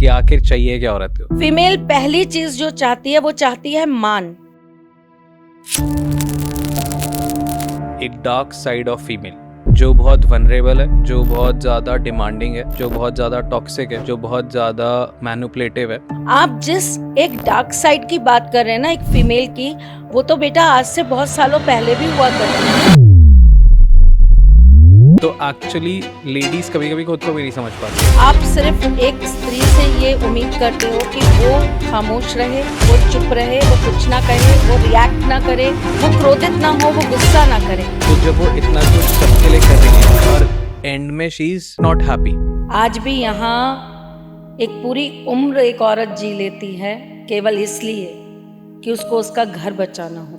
कि आखिर चाहिए क्या औरत को। फीमेल पहली चीज जो चाहती है वो चाहती है मान। एक डार्क साइड ऑफ फीमेल जो बहुत वनरेबल है, जो बहुत ज्यादा डिमांडिंग है, जो बहुत ज्यादा टॉक्सिक है, जो बहुत ज्यादा मैनिपुलेटिव है। आप जिस एक डार्क साइड की बात कर रहे हैं ना एक फीमेल की, वो तो बेटा आज से बहुत सालों पहले भी हुआ करती है। तो एक्चुअली लेडीज कभी कभी खुद को भी नहीं समझ पाती। आप सिर्फ एक स्त्री से ये उम्मीद करते हो कि वो खामोश रहे, वो चुप रहे, वो कुछ ना कहे, वो रिएक्ट ना करे, वो क्रोधित ना हो, वो गुस्सा ना करे। तो जब वो इतना कुछ सबके लिए कर रही है और एंड में शी इज नॉट हैप्पी। आज भी यहाँ एक पूरी उम्र एक औरत जी लेती है केवल इसलिए कि उसको उसका घर बचाना हो।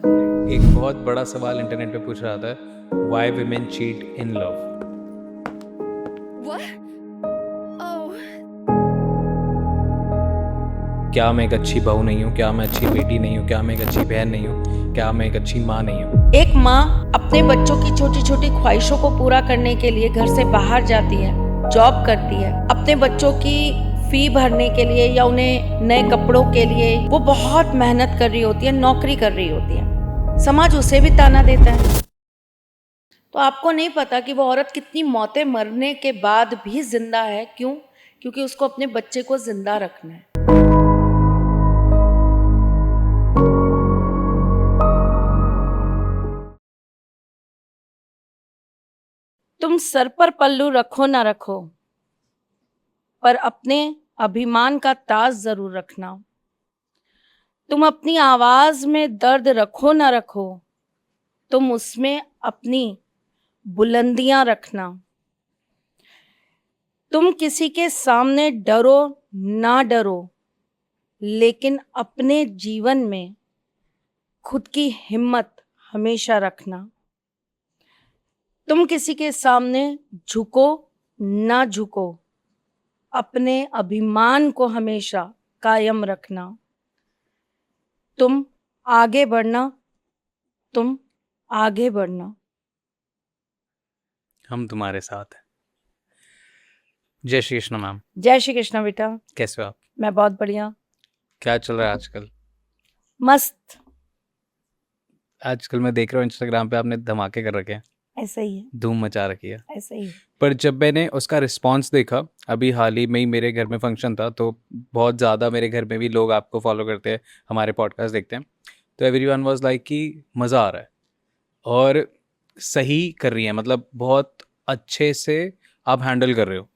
एक बहुत बड़ा सवाल इंटरनेट पे पूछ रहा था, why women cheat in love. क्या मैं एक अच्छी बहू नहीं हूँ? क्या मैं अच्छी बेटी नहीं हूँ? क्या मैं एक अच्छी बहन नहीं हूँ? क्या मैं एक अच्छी माँ नहीं हूँ? एक माँ अपने बच्चों की छोटी छोटी ख्वाहिशों को पूरा करने के लिए घर से बाहर जाती है, जॉब करती है, अपने बच्चों की फी भरने के लिए या उन्हें नए कपड़ों के लिए वो बहुत मेहनत कर रही होती है, नौकरी कर रही होती है। समाज उसे भी ताना देता है। तो आपको नहीं पता कि वो औरत कितनी मौतें मरने के बाद भी जिंदा है। क्यों? क्योंकि उसको अपने बच्चे को जिंदा रखना है। तुम सर पर पल्लू रखो ना रखो, पर अपने अभिमान का ताज जरूर रखना। तुम अपनी आवाज में दर्द रखो ना रखो, तुम उसमें अपनी बुलंदियां रखना। तुम किसी के सामने डरो ना डरो, लेकिन अपने जीवन में खुद की हिम्मत हमेशा रखना। तुम किसी के सामने झुको ना झुको, अपने अभिमान को हमेशा कायम रखना। तुम आगे बढ़ना, तुम आगे बढ़ना। हम तुम्हारे साथ हैं। जय श्री कृष्ण मैम। जय श्री कृष्ण बेटा। कैसे हो आप? मैं बहुत बढ़िया। क्या चल रहा है आजकल? मस्त। आजकल मैं देख रहा हूँ इंस्टाग्राम पे आपने धमाके कर रखे हैं, ऐसा ही है, धूम मचा रखी है। ऐसा ही है। पर जब मैंने उसका रिस्पांस देखा, अभी हाल ही में ही मेरे घर में फंक्शन था, तो बहुत ज़्यादा मेरे घर में भी लोग आपको फॉलो करते हैं, हमारे पॉडकास्ट देखते हैं, तो एवरीवन वाज लाइक कि मज़ा आ रहा है और सही कर रही है, मतलब बहुत अच्छे से आप हैंडल कर रहे हो।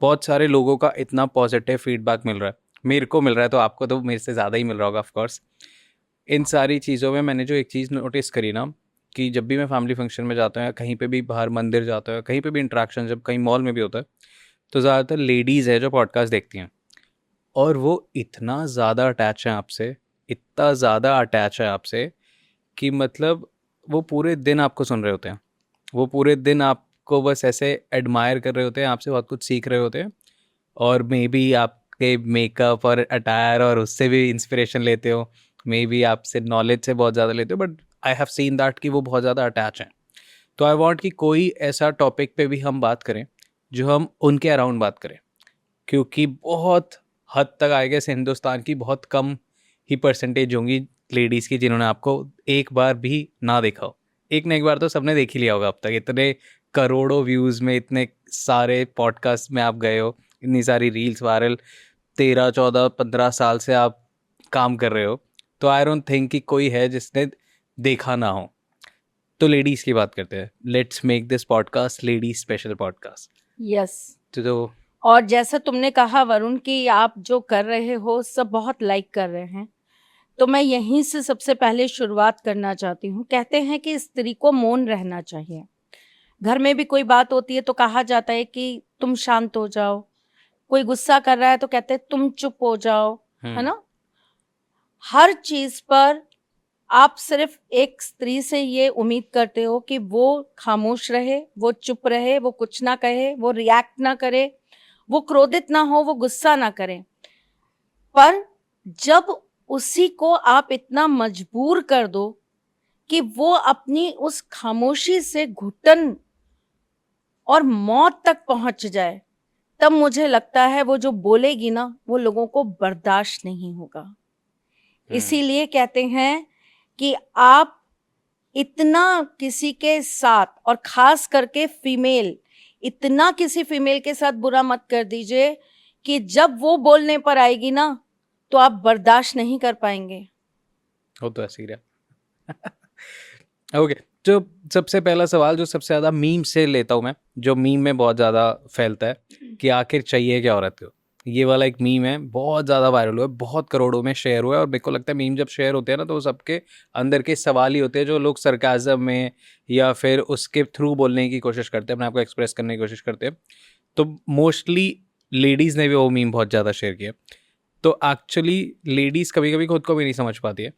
बहुत सारे लोगों का इतना पॉजिटिव फीडबैक मिल रहा है, मेरे को मिल रहा है, तो आपको तो मेरे से ज़्यादा ही मिल रहा होगा ऑफ कोर्स। इन सारी चीज़ों में मैंने जो एक चीज़ नोटिस करी ना, कि जब भी मैं फैमिली फंक्शन में जाता हूँ या कहीं पे भी बाहर मंदिर जाता हूँ, कहीं पे भी इंटरेक्शन, जब कहीं मॉल में भी होता है, तो ज़्यादातर लेडीज़ है जो पॉडकास्ट देखती हैं और वो इतना ज़्यादा अटैच है आपसे, इतना ज़्यादा अटैच है आपसे कि मतलब वो पूरे दिन आपको सुन रहे होते हैं, वो पूरे दिन आपको बस ऐसे एडमायर कर रहे होते हैं, आपसे बहुत कुछ सीख रहे होते हैं, और मे बी आपके मेकअप और अटायर और उससे भी इंस्पिरेशन लेते हो, मे बी आपसे नॉलेज से बहुत ज़्यादा लेते हो, but I have seen that कि वो बहुत ज़्यादा अटैच हैं। तो आई वांट कि कोई ऐसा टॉपिक पे भी हम बात करें जो हम उनके अराउंड बात करें, क्योंकि बहुत हद तक आई गेस हिंदुस्तान की बहुत कम ही परसेंटेज होंगी लेडीज़ की जिन्होंने आपको एक बार भी ना देखा हो। एक ना एक बार तो सबने देख ही लिया होगा अब तक, इतने करोड़ों व्यूज़ में, इतने सारे पॉडकास्ट में आप गए हो, इतनी सारी रील्स वायरल, 13 14 15 साल से आप काम कर रहे हो, तो आई डोंट थिंक कि कोई है जिसने देखा ना हो। तो लेडीज़ की बात करते हैं, let's make this podcast ladies special podcast. Yes. तो और जैसा तुमने कहा वरुण कि आप जो कर रहे हो सब बहुत लाइक कर रहे हैं, तो मैं यहीं से सबसे पहले शुरुआत करना चाहती हूँ। कहते हैं कि स्त्री को मौन रहना चाहिए। घर में भी कोई बात होती है तो कहा जाता है कि तुम शांत हो जाओ। कोई गुस्सा कर रहा है तो कहते हैं तुम चुप हो जाओ, है ना। हर चीज पर आप सिर्फ एक स्त्री से ये उम्मीद करते हो कि वो खामोश रहे, वो चुप रहे, वो कुछ ना कहे, वो रिएक्ट ना करे, वो क्रोधित ना हो, वो गुस्सा ना करे। पर जब उसी को आप इतना मजबूर कर दो कि वो अपनी उस खामोशी से घुटन और मौत तक पहुंच जाए, तब मुझे लगता है वो जो बोलेगी ना वो लोगों को बर्दाश्त नहीं होगा। इसीलिए कहते हैं कि आप इतना किसी के साथ, और खास करके फीमेल, इतना किसी फीमेल के साथ बुरा मत कर दीजिए कि जब वो बोलने पर आएगी ना तो आप बर्दाश्त नहीं कर पाएंगे। वो तो ऐसे ही रहा। ओके, जो सबसे पहला सवाल जो सबसे ज़्यादा मीम से लेता हूँ मैं, जो मीम में बहुत ज़्यादा फैलता है कि आखिर चाहिए क्या औरत को, ये वाला एक मीम है, बहुत ज़्यादा वायरल हुआ है, बहुत करोड़ों में शेयर हुआ है। और मेरे को लगता है मीम जब शेयर होते हैं ना तो वो सबके अंदर के सवाल ही होते हैं जो लोग सरकाज़म में या फिर उसके थ्रू बोलने की कोशिश करते हैं, अपने आप को एक्सप्रेस करने की कोशिश करते हैं। तो मोस्टली लेडीज़ ने भी वो मीम बहुत ज़्यादा शेयर किया। तो एक्चुअली लेडीज़ कभी कभी खुद को भी नहीं समझ पाती है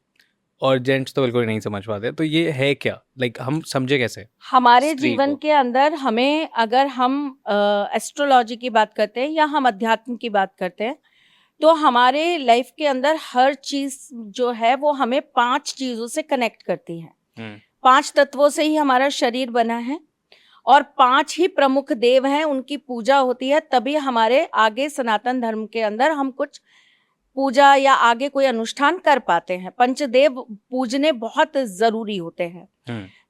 और जेंट्स तो बिल्कुल नहीं समझ पाते। तो ये है क्या, लाइक हम समझे कैसे हमारे स्त्री जीवन को? के अंदर हमें, अगर हम एस्ट्रोलॉजी की बात करते हैं या हम अध्यात्म की बात करते हैं, तो हमारे लाइफ के अंदर हर चीज जो है वो हमें 5 चीजों से कनेक्ट करती है। 5 तत्वों से ही हमारा शरीर बना है और 5 ही प्रमुख देव हैं, उनकी पूजा होती है, तभी हमारे आगे सनातन धर्म के अंदर हम कुछ पूजा या आगे कोई अनुष्ठान कर पाते हैं। पंचदेव पूजने बहुत जरूरी होते हैं।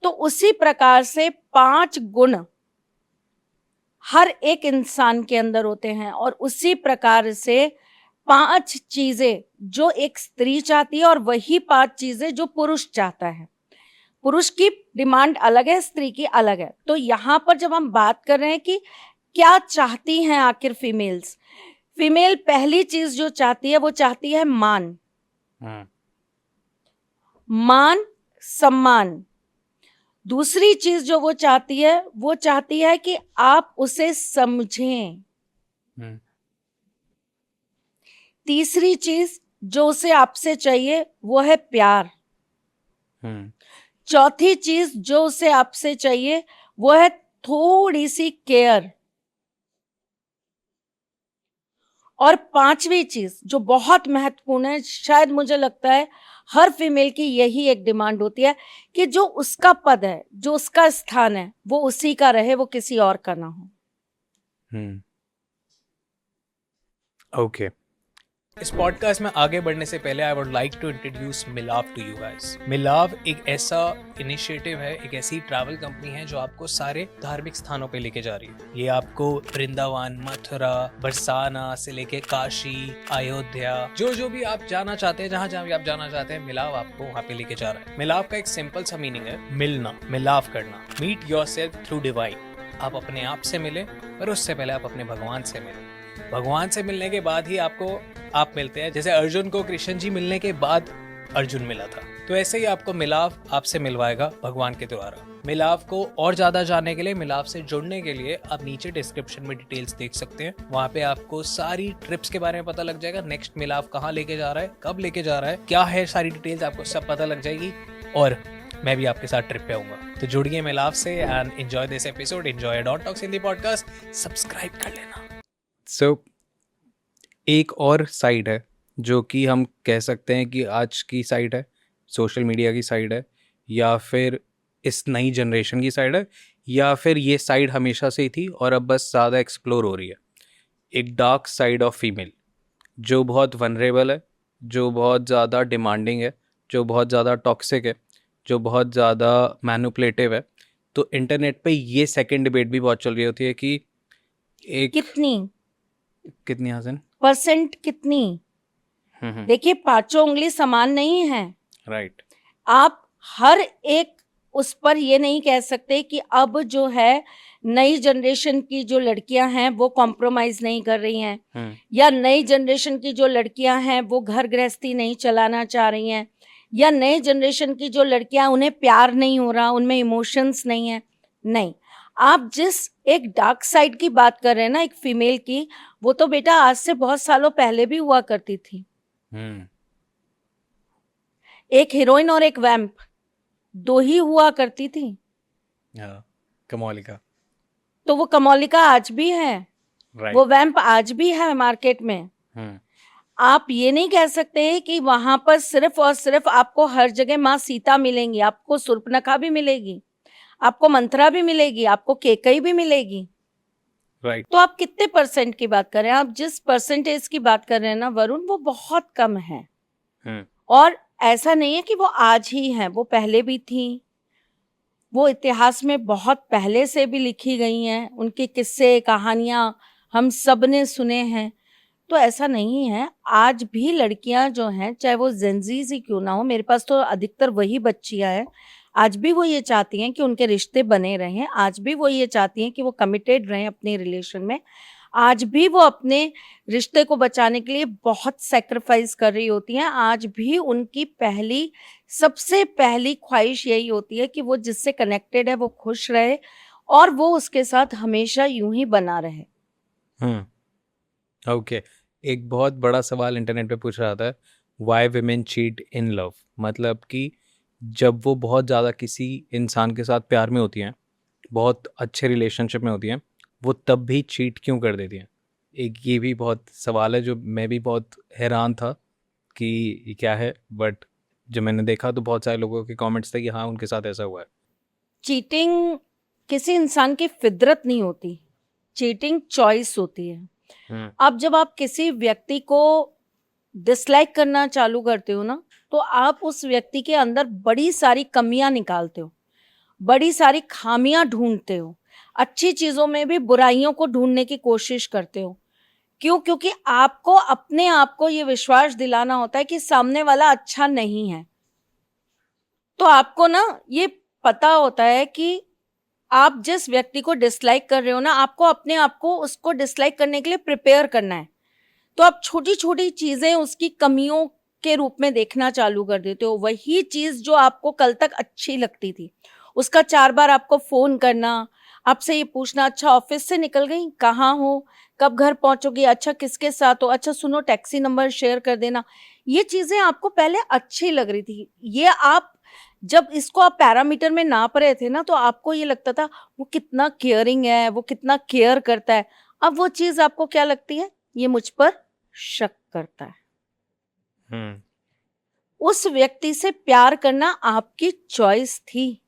तो उसी प्रकार से 5 गुण हर एक इंसान के अंदर होते हैं और उसी प्रकार से 5 चीजें जो एक स्त्री चाहती है और वही 5 चीजें जो पुरुष चाहता है। पुरुष की डिमांड अलग है, स्त्री की अलग है। तो यहाँ पर जब हम बात कर रहे हैं कि क्या चाहती हैं आखिर फीमेल्स, फीमेल पहली चीज जो चाहती है वो चाहती है मान, मान सम्मान। दूसरी चीज जो वो चाहती है कि आप उसे समझें। तीसरी चीज जो उसे आपसे चाहिए वो है प्यार। चौथी चीज जो उसे आपसे चाहिए वो है थोड़ी सी केयर। और 5वीं चीज जो बहुत महत्वपूर्ण है, शायद मुझे लगता है हर फीमेल की यही एक डिमांड होती है कि जो उसका पद है, जो उसका स्थान है, वो उसी का रहे, वो किसी और का ना हो। ओके, इस पॉडकास्ट में आगे बढ़ने से पहले I would like to introduce मिलाव टू यू गाइस। मिलाव एक ऐसा इनिशिएटिव है, एक ऐसी ट्रैवल कंपनी है जो आपको सारे धार्मिक स्थानों पे लेके जा रही है। ये आपको वृंदावन, मथुरा, बरसाना से लेके काशी, अयोध्या, जो भी आप जाना चाहते हैं, जहाँ भी आप जाना चाहते हैं, मिलाव आपको वहाँ पे लेके जा रहा है। मिलाव का एक सिंपल सा मीनिंग है मिलना, मिलाव करना। Meet yourself through divine. आप अपने आप से मिले, पर उससे पहले आप अपने भगवान से मिले। भगवान से मिलने के बाद ही आप मिलते हैं। जैसे अर्जुन को कृष्ण जी मिलने के बाद अर्जुन मिला था, तो ऐसे ही आपको मिलाव आपसे मिलवाएगा भगवान के द्वारा। मिलाव को और ज्यादा जानने के लिए, मिलाव से जुड़ने के लिए आप नीचे डिस्क्रिप्शन में डिटेल्स देख सकते हैं। वहाँ पे आपको सारी ट्रिप्स के बारे में पता लग जाएगा। नेक्स्ट मिलाव कहाँ लेके जा रहा है, कब लेके जा रहा है, क्या है, सारी डिटेल्स आपको सब पता लग जाएगी और मैं भी आपके साथ ट्रिप पे आऊंगा। तो जुड़िए मिलाव से and enjoy this episode, enjoy dot talks Hindi podcast, subscribe कर लेना। सो एक और साइड है जो कि हम कह सकते हैं कि आज की साइड है, सोशल मीडिया की साइड है, या फिर इस नई जनरेशन की साइड है, या फिर ये साइड हमेशा से ही थी और अब बस ज़्यादा एक्सप्लोर हो रही है। एक डार्क साइड ऑफ फीमेल जो बहुत वनरेबल है, जो बहुत ज़्यादा डिमांडिंग है, जो बहुत ज़्यादा टॉक्सिक है, जो बहुत ज़्यादा मैनिपुलेटिव है। तो इंटरनेट पे ये सेकंड डिबेट भी बहुत चल रही होती है कि एक कितनी हसन परसेंट कितनी। देखिए, 5 उंगली समान नहीं है। राइट। आप हर एक उस पर ये नहीं कह सकते कि अब जो है नई जनरेशन की जो लड़कियां हैं वो कॉम्प्रोमाइज नहीं कर रही हैं, या नई जनरेशन की जो लड़कियां हैं वो घर गृहस्थी नहीं चलाना चाह रही हैं, या नई जनरेशन की जो लड़कियां, उन्हें प्यार नहीं हो रहा, उनमें इमोशंस नहीं है। नहीं, आप जिस एक डार्क साइड की बात कर रहे हैं ना, एक फीमेल की, वो तो बेटा आज से बहुत सालों पहले भी हुआ करती थी। एक हीरोइन और एक वैम्प, 2 ही हुआ करती थी। कमोलिका। तो वो कमोलिका आज भी है, वो वैम्प आज भी है मार्केट में। आप ये नहीं कह सकते कि वहां पर सिर्फ और सिर्फ आपको हर जगह माँ सीता मिलेंगी। आपको सुर्पनखा भी मिलेगी, आपको मंथरा भी मिलेगी, आपको केकई भी मिलेगी। राइट। तो आप कितने परसेंट की बात कर रहे हैं? आप जिस परसेंटेज की बात कर रहे हैं ना वरुण, वो बहुत कम है। हम्म। और ऐसा नहीं है कि वो आज ही हैं, वो पहले भी थी, वो इतिहास में बहुत पहले से भी लिखी गई हैं, उनके किस्से कहानियां हम सब ने सुने हैं। तो ऐसा नहीं है, आज भी लड़कियां जो हैं, चाहे वो जेनजीज ही क्यों ना हो, मेरे पास तो अधिकतर वही बच्चियां हैं, आज भी वो ये चाहती हैं कि उनके रिश्ते बने रहें, आज भी वो ये चाहती हैं कि वो कमिटेड रहें अपने रिलेशन में, आज भी वो अपने रिश्ते को बचाने के लिए बहुत सैक्रिफाइस कर रही होती हैं, आज भी उनकी सबसे पहली ख्वाहिश यही होती है कि वो जिससे कनेक्टेड है वो खुश रहे और वो उसके साथ हमेशा यूं ही बना रहे। ओके। एक बहुत बड़ा सवाल इंटरनेट पे पूछ रहा था, why women cheat in love. मतलब कि जब वो बहुत ज़्यादा किसी इंसान के साथ प्यार में होती हैं, बहुत अच्छे रिलेशनशिप में होती हैं, वो तब भी चीट क्यों कर देती हैं। एक ये भी बहुत सवाल है जो मैं भी बहुत हैरान था कि ये क्या है, बट जब मैंने देखा तो बहुत सारे लोगों के कमेंट्स थे कि हाँ उनके साथ ऐसा हुआ है। चीटिंग किसी इंसान की फितरत नहीं होती, चीटिंग चॉइस होती है। हम्म। अब जब आप किसी व्यक्ति को डिसलाइक करना चालू करते हो ना, तो आप उस व्यक्ति के अंदर बड़ी सारी कमियां निकालते हो, बड़ी सारी खामियां ढूंढते हो, अच्छी चीजों में भी बुराइयों को ढूंढने की कोशिश करते हो। क्यों? क्योंकि आपको अपने आप को ये विश्वास दिलाना होता है कि सामने वाला अच्छा नहीं है। तो आपको ना ये पता होता है कि आप जिस व्यक्ति को डिसलाइक कर रहे हो ना, आपको अपने आप को उसको डिसलाइक करने के लिए प्रिपेयर करना है। तो आप छोटी-छोटी चीज़ें उसकी कमियों के रूप में देखना चालू कर देते हो। वही चीज़ जो आपको कल तक अच्छी लगती थी, उसका 4 बार आपको फ़ोन करना, आपसे ये पूछना, अच्छा ऑफ़िस से निकल गई? कहाँ हो? कब घर पहुँचोगी? अच्छा किसके साथ हो? अच्छा सुनो टैक्सी नंबर शेयर कर देना। ये चीज़ें आपको पहले अच्छी लग रही थी। ये आप जब इसको आप पैरामीटर में नाप रहे थे ना, तो आपको ये लगता था वो कितना केयरिंग है, वो कितना केयर करता है। अब वो चीज़ आपको क्या लगती है? ये मुझ पर शक करता है। हम्म। उस व्यक्ति से प्यार करना आपकी चॉइस थी।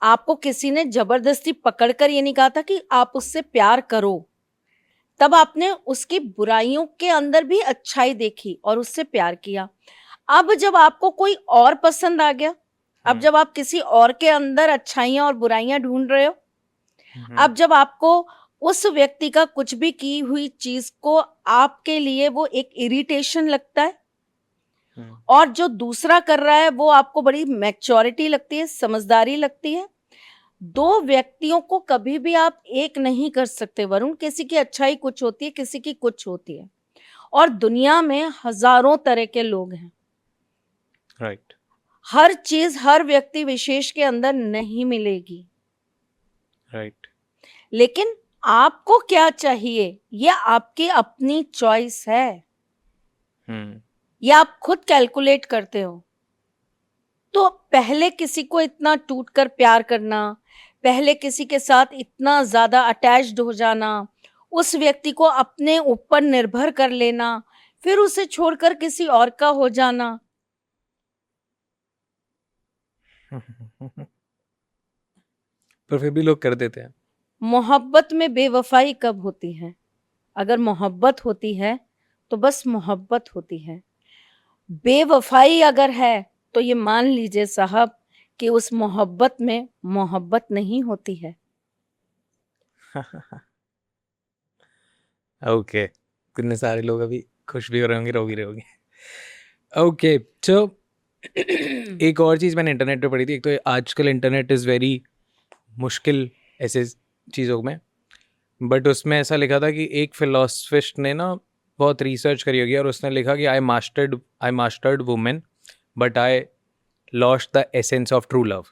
आपको किसी ने जबरदस्ती पकड़कर ये नहीं कहा था कि आप उससे प्यार करो। तब आपने उसकी बुराइयों के अंदर भी अच्छाई देखी और उससे प्यार किया। अब जब आपको कोई और पसंद आ गया, अब जब आप किसी और के अंदर अच्छाइयाँ और बुराइयाँ ढूँढ रहे हो, अब जब आपको उस व्यक्ति का कुछ भी की हुई चीज़ को आपके लिए वो एक इरिटेशन लगता है और जो दूसरा कर रहा है वो आपको बड़ी मैच्योरिटी लगती है, समझदारी लगती है। 2 व्यक्तियों को कभी भी आप एक नहीं कर सकते वरुण, किसी की अच्छाई कुछ होती है, किसी की कुछ होती है और दुनिया में हज़ारों तरह के लोग हैं। राइट। हर चीज़ हर व्यक्ति विशेष के अंदर नहीं मिलेगी। राइट। लेकिन आपको क्या चाहिए, ये आपकी अपनी चॉइस है। ये आप खुद कैलकुलेट करते हो। तो पहले किसी को इतना टूटकर प्यार करना, पहले किसी के साथ इतना ज़्यादा अटैच्ड हो जाना, उस व्यक्ति को अपने ऊपर निर्भर कर लेना, फिर उसे छोड़कर किसी और का हो जाना, पर फिर भी लोग कर देते हैं। मोहब्बत में बेवफाई कब होती है? अगर मोहब्बत होती है, तो बस मोहब्बत होती है। बेवफाई अगर है, तो ये मान लीजिए साहब कि उस मोहब्बत में मोहब्बत नहीं होती है। ओके। कितने सारे लोग अभी खुश भी हो रहे होंगे, रो भी रहे होंगे। ओके, तो एक और चीज़ मैंने इंटरनेट पे पढ़ी थी। एक तो आजकल इंटरनेट इज़ वेरी मुश्किल ऐसे चीज़ों में, बट उसमें ऐसा लिखा था कि एक फिलोसफिस्ट ने ना बहुत रिसर्च करी होगी और उसने लिखा कि I mastered women but I lost the essence of true love.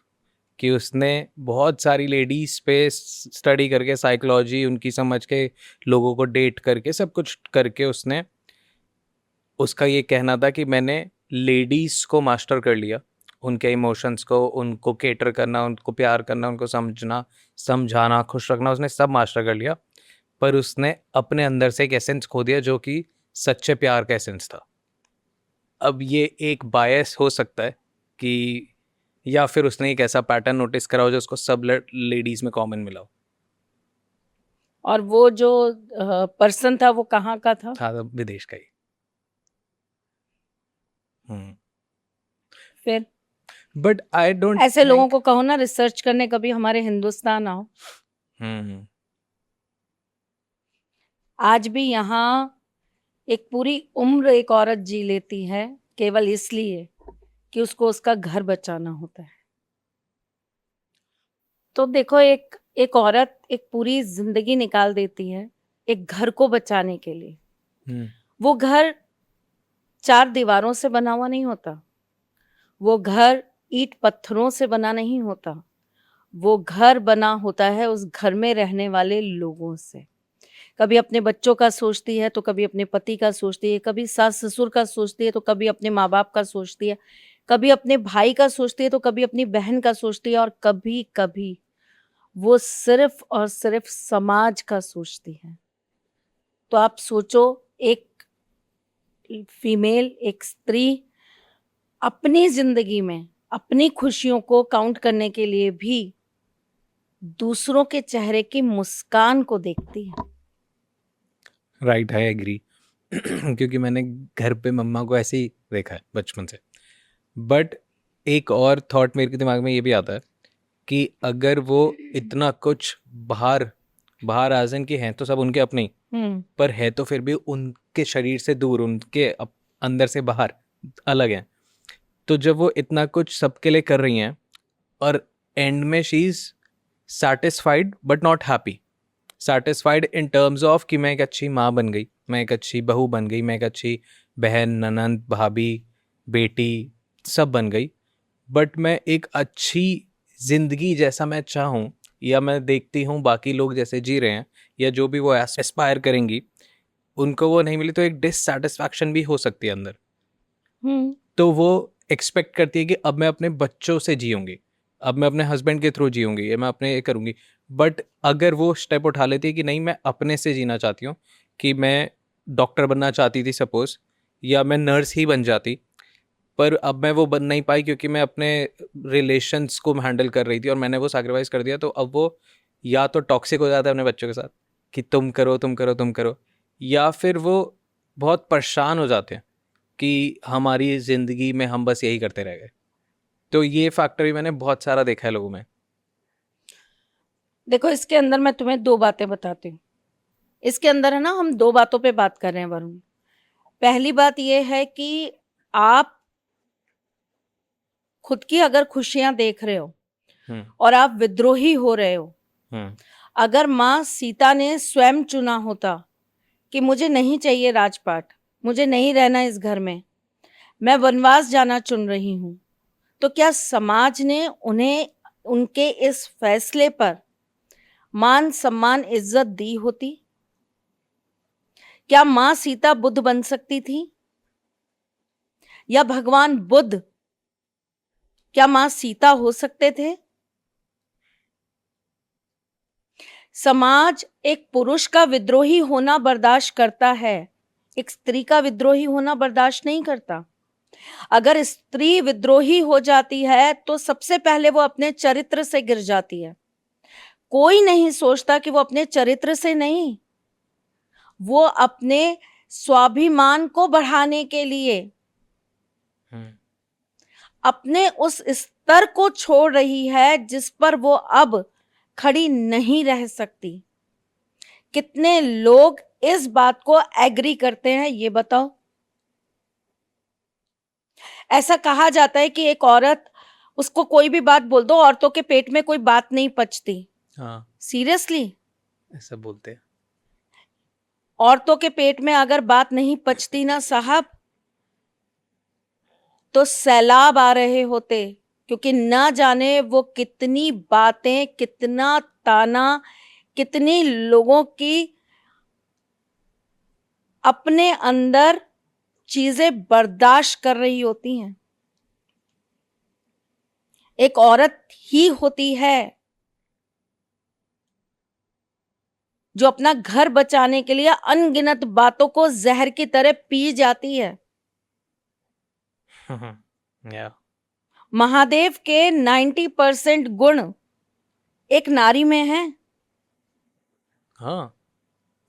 कि उसने बहुत सारी लेडीज़ पे स्टडी करके, साइकोलॉजी उनकी समझ के, लोगों को डेट करके, सब कुछ करके उसने, उसका ये कहना था कि मैंने लेडीज़ को मास्टर कर लिया, उनके इमोशंस को, उनको केटर करना, उनको प्यार करना, उनको समझना, समझाना, खुश रखना, उसने सब मास्टर कर लिया। पर उसने अपने अंदर से एक एसेंस खो दिया जो कि सच्चे प्यार का एसेंस था। अब ये एक बायस हो सकता है कि, या फिर उसने एक ऐसा पैटर्न नोटिस करा हो जो उसको सब लेडीज़ में कॉमन मिला हो। और वो जो पर्सन था वो कहाँ का था? था तो विदेश का ही। फिर बट आई डोंट ऐसे लोगों को कहो ना रिसर्च करने कभी हमारे हिंदुस्तान आओ। हम्म आज भी यहाँ एक पूरी उम्र एक औरत जी लेती है केवल इसलिए कि उसको उसका घर बचाना होता है। तो देखो, एक एक औरत एक पूरी जिंदगी निकाल देती है एक घर को बचाने के लिए। हम्म वो घर 4 दीवारों से बना हुआ नहीं होता, वो घर ईंट पत्थरों से बना नहीं होता, वो घर बना होता है उस घर में रहने वाले लोगों से। कभी अपने बच्चों का सोचती है तो कभी अपने पति का सोचती है, कभी सास ससुर का सोचती है तो कभी अपने माँ बाप का सोचती है, कभी अपने भाई का सोचती है तो कभी अपनी बहन का सोचती है, और कभी कभी वो सिर्फ और सिर्फ समाज का सोचती है। तो आप सोचो, एक फीमेल, एक स्त्री अपनी जिंदगी में अपनी खुशियों को काउंट करने के लिए भी दूसरों के चेहरे की मुस्कान को देखती है। Right, I agree. क्योंकि मैंने घर पे मम्मा को ऐसे ही देखा है बचपन से। बट एक और थॉट मेरे के दिमाग में ये भी आता है कि अगर वो इतना कुछ बाहर बाहर आजन के हैं तो सब उनके अपने ही, पर है तो फिर भी उनके शरीर से दूर, उनके अंदर से बाहर अलग हैं। तो जब वो इतना कुछ सबके लिए कर रही हैं और एंड में she is satisfied but not happy. Satisfied in terms of कि मैं एक अच्छी माँ बन गई, मैं एक अच्छी बहू बन गई, मैं एक अच्छी बहन, ननंद, भाभी, बेटी सब बन गई। बट मैं एक अच्छी जिंदगी जैसा मैं चाहूँ या मैं देखती हूँ बाकी लोग जैसे जी रहे हैं या जो भी वो एस्पायर करेंगी, उनको वो नहीं मिली तो एक डिससैटिस्फैक्शन भी हो सकती है अंदर। तो वो एक्सपेक्ट करती है कि अब मैं अपने बच्चों से जीऊँगी, अब मैं अपने हस्बैंड के थ्रू जीऊँगी या मैं अपने ये करूँगी। बट अगर वो स्टेप उठा लेती है कि नहीं मैं अपने से जीना चाहती हूँ, कि मैं डॉक्टर बनना चाहती थी सपोज, या मैं नर्स ही बन जाती, पर अब मैं वो बन नहीं पाई क्योंकि मैं अपने रिलेशंस को हैंडल कर रही थी और मैंने वो सैक्रिफाइस कर दिया, तो अब वो या तो टॉक्सिक हो जाता है अपने बच्चों के साथ कि तुम करो तुम करो तुम करो, या फिर वो बहुत परेशान हो जाते हैं कि हमारी ज़िंदगी में हम बस यही करते रह गए। तो ये फैक्टर भी मैंने बहुत सारा देखा है लोगों में। देखो, इसके अंदर मैं तुम्हें 2 बातें बताती हूँ। इसके अंदर है ना, हम 2 बातों पे बात कर रहे हैं वरुण। पहली बात ये है कि आप खुद की अगर खुशियां देख रहे हो और आप विद्रोही हो रहे हो। अगर माँ सीता ने स्वयं चुना होता कि मुझे नहीं चाहिए राजपाट, मुझे नहीं रहना इस घर में, मैं वनवास जाना चुन रही हूं, तो क्या समाज ने उन्हें उनके इस फैसले पर मान सम्मान इज्जत दी होती? क्या मां सीता बुद्ध बन सकती थी? या भगवान बुद्ध क्या मां सीता हो सकते थे? समाज एक पुरुष का विद्रोही होना बर्दाश्त करता है, एक स्त्री का विद्रोही होना बर्दाश्त नहीं करता। अगर स्त्री विद्रोही हो जाती है तो सबसे पहले वो अपने चरित्र से गिर जाती है। कोई नहीं सोचता कि वो अपने चरित्र से नहीं, वो अपने स्वाभिमान को बढ़ाने के लिए अपने उस स्तर को छोड़ रही है जिस पर वो अब खड़ी नहीं रह सकती। कितने लोग इस बात को एग्री करते हैं ये बताओ? ऐसा कहा जाता है कि एक औरत, उसको कोई भी बात बोल दो, औरतों के पेट में कोई बात नहीं पचती। हाँ, सीरियसली, ऐसा बोलते हैं। औरतों के पेट में अगर बात नहीं पचती ना साहब, तो सैलाब आ रहे होते, क्योंकि ना जाने वो कितनी बातें, कितना ताना, कितनी लोगों की अपने अंदर चीजें बर्दाश्त कर रही होती हैं। एक औरत ही होती है जो अपना घर बचाने के लिए अनगिनत बातों को जहर की तरह पी जाती है। या महादेव के 90% गुण एक नारी में है। हाँ,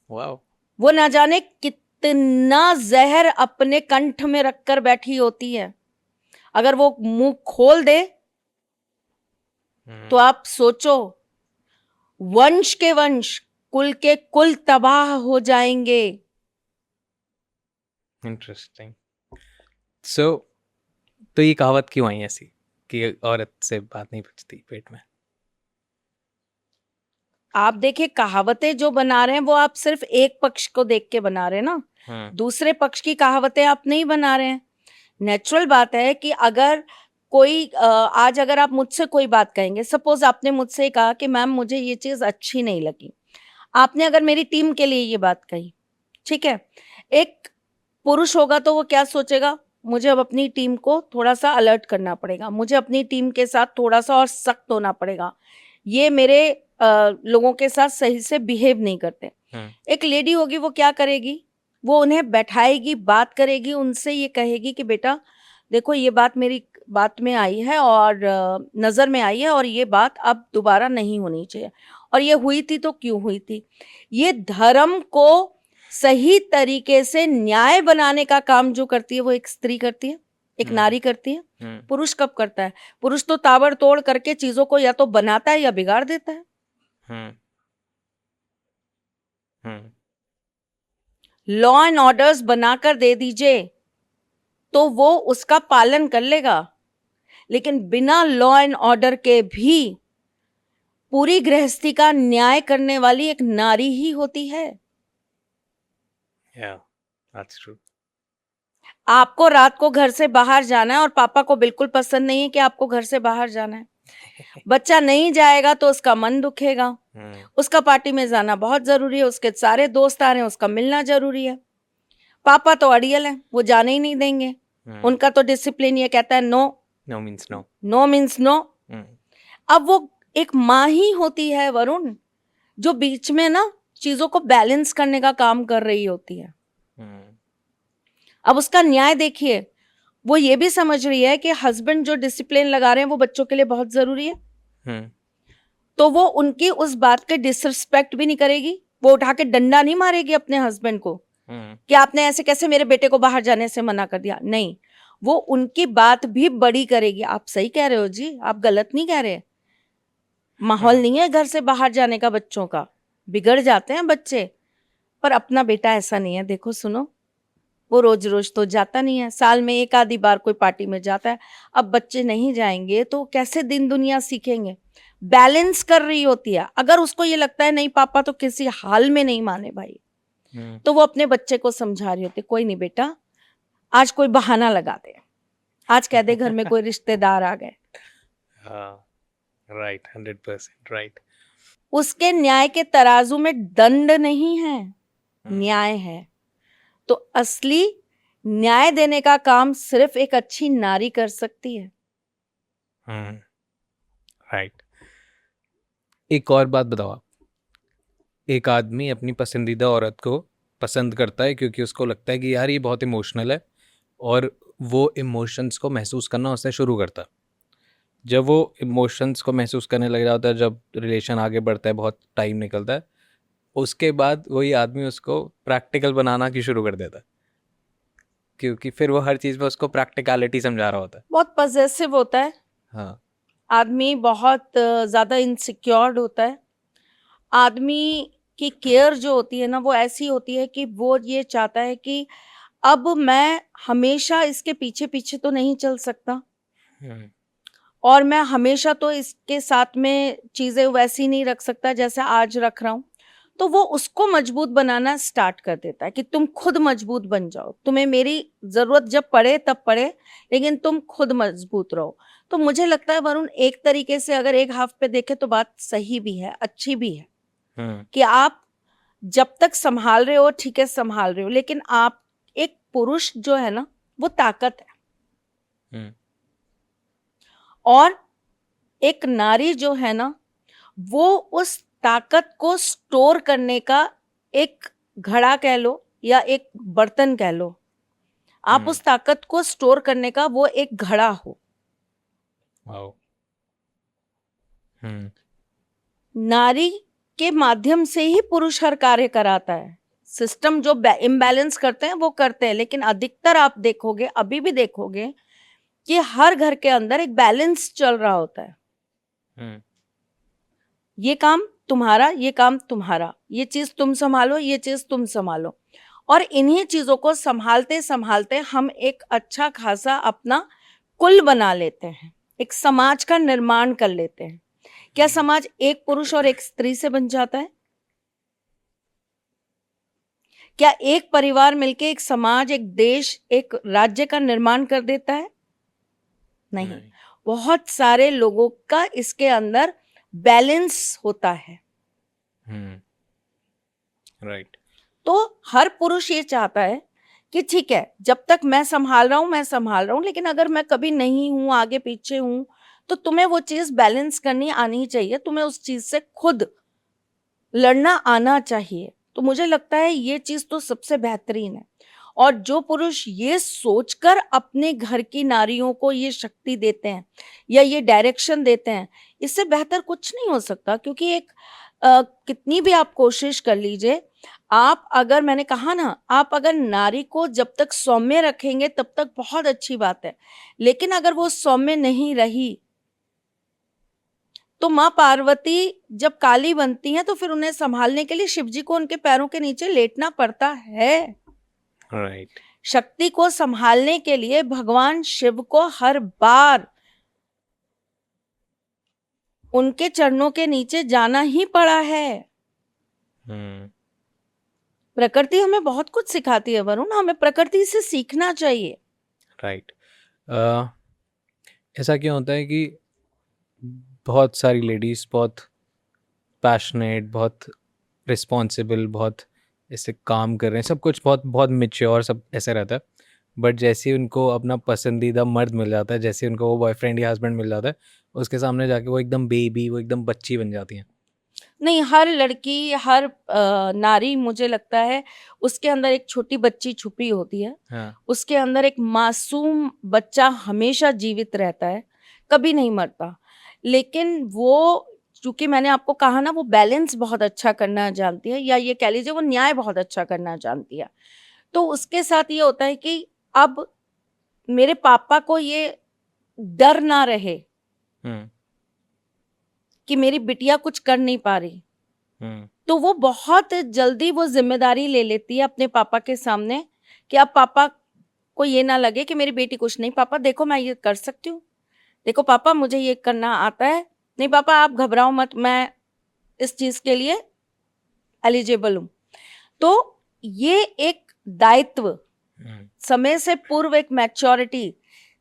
वाओ। वो ना जाने कितना जहर अपने कंठ में रखकर बैठी होती है, अगर वो मुंह खोल दे तो आप सोचो, वंश के वंश, कुल के कुल तबाह हो जाएंगे। इंटरेस्टिंग। सो तो ये कहावत क्यों आई ऐसी कि औरत से बात नहीं बचती पेट में? आप देखिए, कहावतें जो बना रहे हैं वो आप सिर्फ एक पक्ष को देख के बना रहे हैं ना, दूसरे पक्ष की कहावतें आप नहीं बना रहे हैं। नेचुरल बात है कि अगर कोई आज अगर आप मुझसे कोई बात कहेंगे, सपोज आपने मुझसे कहा कि मैम मुझे ये चीज अच्छी नहीं लगी, आपने अगर मेरी टीम के लिए ये बात कही, ठीक है, एक पुरुष होगा तो वो क्या सोचेगा, मुझे अब अपनी टीम को थोड़ा सा अलर्ट करना पड़ेगा, मुझे अपनी टीम के साथ थोड़ा सा और सख्त होना पड़ेगा, ये मेरे लोगों के साथ सही से बिहेव नहीं करते। एक लेडी होगी, वो क्या करेगी, वो उन्हें बैठाएगी, बात करेगी, उनसे ये कहेगी कि बेटा देखो, ये बात मेरी बात में आई है और नज़र में आई है और ये बात अब दोबारा नहीं होनी चाहिए, और ये हुई थी तो क्यों हुई थी। ये धर्म को सही तरीके से न्याय बनाने का काम जो करती है वो एक स्त्री करती है, एक नारी करती है। पुरुष कब करता है? पुरुष तो ताबड़तोड़ करके चीजों को या तो बनाता है या बिगाड़ देता है। लॉ एंड ऑर्डर्स बनाकर दे दीजिए तो वो उसका पालन कर लेगा, लेकिन बिना लॉ एंड ऑर्डर के भी पूरी गृहस्थी का न्याय करने वाली एक नारी ही होती है। Yeah, that's true. आपको रात को घर से बाहर जाना है और पापा को बिल्कुल पसंद नहीं है कि आपको घर से बाहर जाना है, बच्चा नहीं जाएगा तो उसका मन दुखेगा, उसका पार्टी में जाना बहुत जरूरी है, उसके सारे दोस्त आ रहे हैं, उसका मिलना जरूरी है। पापा तो अड़ियल है, वो जाने ही नहीं देंगे, उनका तो डिसिप्लिन ये कहता है no, no means no, no means no. अब वो एक माँ ही होती है वरुण, जो बीच में ना चीजों को बैलेंस करने का काम कर रही होती है। अब उसका न्याय देखिए, वो ये भी समझ रही है कि हस्बैंड जो डिसिप्लिन लगा रहे हैं वो बच्चों के लिए बहुत जरूरी है, तो वो उनकी उस बात के डिसरिस्पेक्ट भी नहीं करेगी, वो उठा के डंडा नहीं मारेगी अपने हस्बैंड को कि आपने ऐसे कैसे मेरे बेटे को बाहर जाने से मना कर दिया, नहीं, वो उनकी बात भी बड़ी करेगी। आप सही कह रहे हो जी, आप गलत नहीं कह रहे, माहौल नहीं है घर से बाहर जाने का, बच्चों का बिगड़ जाते हैं बच्चे, पर अपना बेटा ऐसा नहीं है। देखो सुनो, वो रोज रोज तो जाता नहीं है, साल में एक आधी बार कोई पार्टी में जाता है। अब बच्चे नहीं जाएंगे तो कैसे दिन दुनिया सीखेंगे? बैलेंस कर रही होती है। अगर उसको ये लगता है नहीं पापा तो किसी हाल में नहीं माने भाई, तो वो अपने बच्चे को समझा रही होती, कोई नहीं बेटा, आज कोई बहाना लगा दे, आज कह दे घर में कोई रिश्तेदार आ गए। Right, 100% right. उसके न्याय के तराजू में दंड नहीं है, न्याय है। तो असली न्याय देने का काम सिर्फ एक अच्छी नारी कर सकती है। राइट। एक और बात बताओ आप, एक आदमी अपनी पसंदीदा औरत को पसंद करता है क्योंकि उसको लगता है कि यार ये बहुत इमोशनल है, और वो इमोशंस को महसूस करना उससे शुरू करता है। जब वो इमोशंस को महसूस करने लग जाता है, जब रिलेशन आगे बढ़ता है, बहुत टाइम निकलता है, उसके बाद वही आदमी उसको प्रैक्टिकल बनाना की शुरू कर देता है, क्योंकि फिर वो हर चीज़ में उसको प्रैक्टिकलिटी समझा रहा होता है। बहुत पजेसिव होता है। हाँ, आदमी बहुत ज़्यादा इनसिक्योर्ड होता है। आदमी की केयर जो होती है ना, वो ऐसी होती है कि वो ये चाहता है कि अब मैं हमेशा इसके पीछे पीछे तो नहीं चल सकता, और मैं हमेशा तो इसके साथ में चीज़ें वैसी नहीं रख सकता जैसे आज रख रहा हूँ। तो वो उसको मजबूत बनाना स्टार्ट कर देता है कि तुम खुद मजबूत बन जाओ, तुम्हें मेरी ज़रूरत जब पड़े तब पड़े, लेकिन तुम खुद मजबूत रहो। तो मुझे लगता है वरुण, एक तरीके से अगर एक हाफ पे देखे तो बात सही भी है, अच्छी भी है, कि आप जब तक संभाल रहे हो ठीक है, संभाल रहे हो, लेकिन आप, एक पुरुष जो है ना वो ताकत है, और एक नारी जो है ना वो उस ताकत को स्टोर करने का एक घड़ा कह लो या एक बर्तन कह लो, आप उस ताकत को स्टोर करने का वो एक घड़ा हो। वाओ। नारी के माध्यम से ही पुरुष हर कार्य कराता है। सिस्टम जो इम्बैलेंस करते हैं वो करते हैं, लेकिन अधिकतर आप देखोगे, अभी भी देखोगे कि हर घर के अंदर एक बैलेंस चल रहा होता है। ये काम तुम्हारा, ये काम तुम्हारा, ये चीज तुम संभालो, ये चीज तुम संभालो, और इन्हीं चीजों को संभालते संभालते हम एक अच्छा खासा अपना कुल बना लेते हैं, एक समाज का निर्माण कर लेते हैं। क्या समाज एक पुरुष और एक स्त्री से बन जाता है? क्या एक परिवार मिलके एक समाज, एक देश, एक राज्य का निर्माण कर देता है? नहीं। बहुत सारे लोगों का इसके अंदर बैलेंस होता है। राइट। तो हर पुरुष ये चाहता है कि ठीक है, जब तक मैं संभाल रहा हूं मैं संभाल रहा हूं, लेकिन अगर मैं कभी नहीं हूं, आगे पीछे हूं, तो तुम्हें वो चीज बैलेंस करनी आनी चाहिए, तुम्हें उस चीज से खुद लड़ना आना चाहिए। तो मुझे लगता है ये चीज तो सबसे बेहतरीन है। और जो पुरुष ये सोचकर अपने घर की नारियों को ये शक्ति देते हैं या ये डायरेक्शन देते हैं, इससे बेहतर कुछ नहीं हो सकता। क्योंकि एक कितनी भी आप कोशिश कर लीजिए, आप अगर, मैंने कहा ना, आप अगर नारी को जब तक सौम्य रखेंगे तब तक बहुत अच्छी बात है, लेकिन अगर वो सौम्य नहीं रही तो माँ पार्वती जब काली बनती हैं तो फिर उन्हें संभालने के लिए शिव जी को उनके पैरों के नीचे लेटना पड़ता है। राइट। शक्ति को संभालने के लिए भगवान शिव को हर बार उनके चरणों के नीचे जाना ही पड़ा है। प्रकृति हमें बहुत कुछ सिखाती है वरुण, हमें प्रकृति से सीखना चाहिए। राइट। ऐसा क्यों होता है कि बहुत सारी लेडीज बहुत पैशनेट, बहुत रिस्पॉन्सिबल, बहुत ऐसे काम कर रहे हैं, सब कुछ बहुत बहुत मेच्योर, सब ऐसे रहता है, बट जैसे ही उनको अपना पसंदीदा मर्द मिल जाता है, जैसे उनको वो बॉयफ्रेंड या हस्बैंड मिल जाता है, उसके सामने जाके वो एकदम बेबी, वो एकदम बच्ची बन जाती हैं। नहीं, हर लड़की, हर नारी, मुझे लगता है उसके अंदर एक छोटी बच्ची छुपी होती है। हाँ। उसके अंदर एक मासूम बच्चा हमेशा जीवित रहता है, कभी नहीं मरता। लेकिन वो, चूंकि मैंने आपको कहा ना, वो बैलेंस बहुत अच्छा करना जानती है, या ये कह लीजिए वो न्याय बहुत अच्छा करना जानती है। तो उसके साथ ये होता है कि अब मेरे पापा को ये डर ना रहे कि मेरी बिटिया कुछ कर नहीं पा रही, तो वो बहुत जल्दी वो जिम्मेदारी ले लेती है अपने पापा के सामने कि अब पापा को ये ना लगे कि मेरी बेटी कुछ नहीं, पापा देखो मैं ये कर सकती हूँ, देखो पापा मुझे ये करना आता है, नहीं पापा आप घबराओ मत, मैं इस चीज के लिए एलिजिबल हूँ। तो ये एक दायित्व, समय से पूर्व एक मैच्योरिटी,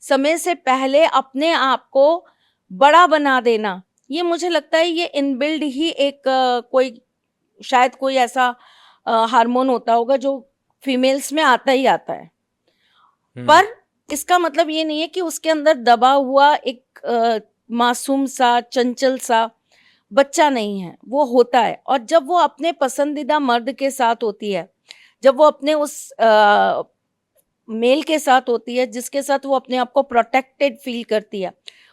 समय से पहले अपने आप को बड़ा बना देना, ये मुझे लगता है ये इनबिल्ड ही एक कोई, शायद कोई ऐसा हार्मोन होता होगा जो फीमेल्स में आता ही आता है। पर इसका मतलब ये नहीं है कि उसके अंदर दबा हुआ एक मासूम सा, चंचल सा बच्चा नहीं है, वो होता है। और जब वो अपने पसंदीदा मर्द के साथ होती है, जब वो अपने उस मेल के साथ होती है जिसके साथ वो अपने आप को प्रोटेक्टेड फील करती है,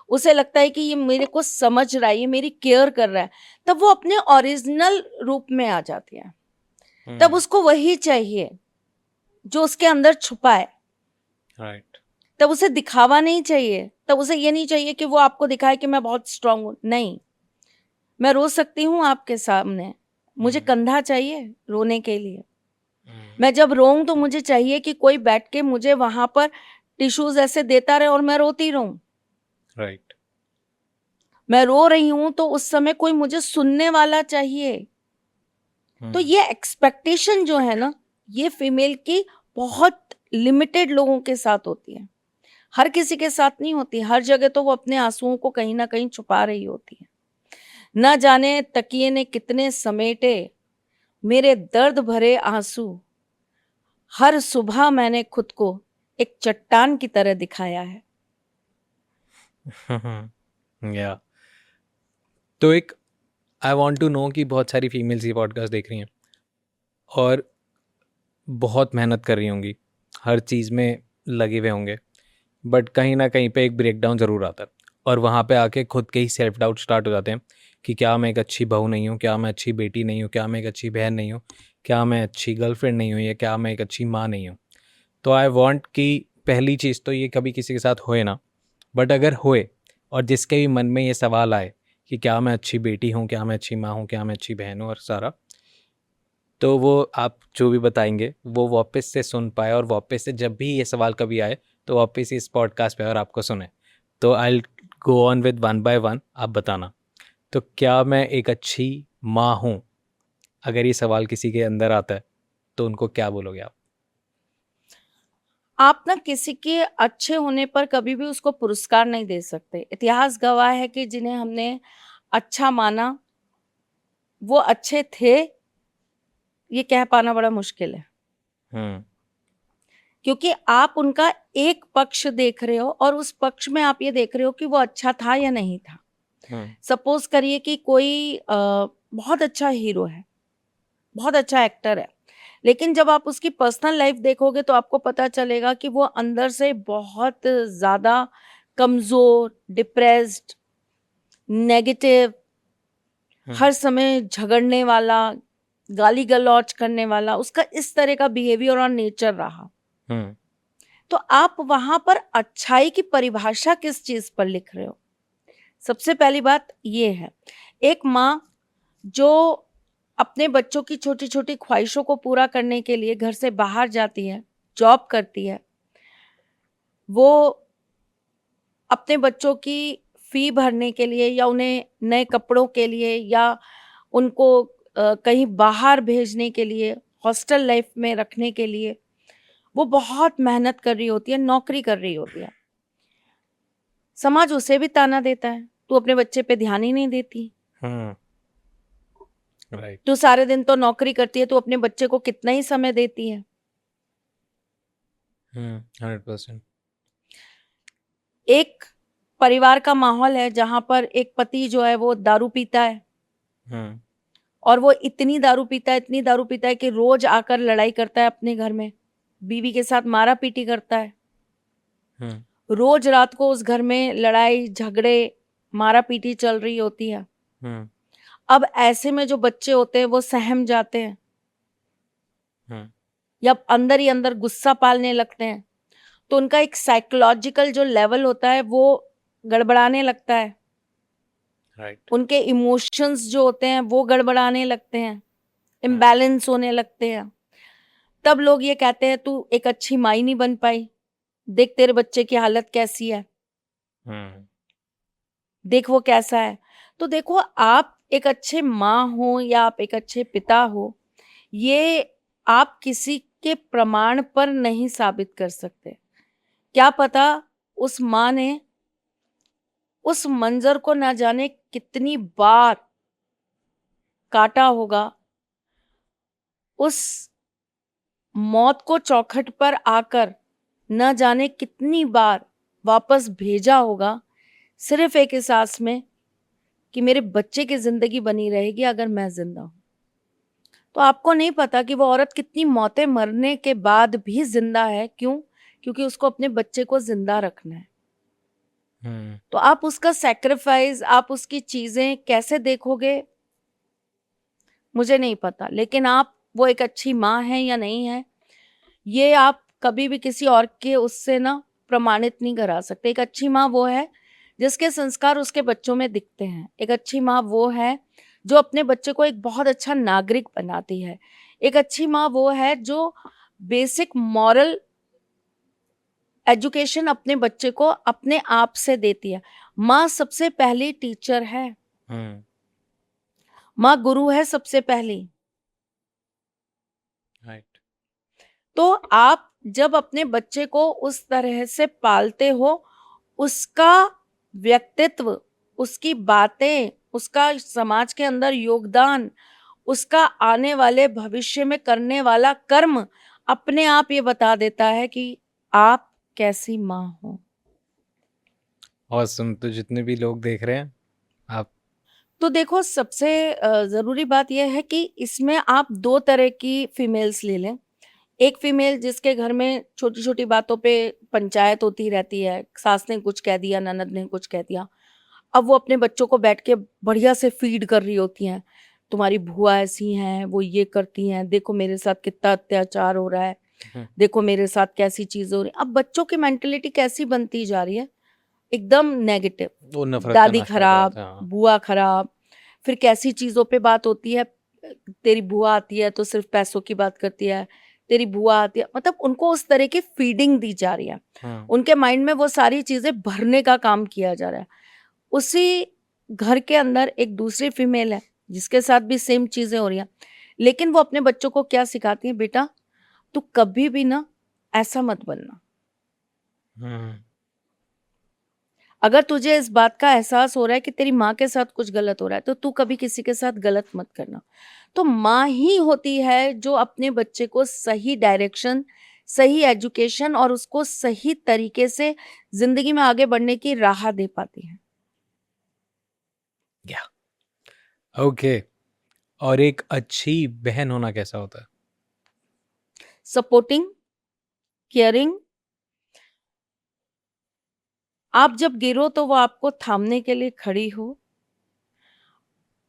उसे लगता है कि ये मेरे को समझ रहा है, ये मेरी केयर कर रहा है, तब वो अपने ओरिजिनल रूप में आ जाती है। तब उसको वही चाहिए जो उसके अंदर छुपा है। राइट। तब उसे दिखावा नहीं चाहिए, तब उसे ये नहीं चाहिए कि वो आपको दिखाए कि मैं बहुत स्ट्रांग हूं। नहीं, मैं रो सकती हूँ आपके सामने, मुझे कंधा चाहिए रोने के लिए। मैं जब रोऊं तो मुझे चाहिए कि कोई बैठ के मुझे वहां पर टिश्यूज ऐसे देता रहे और मैं रोती रहूं। राइट। मैं रो रही हूं तो उस समय कोई मुझे सुनने वाला चाहिए। तो ये एक्सपेक्टेशन जो है ना, ये फीमेल की बहुत लिमिटेड लोगों के साथ होती है, हर किसी के साथ नहीं होती। हर जगह तो वो अपने आंसुओं को कहीं ना कहीं छुपा रही होती है। न जाने तकिए ने कितने समेटे मेरे दर्द भरे आंसू, हर सुबह मैंने खुद को एक चट्टान की तरह दिखाया है। या तो एक, आई वांट टू नो कि बहुत सारी फीमेल्स ये पॉडकास्ट देख रही हैं और बहुत मेहनत कर रही होंगी, हर चीज़ में लगे हुए होंगे, बट कहीं ना कहीं पे एक ब्रेकडाउन ज़रूर आता है। और वहाँ पे आके खुद के ही सेल्फ डाउट स्टार्ट हो जाते हैं कि क्या मैं एक अच्छी बहू नहीं हूँ, क्या मैं अच्छी बेटी नहीं हूँ, क्या मैं एक अच्छी बहन नहीं हूँ, क्या मैं अच्छी गर्लफ्रेंड नहीं हूँ, या क्या मैं एक अच्छी माँ नहीं हूँ। तो आई वांट कि पहली चीज़ तो ये कभी किसी के साथ होए ना, बट अगर होए और जिसके भी मन में ये सवाल आए कि क्या मैं अच्छी बेटी हूँ, क्या मैं अच्छी माँ हूँ, क्या मैं अच्छी बहन हूँ और सारा, तो वो आप जो भी बताएंगे वो वापस से सुन पाए, और वापस से जब भी ये सवाल कभी आए तो वापस इस पॉडकास्ट पे और आपको सुने। तो I go on with one by one, आप बताना। तो क्या मैं एक अच्छी माँ हूँ? अगर ये सवाल किसी के अंदर आता है तो उनको क्या बोलोगे आप? आप ना किसी के अच्छे होने पर कभी भी उसको पुरस्कार नहीं दे सकते। इतिहास गवाह है कि जिन्हें हमने अच्छा माना, वो अच्छे थे, ये कह पाना बड़ा मुश्किल है। हम्म। क्योंकि आप उनका एक पक्ष देख रहे हो और उस पक्ष में आप ये देख रहे हो कि वो अच्छा था या नहीं था। हम्म। सपोज करिए कि कोई बहुत अच्छा हीरो है, बहुत अच्छा एक्टर है, लेकिन जब आप उसकी पर्सनल लाइफ देखोगे तो आपको पता चलेगा कि वो अंदर से बहुत ज़्यादा कमज़ोर, डिप्रेस्ड, नेगेटिव, हम्म। हर समय झगड़ने वाला, गाली गलौज करने वाला, उसका इस तरह का बिहेवियर और नेचर रहा। हम्म। तो आप वहां पर अच्छाई की परिभाषा किस चीज पर लिख रहे हो? सबसे पहली बात ये है, एक माँ जो अपने बच्चों की छोटी छोटी ख्वाहिशों को पूरा करने के लिए घर से बाहर जाती है, जॉब करती है, वो अपने बच्चों की फी भरने के लिए या उन्हें नए कपड़ों के लिए या उनको कहीं बाहर भेजने के लिए, हॉस्टल लाइफ में रखने के लिए वो बहुत मेहनत कर रही होती है, नौकरी कर रही होती है। समाज उसे भी ताना देता है, तू अपने बच्चे पे ध्यान ही नहीं देती, हम्म। राइट। तू सारे दिन तो नौकरी करती है, तू अपने बच्चे को कितना ही समय देती है। 100%। एक परिवार का माहौल है जहां पर एक पति जो है वो दारू पीता है, हम्म। और वो इतनी दारू पीता है, इतनी दारू पीता है कि रोज आकर लड़ाई करता है अपने घर में, बीवी के साथ मारा पीटी करता है। हम्म। रोज रात को उस घर में लड़ाई झगड़े, मारा पीटी चल रही होती है। हम्म। अब ऐसे में जो बच्चे होते हैं वो सहम जाते हैं हम्म। या अंदर ही अंदर गुस्सा पालने लगते हैं, तो उनका एक साइकोलॉजिकल जो लेवल होता है वो गड़बड़ाने लगता है। राइट। उनके इमोशंस जो होते हैं वो गड़बड़ाने लगते हैं, इम्बैलेंस होने लगते हैं। तब लोग ये कहते हैं तू एक अच्छी माँ नहीं बन पाई, देख तेरे बच्चे की हालत कैसी है, हम्म। देख वो कैसा है। तो देखो, आप एक अच्छे माँ हो या आप एक अच्छे पिता हो, ये आप किसी के प्रमाण पर नहीं साबित कर सकते। क्या पता उस माँ ने उस मंजर को ना जाने कितनी बार काटा होगा, उस मौत को चौखट पर आकर न जाने कितनी बार वापस भेजा होगा, सिर्फ एक एहसास में कि मेरे बच्चे की जिंदगी बनी रहेगी अगर मैं जिंदा हूं। तो आपको नहीं पता कि वो औरत कितनी मौतें मरने के बाद भी जिंदा है। क्यों? क्योंकि उसको अपने बच्चे को जिंदा रखना है। हम्म। तो आप उसका सैक्रिफाइस, आप उसकी चीजें कैसे देखोगे मुझे नहीं पता, लेकिन आप वो एक अच्छी माँ है या नहीं है, ये आप कभी भी किसी और के उससे ना प्रमाणित नहीं करा सकते। एक अच्छी माँ वो है जिसके संस्कार उसके बच्चों में दिखते हैं। एक अच्छी माँ वो है जो अपने बच्चे को एक बहुत अच्छा नागरिक बनाती है। एक अच्छी माँ वो है जो बेसिक मॉरल एजुकेशन अपने बच्चे को अपने आप से देती है। माँ सबसे पहली टीचर है, हम्म। माँ गुरु है सबसे पहली। राइट। तो आप जब अपने बच्चे को उस तरह से पालते हो, उसका व्यक्तित्व, उसकी बातें, उसका समाज के अंदर योगदान, उसका आने वाले भविष्य में करने वाला कर्म अपने आप ये बता देता है कि आप कैसी माँ हो। ऑसम। तो जितने भी लोग देख रहे हैं, आप। तो देखो, सबसे ज़रूरी बात यह है कि इसमें आप दो तरह की फीमेल्स ले लें। एक फीमेल जिसके घर में छोटी छोटी बातों पे पंचायत होती रहती है, सास ने कुछ कह दिया, ननद ने कुछ कह दिया, अब वो अपने बच्चों को बैठ के बढ़िया से फीड कर रही होती हैं, तुम्हारी बुआ ऐसी हैं, वो ये करती हैं, देखो मेरे साथ कितना अत्याचार हो रहा है, हम्म, देखो मेरे साथ कैसी चीजें हो रही हैं। अब बच्चों की मेंटेलिटी कैसी बनती जा रही है, एकदम नेगेटिव। वो नफरत दादी करना स्टार्ट हो खराब, जाता है। हाँ। बुआ खराब। फिर कैसी चीजों पे बात होती है, तेरी बुआ आती है तो सिर्फ पैसों की बात करती है, तेरी बुआ आती है, मतलब उनको उस तरह की फीडिंग दी जा रही है, हम्म। उनके माइंड में वो सारी चीजें भरने का काम किया जा रहा है। उसी घर के अंदर एक दूसरी फीमेल है जिसके साथ भी सेम चीजें हो रही हैं, लेकिन वो अपने बच्चों को क्या सिखाती है, बेटा तू कभी भी ना ऐसा मत बनना। हम्म। अगर तुझे इस बात का एहसास हो रहा है कि तेरी माँ के साथ कुछ गलत हो रहा है तो तू कभी किसी के साथ गलत मत करना। तो माँ ही होती है जो अपने बच्चे को सही डायरेक्शन, सही एजुकेशन और उसको सही तरीके से जिंदगी में आगे बढ़ने की राह दे पाती है। या ओके। और एक अच्छी बहन होना कैसा होता है? Supporting, caring. आप जब गिरो तो वो आपको थामने के लिए खड़ी हो।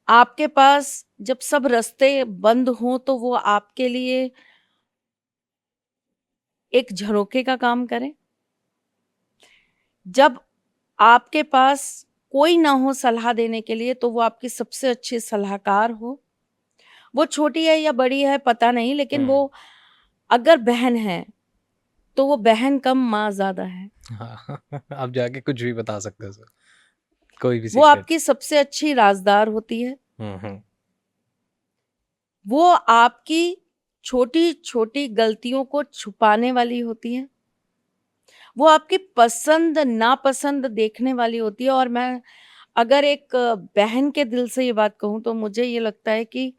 आपके पास जब सब रास्ते बंद हों तो वो आपके लिए एक झरोखे का काम करे। जब आपके पास कोई ना हो सलाह देने के लिए तो वो आपकी सबसे अच्छी सलाहकार हो। वो छोटी है या बड़ी है पता नहीं, लेकिन हम्म। वो अगर बहन है तो वो बहन कम माँ ज्यादा है। हाँ। आप जाके कुछ भी बता सकते हो सर, कोई भी वो सीक्रेट। आपकी सबसे अच्छी राजदार होती है। हम्म। वो आपकी छोटी छोटी गलतियों को छुपाने वाली होती है। वो आपकी पसंद नापसंद देखने वाली होती है। और मैं अगर एक बहन के दिल से ये बात कहूँ तो मुझे ये लगता है कि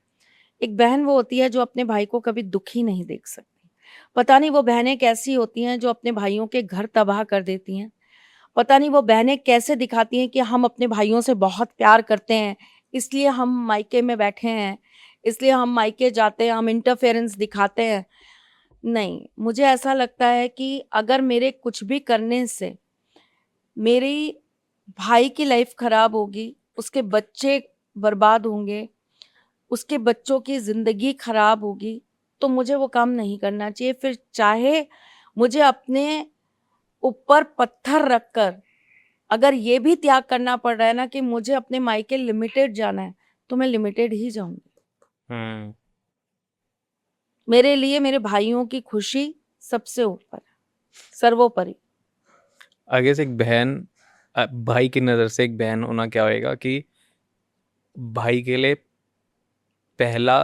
एक बहन वो होती है जो अपने भाई को कभी दुखी नहीं देख सकती। पता नहीं वो बहनें कैसी होती हैं जो अपने भाइयों के घर तबाह कर देती हैं। पता नहीं वो बहनें कैसे दिखाती हैं कि हम अपने भाइयों से बहुत प्यार करते हैं, इसलिए हम मायके में बैठे हैं, इसलिए हम मायके जाते हैं, हम इंटरफेरेंस दिखाते हैं। नहीं, मुझे ऐसा लगता है कि अगर मेरे कुछ भी करने से मेरी भाई की लाइफ खराब होगी, उसके बच्चे बर्बाद होंगे, उसके बच्चों की जिंदगी खराब होगी, तो मुझे वो काम नहीं करना चाहिए। फिर चाहे मुझे अपने ऊपर पत्थर रखकर अगर ये भी त्याग करना पड़ रहा है ना कि मुझे अपने मायके लिमिटेड जाना है, तो मैं लिमिटेड ही जाऊंगी। हम्म। मेरे लिए मेरे भाइयों की खुशी सबसे ऊपर है, सर्वोपरि। आगे से एक बहन, भाई की नज़र से एक बहन होना क्या होएगा कि भाई के लिए पहला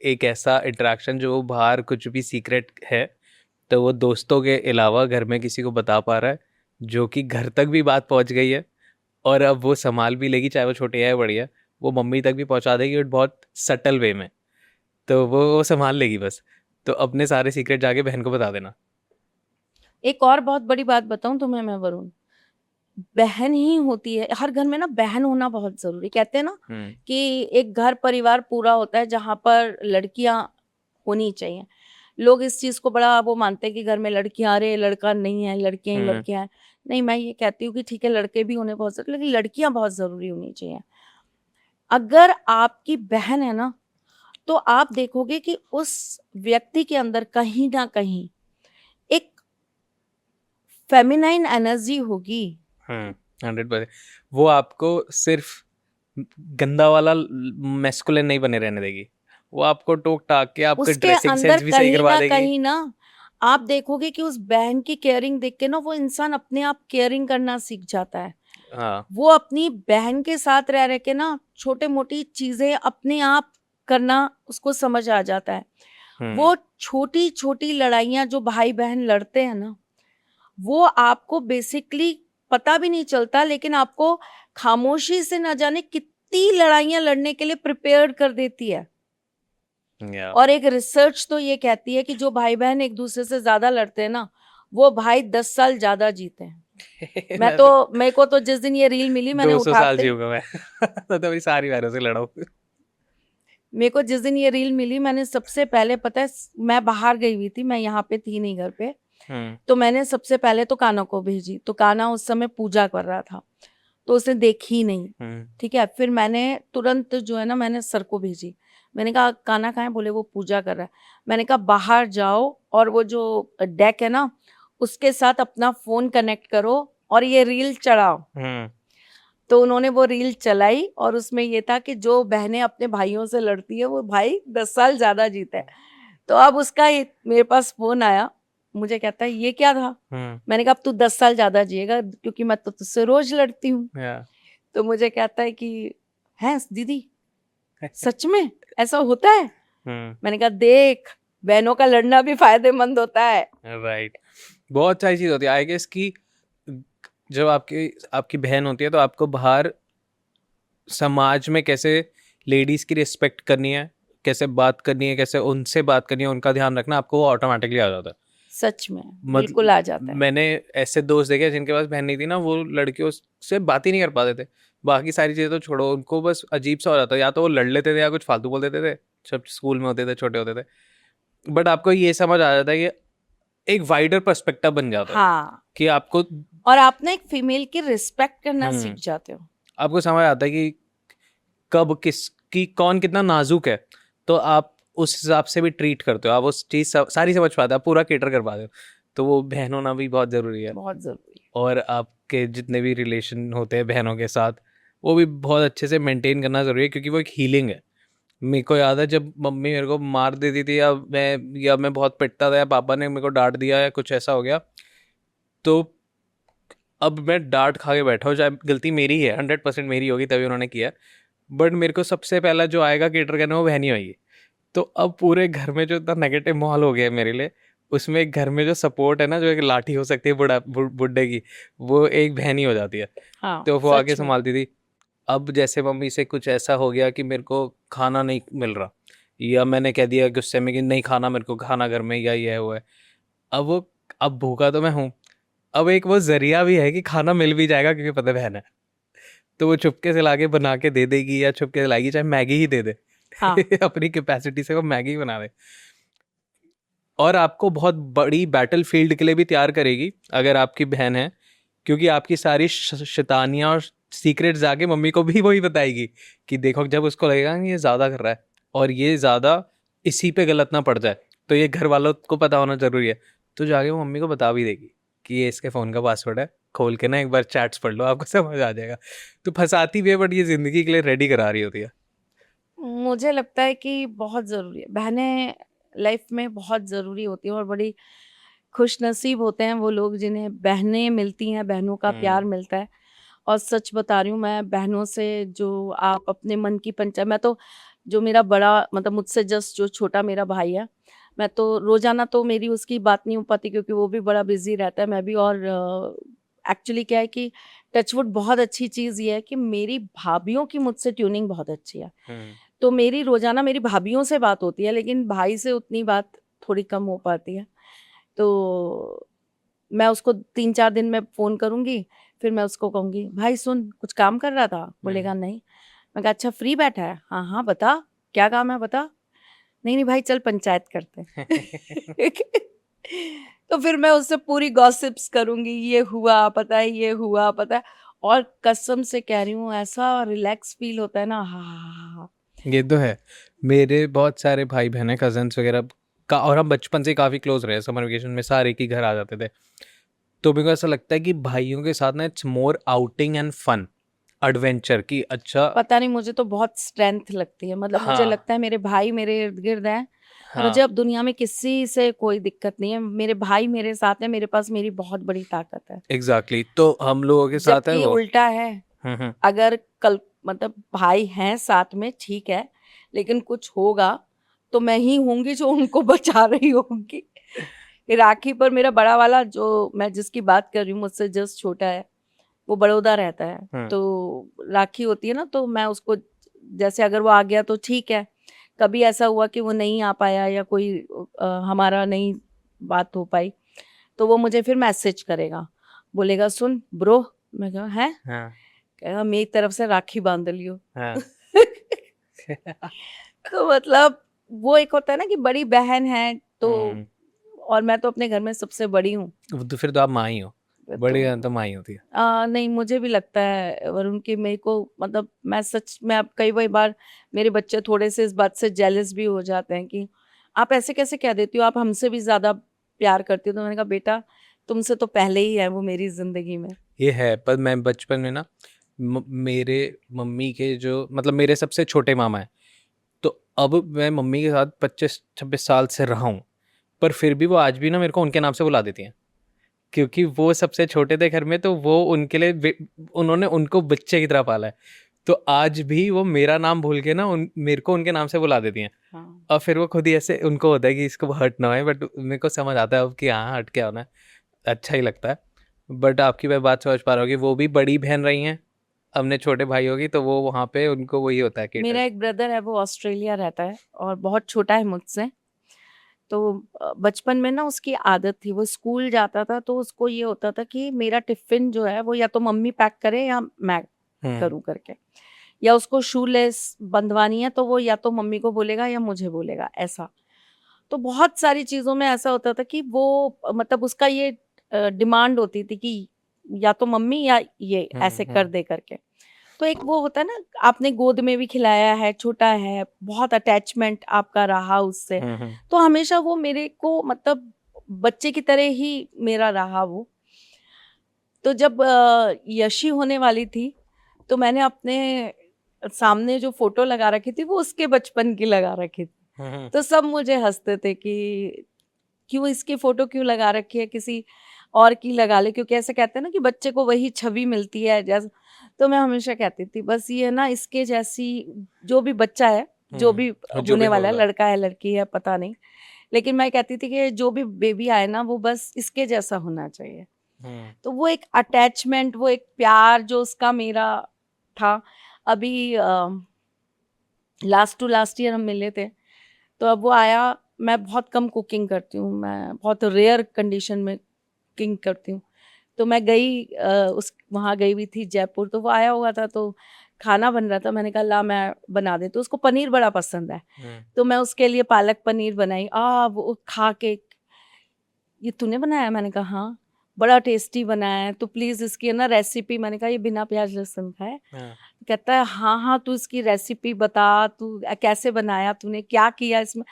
एक ऐसा इंटरेक्शन जो वो बाहर कुछ भी सीक्रेट है तो वो दोस्तों के अलावा घर में किसी को बता पा रहा है, जो कि घर तक भी बात पहुंच गई है। और अब वो संभाल भी लेगी, चाहे वो छोटी है या बड़ी है, वो मम्मी तक भी पहुंचा देगी बट बहुत सटल वे में। तो वो संभाल लेगी बस। तो अपने सारे सीक्रेट जाके बहन को बता देना। एक और बहुत बड़ी बात बताऊं तुम्हें मैं वरुण, बहन ही होती है हर घर में ना, बहन होना बहुत जरूरी। कहते हैं ना हम्म। कि एक घर परिवार पूरा होता है जहां पर लड़कियां होनी चाहिए। लोग इस चीज को बड़ा वो मानते हैं कि घर में लड़कियां, अरे लड़का नहीं है, लड़कियां ही हम्म। लड़कियां हैं। नहीं, मैं ये कहती हूँ कि ठीक है लड़के भी होने बहुत जरूरी, लेकिन लड़कियां बहुत जरूरी होनी चाहिए। अगर आपकी बहन है ना तो आप देखोगे कि उस व्यक्ति के अंदर कहीं ना कहीं एक फेमिनाइन एनर्जी होगी। 100%। वो आपको सिर्फ गंदा वाला मैस्कुलिन नहीं बने रहने देगी, वो आपको टोक टाक के आपका उसके ड्रेसिंग अंदर सेंस भी सही करवा देगी। कहीं ना आप देखोगे कि उस बहन की केयरिंग देख के ना वो इंसान अपने आप केयरिंग करना सीख जाता है। हाँ। वो अपनी बहन के साथ रह रह के ना छोटे मोटी चीजें अपने आप करना उसको समझ आ जाता है। हम्म। वो छोटी छोटी लड़ाइयाँ जो भाई बहन लड़ते हैं ना, वो आपको बेसिकली पता भी नहीं चलता, लेकिन आपको खामोशी से न जाने कितनी लड़ाइयाँ लड़ने के लिए प्रिपेयर कर देती है। या और एक रिसर्च तो ये कहती है कि जो भाई बहन एक दूसरे से ज्यादा लड़ते हैं ना, वो भाई 10 साल ज्यादा जीते हैं। मैं तो मेरे को तो जिस दिन ये रील मिली मैंने 200 साल उठाते, जीऊंगा मैं। तो मेरी सारी बहनों से लड़ा हूं। मेरे को जिस दिन ये रील मिली, मैंने सबसे पहले, पता है, मैं बाहर गई हुई थी, मैं यहाँ पे थी नहीं घर पे, तो मैंने सबसे पहले तो कान्हा को भेजी। तो कान्हा उस समय पूजा कर रहा था, तो उसने देखी ही नहीं। ठीक है, फिर मैंने तुरंत जो है ना, मैंने सर को भेजी। मैंने कहा कान्हा कहाँ है? बोले वो पूजा कर रहा है। मैंने कहा बाहर जाओ और वो जो डेक है ना, उसके साथ अपना फोन कनेक्ट करो और ये रील चढ़ाओ। तो उन्होंने वो रील चलाई और उसमें ये था कि जो बहनें अपने भाइयों से लड़ती है वो भाई 10 साल ज्यादा जीता है। तो अब उसका मेरे पास फोन आया, मुझे कहता है ये क्या था? मैंने कहा अब तू 10 साल ज्यादा जिएगा, क्योंकि मैं तो तुझसे रोज लड़ती हूँ। तो मुझे कहता है कि है दीदी, सच में ऐसा होता है? मैंने कहा देख, बहनों का लड़ना भी फायदेमंद होता है। राइट, बहुत सारी चीज होती है। आई गेस कि जब आपकी बहन होती है तो आपको बाहर समाज में कैसे लेडीज की रिस्पेक्ट करनी है, कैसे बात करनी है, कैसे उनसे बात करनी है, उनका ध्यान रखना, आपको वो ऑटोमेटिकली आ जाता है। सच में बिल्कुल आ जाता है। मैंने ऐसे दोस्त देखे जिनके पास बहन नहीं थी ना, वो लड़कियों से बात ही नहीं कर पाते थे। बाकी सारी चीजें तो छोड़ो, उनको बस अजीब सा हो जाता, या तो वो लड़ लेते थे या कुछ फालतू बोल देते थे जब स्कूल में होते थे, छोटे होते थे। बट आपको ये समझ आ जाता है कि एक वाइडर पर्सपेक्टिव बन जाता है। हाँ, कि आपको, और आप ना एक फीमेल की रिस्पेक्ट करना सीख जाते हो। आपको समझ आता है कि कब किसकी कौन कितना नाजुक है, तो आप उस हिसाब से भी ट्रीट करते हो, आप उस चीज सारी समझ पाते हो, आप पूरा केटर कर पाते हो। तो वो बहन होना भी बहुत जरूरी है। बहुत जरूरी है। और आपके जितने भी रिलेशन होते हैं बहनों के साथ, वो भी बहुत अच्छे से मेंटेन करना जरूरी है, क्योंकि वो एक हीलिंग है। मेरे को याद है जब मम्मी मेरे को मार देती थी, या मैं बहुत पिटता था, या पापा ने मेरे को डांट दिया या कुछ ऐसा हो गया, तो अब मैं डांट खा के बैठा हूँ, चाहे गलती मेरी है, 100% मेरी होगी तभी उन्होंने किया, बट मेरे को सबसे पहला जो आएगा केटर करने वो बहन ही होगी। तो अब पूरे घर में जो इतना नेगेटिव माहौल हो गया है मेरे लिए, उसमें एक घर में जो सपोर्ट है ना, जो एक लाठी हो सकती है बुढ़े की, वो एक बहन ही हो जाती है। हाँ, तो वो आके सच में। संभालती थी। अब जैसे मम्मी से कुछ ऐसा हो गया कि मेरे को खाना नहीं मिल रहा, या मैंने कह दिया गुस्से में कि नहीं खाना, मेरे को खाना घर में, या ये हुआ है, अब भूखा तो मैं हूँ, अब एक वो जरिया भी है कि खाना मिल भी जाएगा, क्योंकि पता बहन है, तो वो चुपके से लाके बना के दे देगी, या चुपके से लाएगी, चाहे मैगी ही दे दे। हाँ। अपनी कैपेसिटी से वो मैगी बना दे, और आपको बहुत बड़ी बैटल फील्ड के लिए भी तैयार करेगी अगर आपकी बहन है, क्योंकि आपकी सारी शैतानियां और सीक्रेट्स जाके मम्मी को भी वही बताएगी कि देखो, जब उसको लगेगा कि ये ज़्यादा कर रहा है और ये ज़्यादा इसी पे गलत ना पड़ जाए, तो ये घर वालों को पता होना जरूरी है, तो जाके वो मम्मी को बता भी देगी कि ये इसके फ़ोन का पासवर्ड है, खोल के ना एक बार चैट्स पढ़ लो, आपको समझ आ जाएगा। तो फंसाती भी है, बट ये ज़िंदगी के लिए रेडी करा रही होती है। मुझे लगता है कि बहुत ज़रूरी है, बहनें लाइफ में बहुत ज़रूरी होती हैं, और बड़ी खुश नसीब होते हैं वो लोग जिन्हें बहनें मिलती हैं, बहनों का प्यार मिलता है। और सच बता रही हूँ, मैं बहनों से जो आप अपने मन की पंचायत, मैं तो, जो मेरा बड़ा, मतलब मुझसे जस्ट जो छोटा मेरा भाई है, मैं तो रोजाना तो मेरी उसकी बात नहीं हो पाती, क्योंकि वो भी बड़ा बिजी रहता है, मैं भी। और एक्चुअली क्या है कि टचवुड बहुत अच्छी चीज़ ये है कि मेरी भाभीयों की मुझसे ट्यूनिंग बहुत अच्छी है। तो मेरी रोजाना मेरी भाभीयों से बात होती है, लेकिन भाई से उतनी बात थोड़ी कम हो पाती है। तो मैं उसको 3-4 दिन में फ़ोन करूँगी, फिर मैं उसको कहूँगी, भाई सुन, कुछ काम कर रहा था? बोलेगा नहीं। मैं कहा अच्छा फ्री बैठा है? हाँ, हाँ बता, क्या काम है बता? नहीं, नहीं भाई चल पंचायत करते हैं। तो फिर मैं उससे पूरी गॉसिप्स करूँगी, ये हुआ, पता है ये हुआ, पता है। और कसम से कह रही हूँ, ऐसा रिलैक्स फ़ील होता है ना, हाँ। ये तो है। मेरे बहुत सारे भाई बहन हैं, कजन्स वगैरह का, और हम बचपन से काफ़ी क्लोज रहे, समर वेकेशन में सारे की घर आ जाते थे। तो मेरे को ऐसा लगता है कि भाइयों के साथ ना it's more outing and fun, adventure की। अच्छा, पता नहीं, मुझे तो बहुत स्ट्रेंथ लगती है, मतलब मुझे हाँ लगता है मेरे भाई मेरे इर्द गिर्द हैं, और हाँ, मुझे अब दुनिया में किसी से कोई दिक्कत नहीं है। मेरे भाई मेरे साथ है, मेरे पास मेरी बहुत बड़ी ताकत है। एग्जैक्टली, तो हम लोगों के साथ है जबकि वो। उल्टा है, हम्म। अगर कल, मतलब भाई हैं साथ में ठीक है, लेकिन कुछ होगा तो मैं ही होंगी जो उनको बचा रही होंगी। राखी पर मेरा बड़ा वाला, जो मैं जिसकी बात कर रही हूँ, मुझसे जस्ट छोटा है, वो बड़ौदा रहता है। तो राखी होती है ना, तो मैं उसको, जैसे अगर वो आ गया तो ठीक है, कभी ऐसा हुआ कि वो नहीं आ पाया या कोई हमारा नहीं बात हो पाई, तो वो मुझे फिर मैसेज करेगा, बोलेगा सुन ब्रो। मैं कहा है? हाँ कहेगा मेरी तरफ से राखी बांध लियो। हाँ। तो मतलब वो एक होता है ना कि बड़ी बहन है तो, हम्म, और मैं तो अपने घर में सबसे बड़ी हूँ। तो फिर तो आप माँ ही हो, तो बड़ी बहन तो माँ ही होती है। नहीं, मुझे भी लगता है वरुण कि मेरे को, मतलब मैं सच में, अब कई बार मेरे बच्चे थोड़े से इस बात से जेलस भी हो जाते हैं कि आप ऐसे कैसे कह देती हो, आप हमसे भी ज्यादा प्यार करती हो। तो मैंने कहा बेटा, तुमसे तो पहले ही है वो मेरी जिंदगी में। ये है, पर मैं बचपन में ना मेरे मम्मी के जो मतलब मेरे सबसे छोटे मामा हैं, तो अब मैं मम्मी के साथ 25-26 साल से रहा हूँ, पर फिर भी वो आज भी ना मेरे को उनके नाम से बुला देती हैं, क्योंकि वो सबसे छोटे थे घर में, तो वो उनके लिए उन्होंने उनको बच्चे की तरह पाला है। तो आज भी वो मेरा नाम भूल के ना मेरे को उनके नाम से बुला देती हैं। हाँ। और फिर वो खुद ही ऐसे उनको होता है कि इसको हर्ट ना होए, बट मेरे को समझ आता है अब कि हाँ हर्ट क्या होना है, अच्छा ही लगता है। बट आपकी मैं बात समझ पा रहा हूँ कि वो भी बड़ी बहन रही हैं, अपने छोटे भाई होगी, तो वो वहाँ पे उनको वही होता है मेरा केटर। एक ब्रदर है, वो ऑस्ट्रेलिया रहता है और बहुत छोटा है मुझसे। तो बचपन में ना उसकी आदत थी, वो स्कूल जाता था तो उसको ये होता था कि मेरा टिफिन जो है वो या तो मम्मी पैक करे या मैं हम्म। करूं करके, या उसको शू लेस बंधवानी है तो वो या तो मम्मी को बोलेगा या मुझे बोलेगा, ऐसा। तो बहुत सारी चीजों में ऐसा होता था कि वो मतलब उसका ये डिमांड होती थी कि या तो मम्मी या ये ऐसे कर हम्म। दे करके। तो एक वो होता है ना, आपने गोद में भी खिलाया है, छोटा है, बहुत अटैचमेंट आपका रहा उससे। हम्म। तो हमेशा वो मेरे को मतलब बच्चे की तरह ही मेरा रहा वो। तो जब यशी होने वाली थी तो मैंने अपने सामने जो फोटो लगा रखी थी वो उसके बचपन की लगा रखी थी। हम्म। तो सब मुझे हंसते थे कि क्यों इसकी फोटो क्यों लगा रखी है, किसी और की लगा ले, क्योंकि ऐसे कहते हैं ना कि बच्चे को वही छवि मिलती है जैसे। तो मैं हमेशा कहती थी बस ये ना इसके जैसी, जो भी बच्चा है, जो भी जो भी होने वाला है, होगा। लड़का है लड़की है पता नहीं, लेकिन मैं कहती थी कि जो भी बेबी आए ना वो बस इसके जैसा होना चाहिए। हम्म। तो वो एक अटैचमेंट, वो एक प्यार जो उसका मेरा था। अभी लास्ट टू लास्ट ईयर हम मिले थे, तो अब वो आया। मैं बहुत कम कुकिंग करती हूँ, मैं बहुत रेयर कंडीशन में कुकिंग करती हूँ। तो मैं गई उस वहाँ गई हुई थी जयपुर, तो वो आया हुआ था तो खाना बन रहा था। मैंने कहा ला मैं बना देती हूँ, उसको पनीर बड़ा पसंद है। तो मैं उसके लिए पालक पनीर बनाई। वो खा के, ये तूने बनाया? मैंने कहा हाँ, बड़ा टेस्टी बनाया है, तो प्लीज इसकी है ना रेसिपी। मैंने कहा ये बिना प्याज लहसुन का है। हाँ। कहता है हाँ हाँ, तू इसकी रेसिपी बता, तू कैसे बनाया, तूने क्या किया इसमें।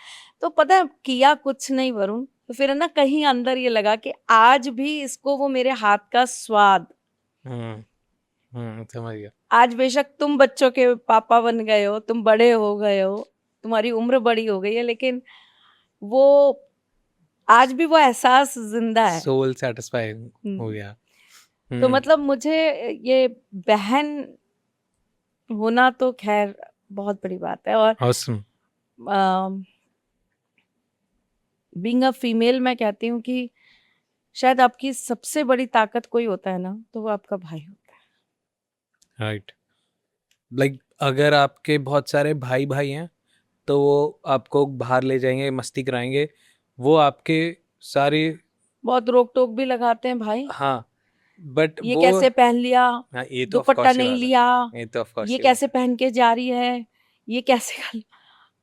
तो पता है किया कुछ नहीं वरुण, तो फिर है ना कहीं अंदर ये लगा कि आज भी इसको वो मेरे हाथ का स्वाद। हम्म। समझ गया। आज बेशक तुम बच्चों के पापा बन गए हो, तुम बड़े हो गए हो, तुम्हारी उम्र बड़ी हो गई है, लेकिन वो आज भी वो एहसास जिंदा है। सोल सेटिस्फाई हो हम्म। गया। तो हम्म। मतलब मुझे ये बहन होना तो खैर बहुत बड़ी बात है। और ऑसम। बीइंग अ फीमेल मैं कहती हूँ कि शायद आपकी सबसे बड़ी ताकत कोई होता है ना, तो वो आपका भाई होता राइट। लाइक अगर आपके बहुत सारे भाई भाई हैं, तो वो आपको बाहर ले जाएंगे, मस्ती कराएंगे, वो आपके सारी। है। बहुत रोक टोक भी लगाते हैं भाई, हाँ, बट ये वो। कैसे पहन लिया, हाँ, ये तो ऑफ दुपट्टा कोर्स की नहीं बात है। लिया, ये तो ऑफ कोर्स ये की बात कैसे है। पहन के जा रही है, ये कैसे कर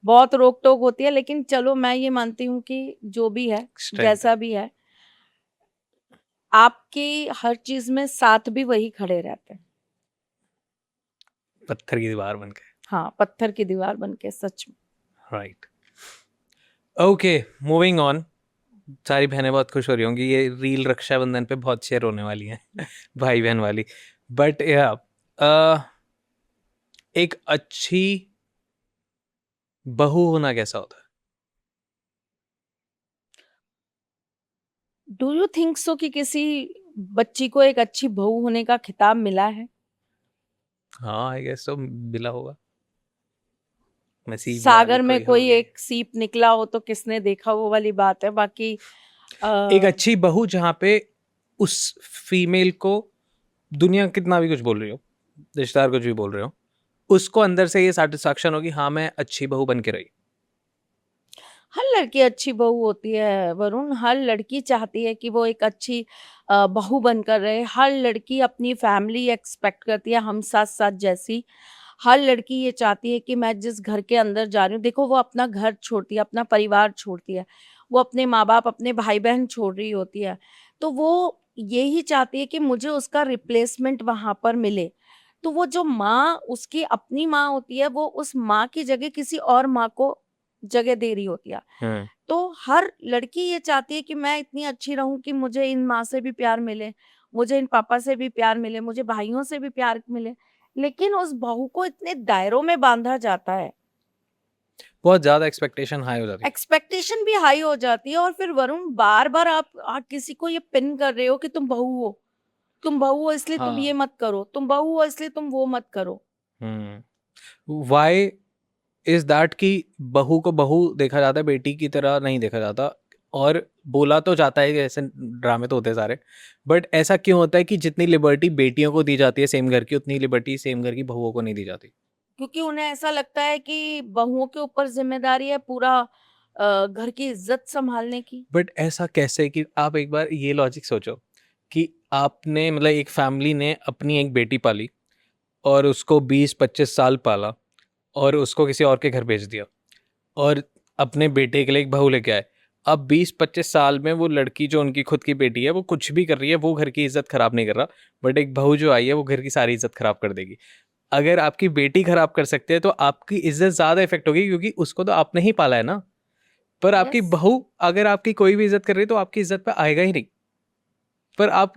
बहुत रोक टोक होती है। लेकिन चलो मैं ये मानती हूँ कि जो भी है, स्ट्रेंथ जैसा है। भी है, आपकी हर चीज में साथ भी वही खड़े रहते हैं। पत्थर की दीवार बन के। हाँ, पत्थर की दीवार बन के, सच में। राइट। Okay, moving on. सारी बहनें बहुत खुश हो रही होंगी, ये रील रक्षाबंधन पे बहुत शेयर होने वाली है भाई बहन वाली। बट या एक अच्छी बहू होना कैसा होता है? डू यू थिंक सो कि किसी बच्ची को एक अच्छी बहू होने का खिताब मिला है? हाँ, आई गेस तो मिला होगा, नसीब वाली सागर में कोई कोई होगी। एक सीप निकला हो तो किसने देखा, वो वाली बात है। बाकी एक आ, अच्छी बहू जहाँ पे उस फीमेल को, दुनिया कितना भी कुछ बोल रही हो, रिश्तेदार कुछ भी बोल रहे हो, उसको अंदर से ये सेटिस्फैक्शन होगी, हाँ मैं अच्छी बहू बन के रही। हर लड़की अच्छी बहू होती है वरुण, हर लड़की चाहती है कि वो एक अच्छी बहू बनकर रहे। हर लड़की अपनी फैमिली एक्सपेक्ट करती है हम साथ साथ जैसी। हर लड़की ये चाहती है कि मैं जिस घर के अंदर जा रही हूँ, देखो वो अपना घर छोड़ती है, अपना परिवार छोड़ती है, वो अपने माँ बाप, अपने भाई बहन छोड़ रही होती है, तो वो यही चाहती है कि मुझे उसका रिप्लेसमेंट वहां पर मिले। तो वो जो माँ उसकी अपनी माँ होती है, वो उस माँ की जगह किसी और माँ को जगह दे रही होती है। हम्म। तो हर लड़की ये चाहती है कि मैं इतनी अच्छी रहूं कि मुझे इन माँ से भी प्यार मिले, मुझे इन पापा से भी प्यार मिले, मुझे भाइयों से भी प्यार मिले। लेकिन उस बहू को इतने दायरों में बांधा जाता है, बहुत ज्यादा एक्सपेक्टेशन हाई हो जाती है। एक्सपेक्टेशन भी हाई हो जाती है। और फिर वरुण, बार बार आप किसी को ये पिन कर रहे हो कि तुम बहू हो, तुम बहू हो इसलिए तुम ये हाँ। मत करो, तुम बहू हो इसलिए तुम वो मत करो। वाई इज दैट कि बहू को बहू देखा जाता है, बेटी की तरह नहीं देखा जाता। और बोला तो जाता है कि ऐसे ड्रामे तो होते हैं सारे, बट ऐसा क्यों होता है कि जितनी लिबर्टी बेटियों को दी जाती है सेम घर की, उतनी लिबर्टी सेम घर की बहुओं को नहीं दी जाती? क्योंकि उन्हें ऐसा लगता है कि बहुओं के ऊपर जिम्मेदारी है पूरा घर की इज्जत संभालने की। बट ऐसा कैसे कि आप एक बार ये लॉजिक सोचो कि आपने मतलब एक फैमिली ने अपनी एक बेटी पाली और उसको 20-25 साल पाला और उसको किसी और के घर भेज दिया और अपने बेटे के लिए एक बहू लेके आए। अब 20-25 साल में वो लड़की जो उनकी खुद की बेटी है वो कुछ भी कर रही है, वो घर की इज्जत खराब नहीं कर रहा, बट एक बहू जो आई है वो घर की सारी इज्जत खराब कर देगी। अगर आपकी बेटी खराब कर सकते हैं तो आपकी इज्जत ज्यादा इफेक्ट होगी, क्योंकि उसको तो आपने ही पाला है ना। पर आपकी यस। बहू अगर आपकी कोई भी इज्जत कर रही है तो आपकी इज्जत पे आएगा ही नहीं। पर आप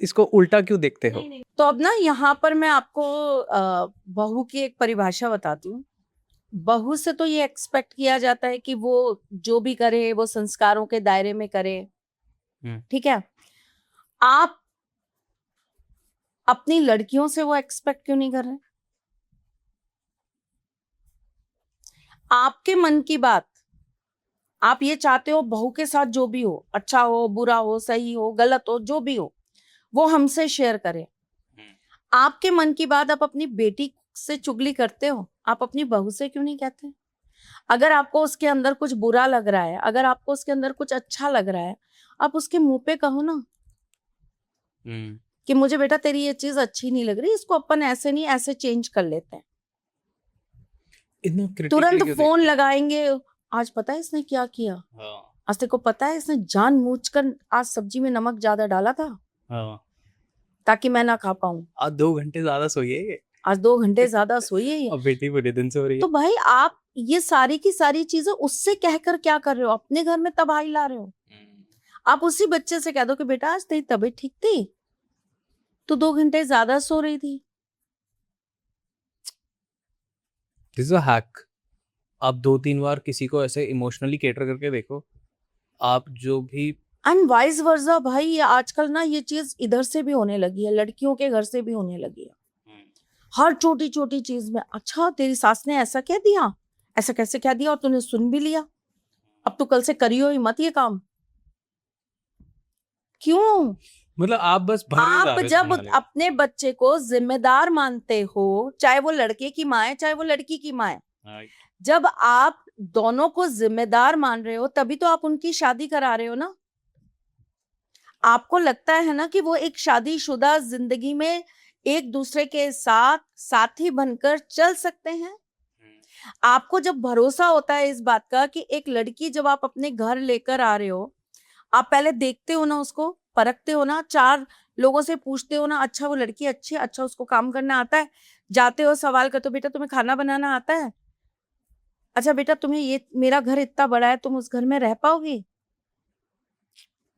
इसको उल्टा क्यों देखते हो? तो अब ना यहाँ पर मैं आपको बहू की एक परिभाषा बताती हूँ। बहू से तो ये एक्सपेक्ट किया जाता है कि वो जो भी करे वो संस्कारों के दायरे में करे, ठीक है। आप अपनी लड़कियों से वो एक्सपेक्ट क्यों नहीं कर रहे? आपके मन की बात, आप ये चाहते हो बहू के साथ जो भी हो, अच्छा हो, बुरा हो, सही हो, गलत हो, जो भी हो, वो हमसे शेयर करे। आपके मन की बात आप अपनी बेटी से चुगली करते हो, आप अपनी बहू से क्यों नहीं कहते? अगर आपको उसके अंदर कुछ बुरा लग रहा है, अगर आपको उसके अंदर कुछ अच्छा लग रहा है, आप उसके मुंह पे कहो ना कि मुझे बेटा तेरी ये चीज अच्छी नहीं लग रही, इसको अपन ऐसे नहीं ऐसे चेंज कर लेते हैं। इतना critically तुरंत क्यों फोन देखते हो? लगाएंगे, आज पता है इसने क्या किया, हाँ। आज तेरे को पता है इसने जानबूझकर आज सब्जी में नमक ज्यादा डाला था हाँ। ताकि मैं ना खा पाऊं, आज 2 घंटे ज्यादा सोइए आज 2 घंटे ज्यादा सोइए ये। और बेटी पूरे दिन सो रही है। तो भाई आप ये सारी की सारी चीजें उससे कहकर क्या कर रहे हो? अपने घर में तबाही ला रहे हो। आप उसी बच्चे से कह दो कि बेटा आज तेरी तबीयत ठीक थी, तो 2 घंटे ज्यादा सो रही थी। This is a hack. आप 2-3 बार किसी को ऐसे इमोशनली केटर करके देखो, आप जो भी। एंड वाइस वर्सा भाई, ये आजकल ना ये चीज इधर से भी होने लगी है, लड़कियों के घर से भी होने लगी है। हर छोटी छोटी चीज में, अच्छा तेरी सास ने ऐसा कह दिया, ऐसा कैसे कह दिया और तूने सुन भी लिया, अब तू कल से करियो ही मत ये काम। क्यों? मतलब आप बस भर जा आप रहे हो जब सामने वाले को। अपने बच्चे को जिम्मेदार मानते हो, चाहे वो लड़के की माँ है चाहे वो लड़की की माँ है, Right. जब आप दोनों को जिम्मेदार मान रहे हो तभी तो आप उनकी शादी करा रहे हो ना। आपको लगता है ना कि वो एक शादीशुदा जिंदगी में एक दूसरे के साथ साथी बनकर चल सकते हैं? आपको जब भरोसा होता है इस बात का कि एक लड़की जब आप अपने घर लेकर आ रहे हो, आप पहले देखते हो ना, उसको परखते हो ना, 4 लोगों से पूछते हो ना, अच्छा वो लड़की अच्छी है, अच्छा उसको काम करना आता है, जाते हो सवाल करते हो बेटा तुम्हें खाना बनाना आता है, अच्छा बेटा तुम्हें ये मेरा घर इतना बड़ा है तुम उस घर में रह पाओगी,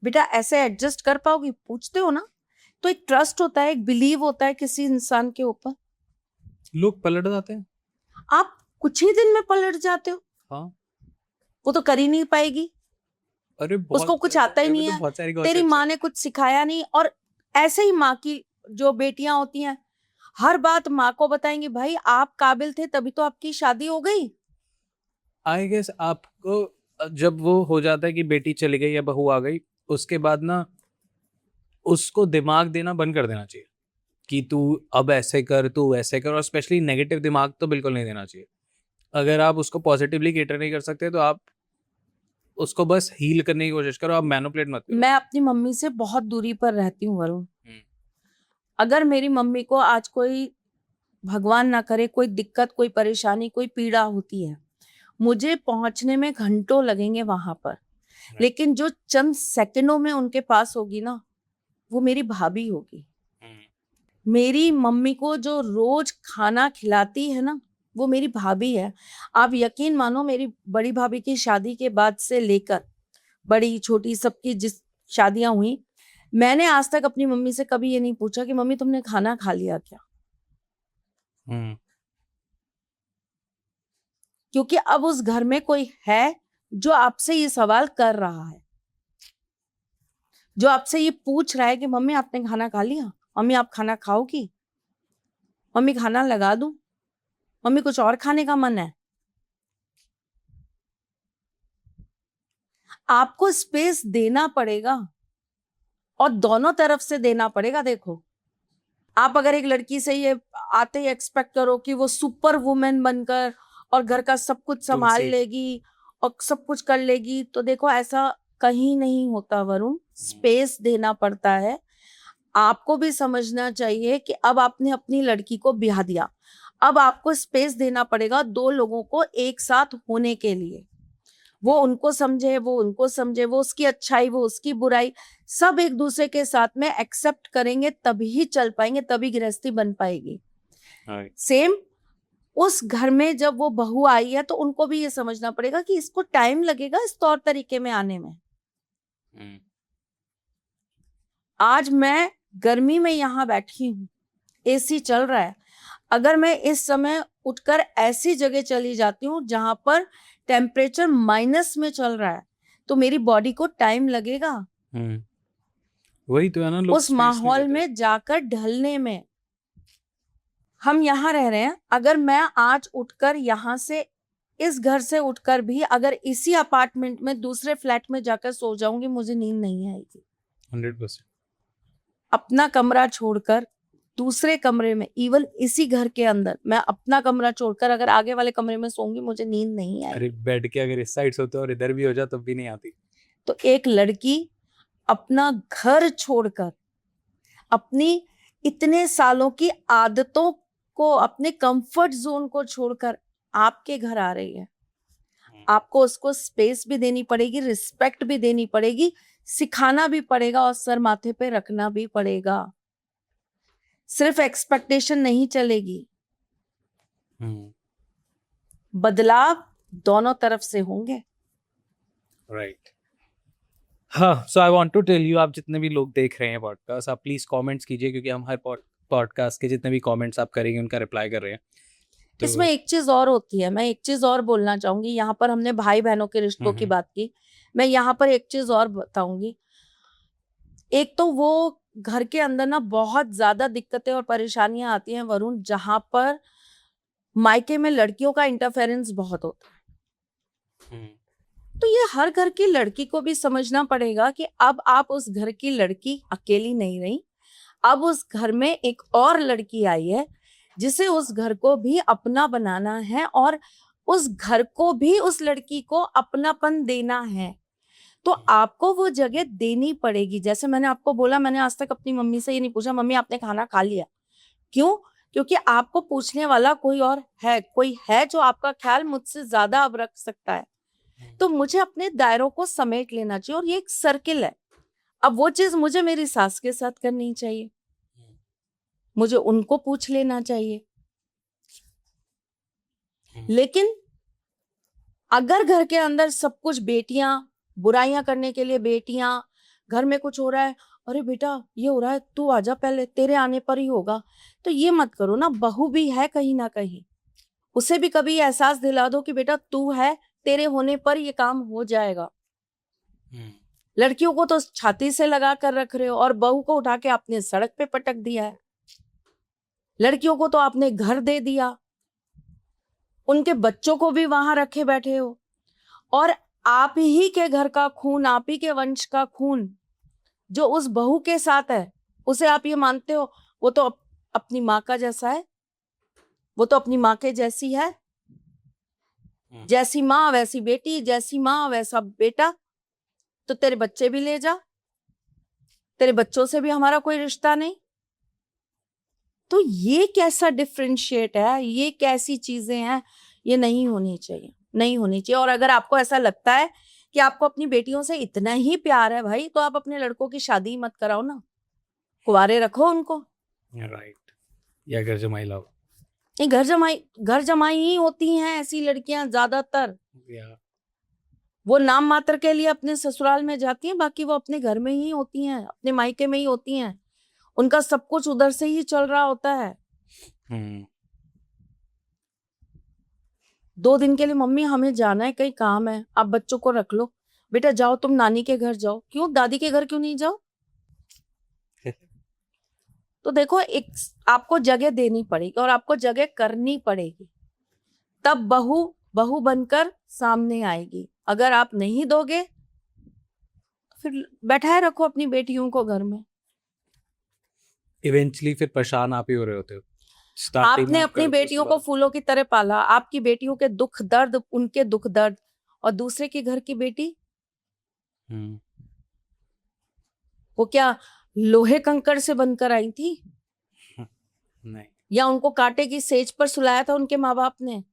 बेटा ऐसे एडजस्ट कर पाओगी, पूछते हो ना। तो एक ट्रस्ट होता है, एक बिलीव होता है किसी इंसान के ऊपर। लोग पलट जाते हैं। आप कुछ ही दिन में पलट जाते हो, हाँ। वो तो कर ही नहीं पाएगी, अरे बहुत उसको कुछ आता ही नहीं तो है, बहुत सारी तेरी gossips माँ है। ने कुछ सिखाया नहीं। और ऐसे ही माँ की जो बेटियां होती हैं, हर बात माँ को बताएंगी, भाई आप काबिल थे तभी तो आपकी शादी हो गई। आई गेस आपको जब वो हो जाता है कि बेटी चली गई या बहू आ गई, उसके बाद ना उसको दिमाग देना बंद कर देना चाहिए कि तू अब ऐसे कर, तू वैसे कर, और स्पेशली नेगेटिव दिमाग तो बिल्कुल नहीं देना चाहिए। अगर आप उसको पॉजिटिवली केटर नहीं कर सकते तो आप उसको बस हील करने की कोशिश करो, आप मैनिपुलेट मत करो। मैं अपनी मम्मी से बहुत दूरी पर रहती हूँ वरुण। हम्म। अगर मेरी मम्मी को आज कोई भगवान ना करे कोई दिक्कत, कोई परेशानी, कोई पीड़ा होती है, मुझे पहुंचने में घंटों लगेंगे वहां पर, लेकिन जो चंद सेकंडों में उनके पास होगी ना, वो मेरी भाभी होगी। मेरी मम्मी को जो रोज खाना खिलाती है ना, वो मेरी भाभी है। आप यकीन मानो, मेरी बड़ी भाभी की शादी के बाद से लेकर बड़ी छोटी सबकी जिस शादियां हुई, मैंने आज तक अपनी मम्मी से कभी ये नहीं पूछा कि मम्मी तुमने खाना खा लिया क्या, क्योंकि अब उस घर में कोई है जो आपसे ये सवाल कर रहा है, जो आपसे ये पूछ रहा है कि मम्मी आपने खाना खा लिया, मम्मी आप खाना खाओगी, मम्मी खाना लगा दूं, मम्मी कुछ और खाने का मन है। आपको स्पेस देना पड़ेगा और दोनों तरफ से देना पड़ेगा। देखो, आप अगर एक लड़की से ये आते ही एक्सपेक्ट करो कि वो सुपर वुमेन बनकर और घर का सब कुछ संभाल लेगी और सब कुछ कर लेगी, तो देखो ऐसा कहीं नहीं होता वरुण। स्पेस देना पड़ता है। आपको भी समझना चाहिए कि अब आपने अपनी लड़की को ब्याह दिया, अब आपको स्पेस देना पड़ेगा दो लोगों को एक साथ होने के लिए। वो उनको समझे, वो उनको समझे, वो उसकी अच्छाई, वो उसकी बुराई, सब एक दूसरे के साथ में एक्सेप्ट करेंगे, तभी चल पाएंगे, तभी गृहस्थी बन पाएगी। सेम उस घर में जब वो बहू आई है, तो उनको भी ये समझना पड़ेगा कि इसको टाइम लगेगा इस तौर तरीके में आने में। आज मैं गर्मी में यहाँ बैठी हूँ, एसी चल रहा है, अगर मैं इस समय उठकर ऐसी जगह चली जाती हूँ जहां पर टेम्परेचर माइनस में चल रहा है, तो मेरी बॉडी को टाइम लगेगा वही तो है ना, लोग उस माहौल में जाकर ढलने में। हम यहाँ रह रहे हैं, अगर मैं आज उठकर यहाँ से, इस घर से उठकर भी अगर इसी अपार्टमेंट में दूसरे फ्लैट में जाकर सो जाऊंगी, मुझे नींद नहीं आएगी। 100%। अपना कमरा छोड़कर दूसरे कमरे में, इवन इसी घर के अंदर मैं अपना कमरा छोड़कर अगर आगे वाले कमरे में सोऊंगी, मुझे नींद नहीं आएगी। अरे बेड के अगर इस साइड सोते और इधर भी हो जाए तब भी नहीं आती। तो एक लड़की अपना घर छोड़कर, अपनी इतने सालों की आदतों को, अपने कंफर्ट जोन को छोड़कर आपके घर आ रही है, आपको उसको स्पेस भी देनी पड़ेगी, रिस्पेक्ट भी देनी पड़ेगी, सिखाना भी पड़ेगा और सर माथे पे रखना भी पड़ेगा। सिर्फ एक्सपेक्टेशन नहीं चलेगी, बदलाव दोनों तरफ से होंगे। राइट। हाँ, so I want to tell you, आप जितने भी लोग देख रहे हैं पॉडकास्ट, आप प्लीज कमेंट्स कीजिए, क्योंकि हम हर पॉडकास्ट के जितने भी कमेंट्स आप करेंगे उनका रिप्लाई कर रहे हैं। तो इसमें एक चीज और होती है, मैं एक चीज और बोलना चाहूंगी। यहाँ पर हमने भाई बहनों के रिश्तों की बात की, मैं यहाँ पर एक चीज और बताऊंगी। एक तो वो घर के अंदर ना बहुत ज्यादा दिक्कतें और परेशानियां आती हैं वरुण, जहां पर मायके में लड़कियों का इंटरफेरेंस बहुत होता है। तो ये हर घर की लड़की को भी समझना पड़ेगा कि अब आप उस घर की लड़की अकेली नहीं रही, अब उस घर में एक और लड़की आई है जिसे उस घर को भी अपना बनाना है और उस घर को भी उस लड़की को अपनापन देना है। तो आपको वो जगह देनी पड़ेगी। जैसे मैंने आपको बोला, मैंने आज तक अपनी मम्मी से ये नहीं पूछा मम्मी आपने खाना खा लिया, क्यों? क्योंकि आपको पूछने वाला कोई और है, कोई है जो आपका ख्याल मुझसे ज्यादा अब रख सकता है। तो मुझे अपने दायरों को समेट लेना चाहिए, और ये एक सर्किल है। अब वो चीज मुझे मेरी सास के साथ करनी चाहिए, मुझे उनको पूछ लेना चाहिए। लेकिन अगर घर के अंदर सब कुछ बेटियां, बुराइयां करने के लिए बेटियां, घर में कुछ हो रहा है, अरे बेटा ये हो रहा है, तू आजा, पहले तेरे आने पर ही होगा, तो ये मत करो ना। बहू भी है कहीं ना कहीं, उसे भी कभी एहसास दिला दो कि बेटा तू है, तेरे होने पर ये काम हो जाएगा। लड़कियों को तो छाती से लगा कर रख रहे हो, और बहू को उठा के आपने सड़क पे पटक दिया है। लड़कियों को तो आपने घर दे दिया, उनके बच्चों को भी वहां रखे बैठे हो, और आप ही के घर का खून, आप ही के वंश का खून जो उस बहू के साथ है, उसे आप ये मानते हो वो तो अपनी माँ का जैसा है, वो तो अपनी माँ के जैसी है। जैसी माँ वैसी बेटी, जैसी माँ वैसा बेटा। तो तेरे बच्चे भी ले जा, तेरे बच्चों से भी हमारा कोई रिश्ता नहीं। तो ये कैसा डिफरेंशिएट है, ये कैसी चीजें हैं, ये नहीं होनी चाहिए, नहीं होनी चाहिए। और अगर आपको ऐसा लगता है कि आपको अपनी बेटियों से इतना ही प्यार है भाई, तो आप अपने लड़कों की शादी मत कराओ ना, कुंवारे रखो उनको। राइट, या घर जमाई लाओ। ये घर जमाई ही होती हैं ऐसी लड़कियां ज्यादातर। या वो नाम मात्र के लिए अपने ससुराल में जाती हैं, बाकी वो अपने घर में ही होती हैं, अपने मायके में ही होती हैं। उनका सब कुछ उधर से ही चल रहा होता है। 2 दिन के लिए मम्मी हमें जाना है, कहीं काम है, आप बच्चों को रख लो, बेटा जाओ तुम नानी के घर जाओ। क्यों, दादी के घर क्यों नहीं जाओ? तो देखो, एक आपको जगह देनी पड़ेगी और आपको जगह करनी पड़ेगी, तब बहू बनकर सामने आएगी। अगर आप नहीं दोगे तो फिर बैठाए रखो अपनी बेटियों को घर में। इवेंचुअली फिर परेशान आप ही हो रहे होते हो। स्टार्टिंग आपने अपनी बेटियों को फूलों की तरह पाला, आपकी बेटियों के दुख दर्द, उनके दुख दर्द, और दूसरे के घर की बेटी वो क्या लोहे कंकड़ से बनकर आई थी? नहीं। या उनको कांटे की सेज पर सुलाया था उनके माँ बाप ने?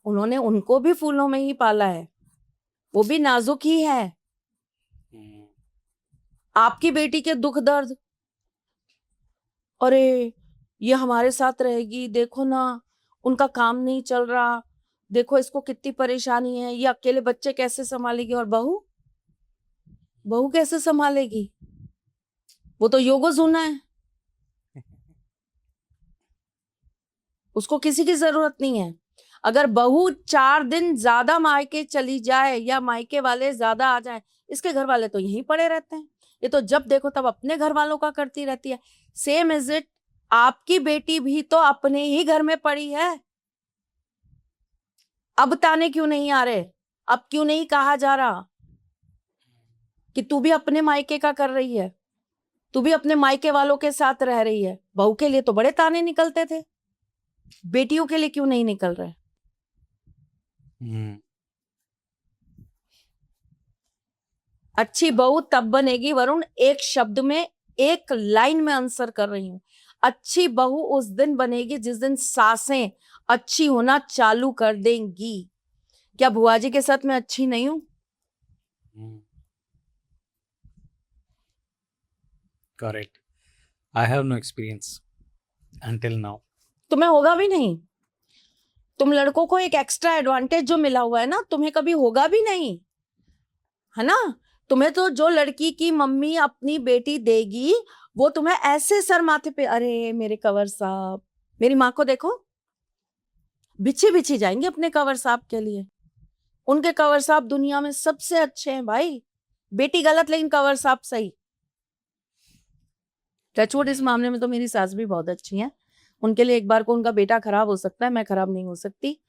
उन्होंने उनको भी फूलों में ही पाला है, वो भी नाजुक ही है। आपकी बेटी के दुख दर्द, अरे ये हमारे साथ रहेगी, देखो ना उनका काम नहीं चल रहा, देखो इसको कितनी परेशानी है, ये अकेले बच्चे कैसे संभालेगी, और बहू कैसे संभालेगी? वो तो योगोजुना है, उसको किसी की जरूरत नहीं है। अगर बहू 4 दिन ज्यादा मायके चली जाए या मायके वाले ज्यादा आ जाए, इसके घर वाले तो यहीं पड़े रहते हैं, ये तो जब देखो तब अपने घर वालों का करती रहती है। सेम इज इट, आपकी बेटी भी तो अपने ही घर में पड़ी है। अब ताने क्यों नहीं आ रहे? अब क्यों नहीं कहा जा रहा कि तू भी अपने मायके का कर रही है, तू भी अपने मायके वालों के साथ रह रही है? बहू के लिए तो बड़े ताने निकलते थे, बेटियों के लिए क्यों नहीं निकल रहे? अच्छी बहू तब बनेगी वरुण, एक शब्द में, एक लाइन में आंसर कर रही हूं, अच्छी बहू उस दिन बनेगी जिस दिन सासें अच्छी होना चालू कर देंगी। क्या बुआ जी के साथ मैं अच्छी नहीं हूं? Correct. I have no experience until now. तुम्हें होगा भी नहीं। तुम लड़कों को एक एक्स्ट्रा एडवांटेज जो मिला हुआ है ना, तुम्हें कभी होगा भी नहीं, है ना? तुम्हें तो जो लड़की की मम्मी अपनी बेटी देगी, वो तुम्हें ऐसे सर माथे पे, अरे मेरे कंवर साहब, मेरी माँ को देखो, बिछी बिछी जाएंगे अपने कंवर साहब के लिए। उनके कंवर साहब दुनिया में सबसे अच्छे हैं भाई, बेटी गलत लेकिन कंवर साहब सही। टचवुड, इस मामले में तो मेरी सास भी बहुत अच्छी है, उनके लिए एक बार को उनका बेटा खराब हो सकता है, मैं खराब नहीं हो सकती।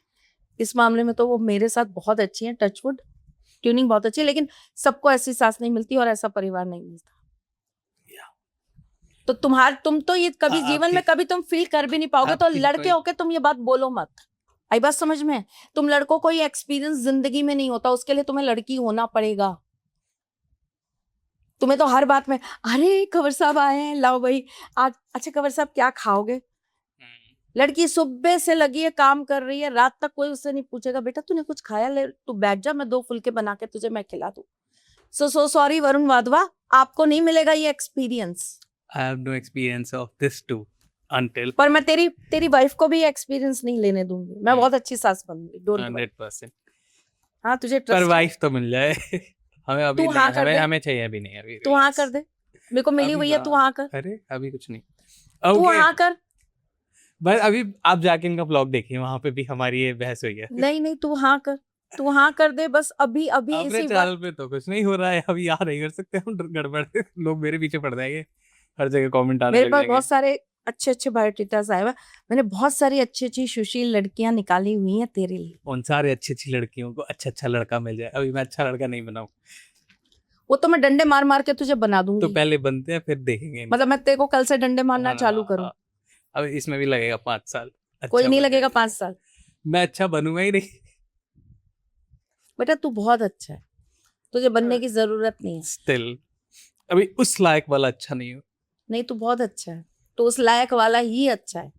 इस मामले में तो वो मेरे साथ बहुत अच्छी है, टचवुड, ट्यूनिंग बहुत अच्छी है। लेकिन सबको ऐसी सास नहीं मिलती और ऐसा परिवार नहीं मिलता। तो तुम तो ये कभी जीवन में कभी तुम फील कर भी नहीं पाओगे, तो लड़के होके तुम ये बात बोलो मत। आई बात समझ में? तुम लड़कों को ये एक्सपीरियंस जिंदगी में नहीं होता, उसके लिए तुम्हें लड़की होना पड़ेगा। तुम्हें तो हर बात में, अरे कंवर साहब आए हैं, लाओ भाई आज, अच्छा कंवर साहब क्या खाओगे? लड़की सुबह से लगी है, काम कर रही है, रात तक कोई उससे नहीं पूछेगा बेटा तूने कुछ खाया, ले तू बैठ जा, मैं 2 फुलके बना के तुझे मैं खिला दूं। सो सॉरी वरुण वाधवा, आपको नहीं मिलेगा ये experience. I have no experience of this to until. पर मैं तेरी वाइफ को भी एक्सपीरियंस नहीं लेने दूंगी, मैं बहुत अच्छी सास बनूंगी, डोंट वरी। 100%। हाँ तुझे पर ट्रस्ट, वाइफ तो मिल जाए। हमें अभी तू नहीं, हाँ कर दे, हमें चाहिए अभी नहीं, अभी तू हाँ कर दे, मेरे को मिली हुई है, तू हाँ कर, अरे अभी कुछ नहीं। तू ओके, हाँ कर। बस अभी आप जाके इनका ब्लॉग देखिए, वहां पे भी हमारी ये बहस हुई है। नहीं तू हाँ कर, तू हाँ कर दे बस, अभी अभी अपने इसी चैनल पे तो कुछ नहीं हो रहा है अभी, यहाँ नहीं कर सकते हम, गड़बड़। लोग मेरे पीछे पड़ जाएंगे, हर जगह कमेंट आने मेरे लग पास जाएंगे। बहुत सारे अच्छे अच्छे बायोडेटास आए हुए, मैंने बहुत सारी अच्छी अच्छी सुशील लड़कियां निकाली हुई हैं तेरे लिए। उन सारे अच्छी अच्छी लड़कियों को अच्छा लड़का मिल जाए, अभी मैं अच्छा लड़का नहीं बनाऊं वो तो मैं डंडे मार मार के तुझे बना दूंगी। तो पहले बनते हैं फिर देखेंगे। मतलब मैं तेरे को कल से डंडे मारना हाँ, चालू करूं? अब इसमें भी लगेगा 5 साल। कोई नहीं बन लगेगा जाएगा। 5 साल। मैं अच्छा बनूंगा ही नहीं। बेटा तू बहुत अच्छा है, तुझे बनने की जरूरत नहीं है। स्टिल अभी उस लायक वाला अच्छा नहीं हूँ। नहीं तू बहुत अच्छा है, तो उस लायक वाला ही अच्छा है।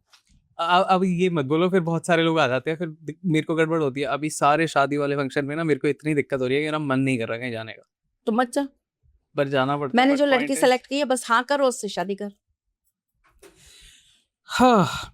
अब ये मत बोलो, फिर बहुत सारे लोग आ जाते हैं, फिर मेरे को गड़बड़ होती है। अभी सारे शादी वाले फंक्शन में ना मेरे को इतनी दिक्कत हो रही है कि मेरा मन नहीं कर रहा कहीं जाने का, तो मत जा। पर जाना पड़ता है। मैंने बट जो पॉइंट लड़की इज, सेलेक्ट की है बस हाँ कर और उससे शादी कर। हाँ,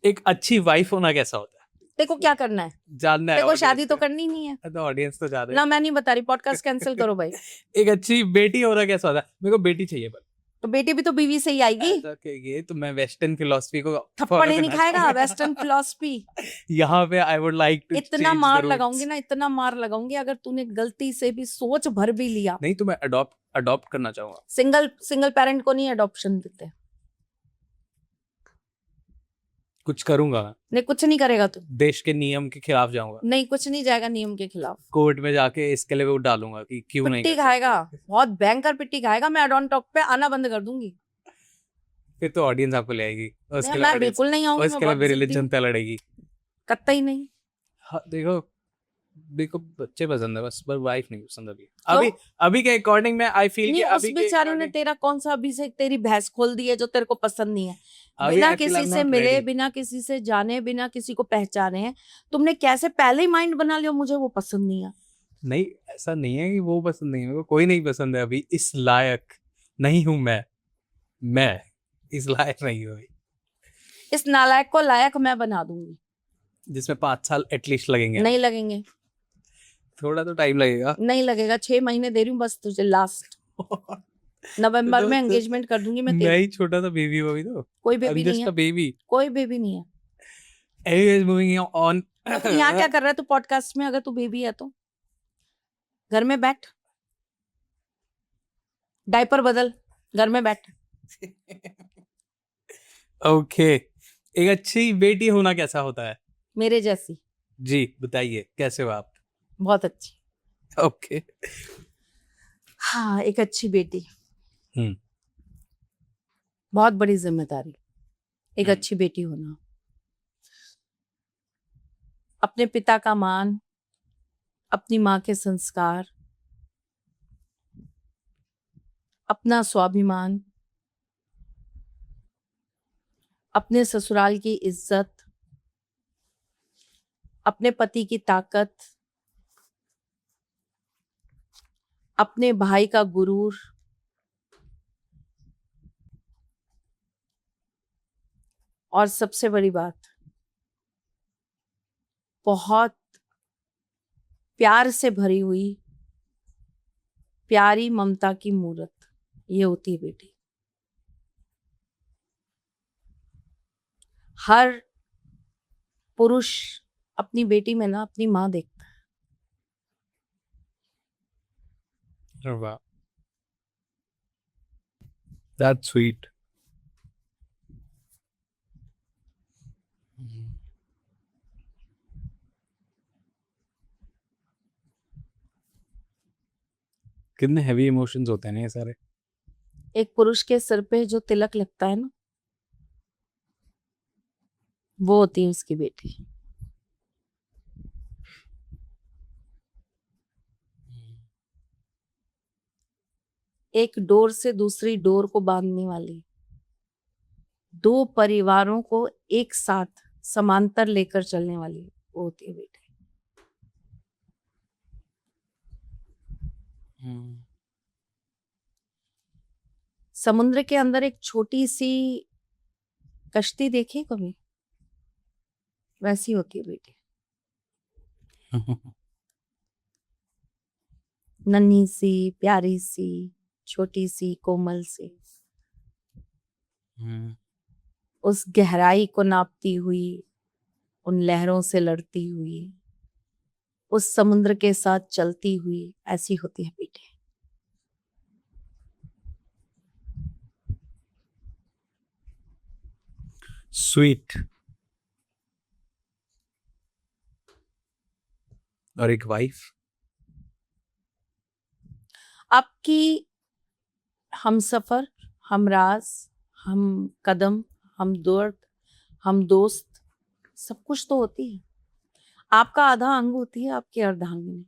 एक अच्छी वाइफ होना कैसा होता है देखो क्या करना है, जानना है देखो ऑडियंस शादी तो को। करनी नहीं है तो ऑडियंस तो जा रहे ना, मैं नहीं बता रही, पॉडकास्ट कैंसिल करो भाई। एक अच्छी बेटी होना कैसा होता है? मेरे को बेटी चाहिए, पर तो बेटी भी तो बीवी से ही आएगी। ऐसा कहिए तो मैं वेस्टर्न फिलोसफी को थप्पड़ फॉलो ही नहीं करना खाएगा चाहूंगा। Western philosophy. यहाँ पे आई वुड लाइक टू इतना चेंज द मार रूल्स। लगाऊंगी ना, इतना मार लगाऊंगी, अगर तूने गलती से भी सोच भर भी लिया। नहीं तो मैं अडॉप्ट अडॉप्ट करना चाहूंगा। सिंगल सिंगल पेरेंट को नहीं अडॉप्शन देते। कुछ करूंगा मैं, नहीं कुछ नहीं करेगा तू। देश के नियम के खिलाफ जाऊंगा, नहीं कुछ नहीं जाएगा नियम के खिलाफ। कोर्ट में जाके इसके लिए वो डालूंगा कि क्यों नहीं पिट्टी कर खाएगा, सकते। बहुत भयंकर पिट्टी खाएगा। मैं अडॉन टॉक पे आना बंद कर दूंगी। फिर तो ऑडियंस आपको ले आएगी, और उसके लिए मैं ऑडियंस, बिल्कुल नहीं और आऊंगी, मैं इसके लिए बहुत मेरे जिद्दी लिए हूँ। जनता लड़ेगी। कतई नहीं। हाँ देखो, देखो बच्चे पसंद है बस, पर वाइफ नहीं पसंद अभी। तो अभी अभी के अकॉर्डिंग में आई फील कि नहीं, उस अभी के बेचारी ने according- तेरा कौन सा अभी से तेरी भैंस खोल दी है जो तेरे को पसंद नहीं है। अभी बिना I feel किसी I'm से not मिले, ready। बिना किसी से जाने, बिना किसी को पहचाने हैं तुमने कैसे पहले ही माइंड बना लिया मुझे वो पसंद नहीं है। नहीं ऐसा नहीं है कि वो पसंद नहीं है, मेरे को कोई नहीं पसंद है अभी, इस लायक नहीं हूं मैं इस लायक नहीं हूँ अभी, इस नालायक को लायक मैं बना दूंगी। जिसमें 5 साल एटलीस्ट लगेंगे। नहीं लगेंगे, थोड़ा तो टाइम लगेगा। नहीं लगेगा, 6 महीने दे रही हूँ बस तुझे। लास्ट नवंबर में एंगेजमेंट कर दूंगी मैं मैं तेरी। ही छोटा सा बेबी हूँ अभी तो। कोई I'm बेबी नहीं just है, a baby। कोई बेबी नहीं है। Anyways, moving on। तो यहाँ क्या कर रहा है तू पॉडकास्ट में, अगर तू बेबी है तो घर में बैठ, डायपर बदल, घर में बैठ। ओके, एक अच्छी बेटी होना कैसा होता है? मेरे जैसी। जी बताइए, कैसे हो आप? बहुत अच्छी। ओके। हाँ एक अच्छी बेटी, हम्म बहुत बड़ी जिम्मेदारी। एक हम्म। अच्छी बेटी होना, अपने पिता का मान, अपनी माँ के संस्कार, अपना स्वाभिमान, अपने ससुराल की इज्जत, अपने पति की ताकत, अपने भाई का गुरूर, और सबसे बड़ी बात, बहुत प्यार से भरी हुई प्यारी ममता की मूरत, ये होती है बेटी। हर पुरुष अपनी बेटी में ना अपनी माँ देखता है। वाह, दैट्स स्वीट। कितने हैवी इमोशंस होते हैं ना ये सारे। एक पुरुष के सिर पे जो तिलक लगता है ना, वो होती है उसकी बेटी। एक डोर से दूसरी डोर को बांधने वाली, दो परिवारों को एक साथ समांतर लेकर चलने वाली, वो होती है बेटी। समुद्र के अंदर एक छोटी सी कश्ती देखी कभी? वैसी होती है बेटी। नन्ही सी, प्यारी सी, छोटी सी, कोमल सी, उस गहराई को नापती हुई, उन लहरों से लड़ती हुई, उस समुद्र के साथ चलती हुई, ऐसी होती है बेटी। स्वीट। और एक वाइफ? आपकी हमसफर, हमराज, हम कदम, हम दर्द, हम दोस्त, सब कुछ तो होती है। आपका आधा अंग होती है आपकी अर्धांगिनी।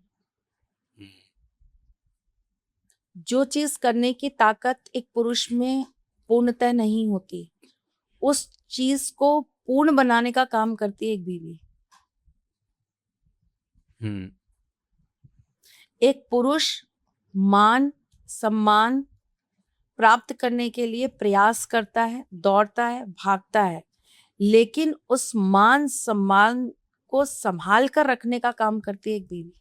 जो चीज करने की ताकत एक पुरुष में पूर्णतः नहीं होती, उस चीज को पूर्ण बनाने का काम करती है एक बीवी। हम्म एक पुरुष मान सम्मान प्राप्त करने के लिए प्रयास करता है, दौड़ता है, भागता है, लेकिन उस मान सम्मान को संभाल कर रखने का काम करती है एक बीवी।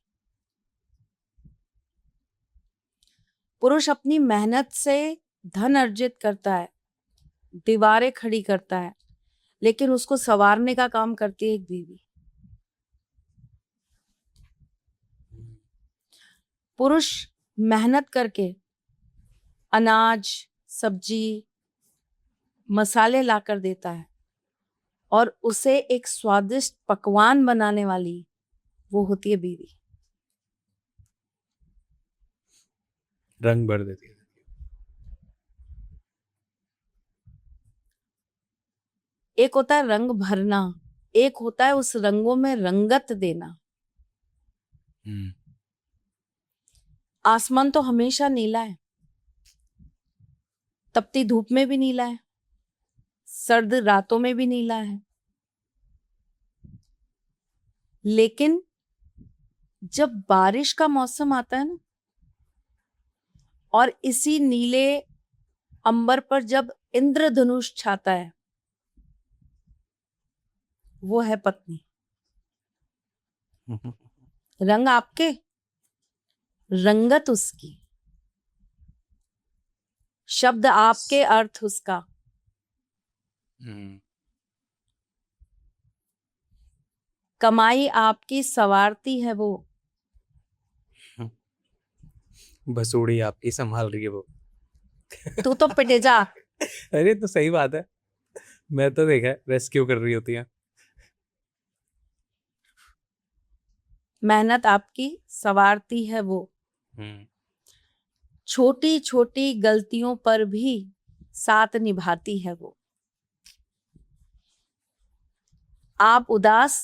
पुरुष अपनी मेहनत से धन अर्जित करता है, दीवारें खड़ी करता है, लेकिन उसको संवारने का काम करती है एक बीवी। पुरुष मेहनत करके अनाज, सब्जी, मसाले लाकर देता है और उसे एक स्वादिष्ट पकवान बनाने वाली वो होती है बीवी। रंग भर देती है। एक होता है रंग भरना, एक होता है उस रंगों में रंगत देना। आसमान तो हमेशा नीला है, तपती धूप में भी नीला है, सर्द रातों में भी नीला है, लेकिन जब बारिश का मौसम आता है ना, और इसी नीले अंबर पर जब इंद्रधनुष छाता है, वो है पत्नी। रंग आपके, रंगत उसकी, शब्द आपके, अर्थ उसका। कमाई आपकी, सवारती है वो। बसूड़ी आपकी संभाल रही है वो। तू तो पिटे जा। अरे तो सही बात है, मैं तो देखा है रेस्क्यू कर रही होती है। मेहनत आपकी, सवारती है वो। छोटी छोटी गलतियों पर भी साथ निभाती है वो। आप उदास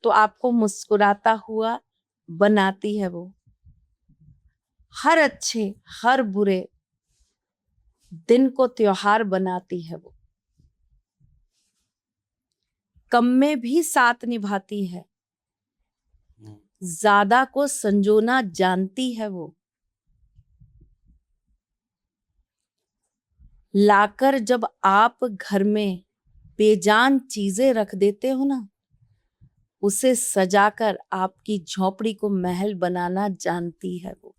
तो आपको मुस्कुराता हुआ बनाती है वो। हर अच्छे हर बुरे दिन को त्योहार बनाती है वो। कम में भी साथ निभाती है, ज्यादा को संजोना जानती है वो। लाकर जब आप घर में बेजान चीजें रख देते हो ना, उसे सजाकर आपकी झोपड़ी को महल बनाना जानती है वो।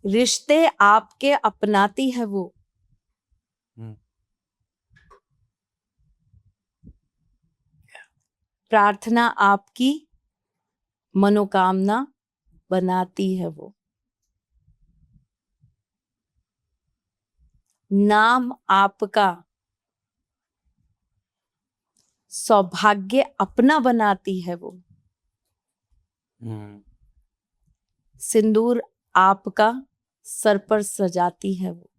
रिश्ते आपके अपनाती है वो। प्रार्थना आपकी, मनोकामना बनाती है वो। नाम आपका, सौभाग्य अपना बनाती है वो। सिंदूर आपका, सर पर सजाती है वो।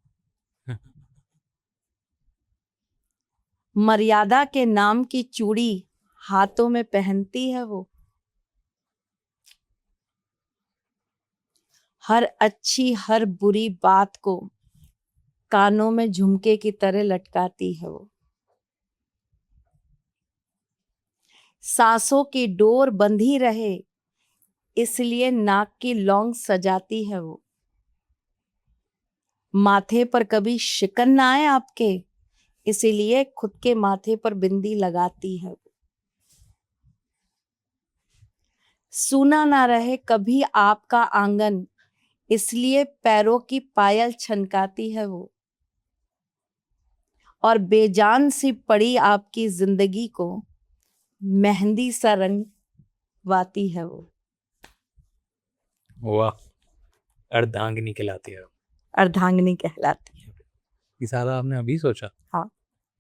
मर्यादा के नाम की चूड़ी हाथों में पहनती है वो। हर अच्छी हर बुरी बात को कानों में झुमके की तरह लटकाती है वो। सांसों की डोर बंधी रहे इसलिए नाक की लौंग सजाती है वो। माथे पर कभी शिकन ना आए आपके, इसीलिए खुद के माथे पर बिंदी लगाती है वो। सूना ना रहे कभी आपका आंगन, इसलिए पैरों की पायल छनकाती है वो। और बेजान सी पड़ी आपकी जिंदगी को मेहंदी सा रंग वाती है वो। वाह, अर्धांगिनी कहलाती है। अर्धांगिनी कहलाती है। ये सारा आपने अभी सोचा? हाँ।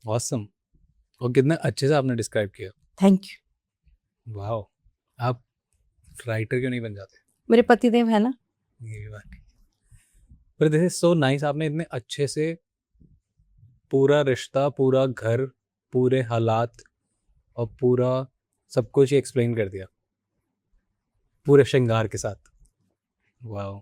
ऑसम। और कितने अच्छे से आपने डिस्क्राइब किया। Thank you. वाह, आप राइटर क्यों नहीं बन जाते? मेरे पतिदेव है ना। ये भी बात। पर दिस इज सो नाइस, आपने इतने अच्छे से पूरा रिश्ता, पूरा घर, पूरे हालात और पूरा सब कुछ ही एक्सप्लेन कर दिया पूरे श्रृंगार के साथ। वाओ।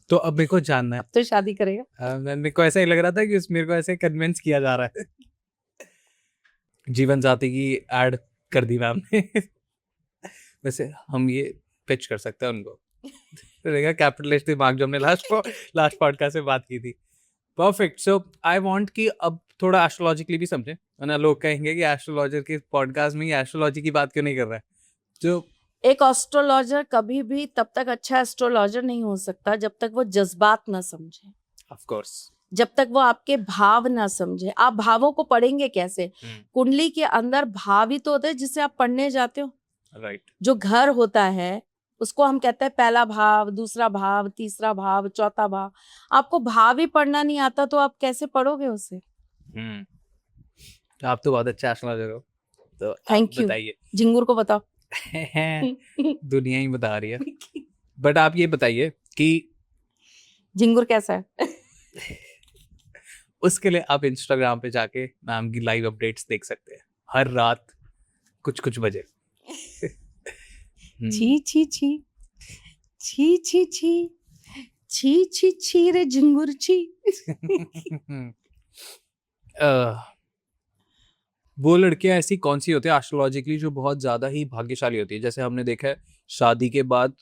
तो अब मेरे को जानना है, तो शादी करेगा? मेरे को ऐसा ही लग रहा था कि मेरे को ऐसे कन्विंस किया जा रहा है। जीवन साथी की ऐड कर दी मैम ने। वैसे हम ये पिच कर सकते हैं उनको। रहेगा कैपिटलिस्ट दिमाग, जो हमने लास्ट पॉडकास्ट में बात की थी। परफेक्ट। सो आई वांट कि अब थोड़ा एस्ट्रोलॉजिकली भी समझे, वरना लोग कहेंगे कि एस्ट्रोलॉजर के पॉडकास्ट में ही एस्ट्रोलॉजी की बात क्यों नहीं कर रहा है। तो एक एस्ट्रोलॉजर कभी भी तब तक अच्छा एस्ट्रोलॉजर नहीं हो सकता जब तक वो जज्बात ना समझे, ऑफ कोर्स, जब तक वो आपके भाव ना समझे। आप भावों को पढ़ेंगे कैसे? कुंडली के अंदर भाव ही तो होते हैं जिसे आप पढ़ने जाते हो। राइट। जो घर होता है उसको हम कहते हैं पहला भाव, दूसरा भाव, तीसरा भाव, चौथा भाव। आपको भाव ही पढ़ना नहीं आता तो आप कैसे पढ़ोगे उसे? आप तो बहुत अच्छा एस्ट्रोलॉजर हो, तो थैंक यू। बताइए। झिंगुर को बताओ। दुनिया ही बता रही है। बट आप ये बताइए कि झिंगुर कैसा है? उसके लिए आप इंस्टाग्राम पे जाके मैम की लाइव अपडेट्स देख सकते हैं हर रात कुछ बजे। छी छी छी छी छी छी छी छी छी रे झिंगुर छी। वो लड़कियां ऐसी कौन सी होती है एस्ट्रोलॉजिकली जो बहुत ज्यादा ही भाग्यशाली होती है? जैसे हमने देखा है शादी के बाद,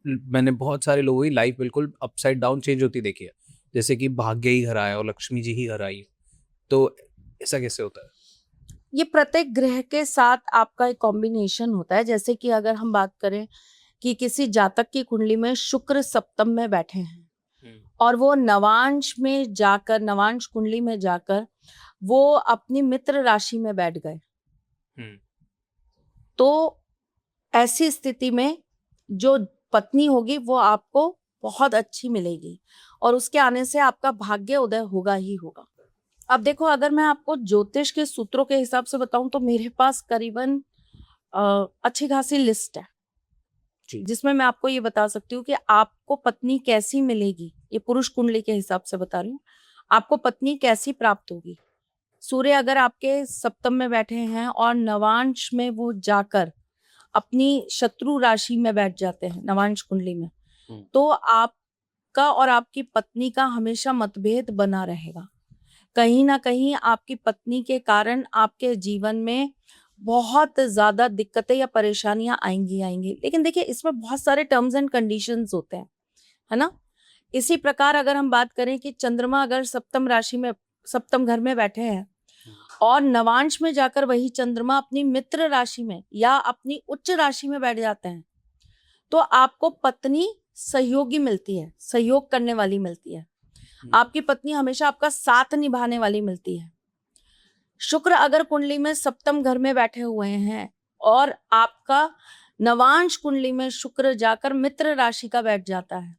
मैंने बहुत सारे लोगों की लाइफ बिल्कुल अपसाइड डाउन चेंज होती देखी है, जैसे कि भाग्य ही घर आया और लक्ष्मी जी ही घर आई। तो ऐसा कैसे होता है? ये प्रत्येक ग्रह के साथ आपका एक कॉम्बिनेशन होता है। जैसे कि अगर हम बात करें कि किसी जातक की कुंडली में शुक्र सप्तम में बैठे हैं और वो नवांश में जाकर, नवांश कुंडली में जाकर वो अपनी मित्र राशि में बैठ गए, तो ऐसी स्थिति में जो पत्नी होगी वो आपको बहुत अच्छी मिलेगी और उसके आने से आपका भाग्य उदय होगा ही होगा। अब देखो, अगर मैं आपको ज्योतिष के सूत्रों के हिसाब से बताऊं तो मेरे पास करीबन अच्छी खासी लिस्ट है जिसमें मैं आपको ये बता सकती हूँ कि आपको पत्नी कैसी मिलेगी। ये पुरुष कुंडली के हिसाब से बता रही हूँ, आपको पत्नी कैसी प्राप्त होगी। सूर्य अगर आपके सप्तम में बैठे हैं और नवांश में वो जाकर अपनी शत्रु राशि में बैठ जाते हैं नवांश कुंडली में, तो आपका और आपकी पत्नी का हमेशा मतभेद बना रहेगा। कहीं ना कहीं आपकी पत्नी के कारण आपके जीवन में बहुत ज्यादा दिक्कतें या परेशानियां आएंगी। लेकिन देखिए, इसमें बहुत सारे टर्म्स एंड कंडीशंस होते हैं, है ना। इसी प्रकार अगर हम बात करें कि चंद्रमा अगर सप्तम राशि में, सप्तम घर में बैठे हैं और नवांश में जाकर वही चंद्रमा अपनी मित्र राशि में या अपनी उच्च राशि में बैठ जाते हैं, तो आपको पत्नी सहयोगी मिलती है, सहयोग करने वाली मिलती है। आपकी पत्नी हमेशा आपका साथ निभाने वाली मिलती है। शुक्र अगर कुंडली में सप्तम घर में बैठे हुए हैं और आपका नवांश कुंडली में शुक्र जाकर मित्र राशि का बैठ जाता है,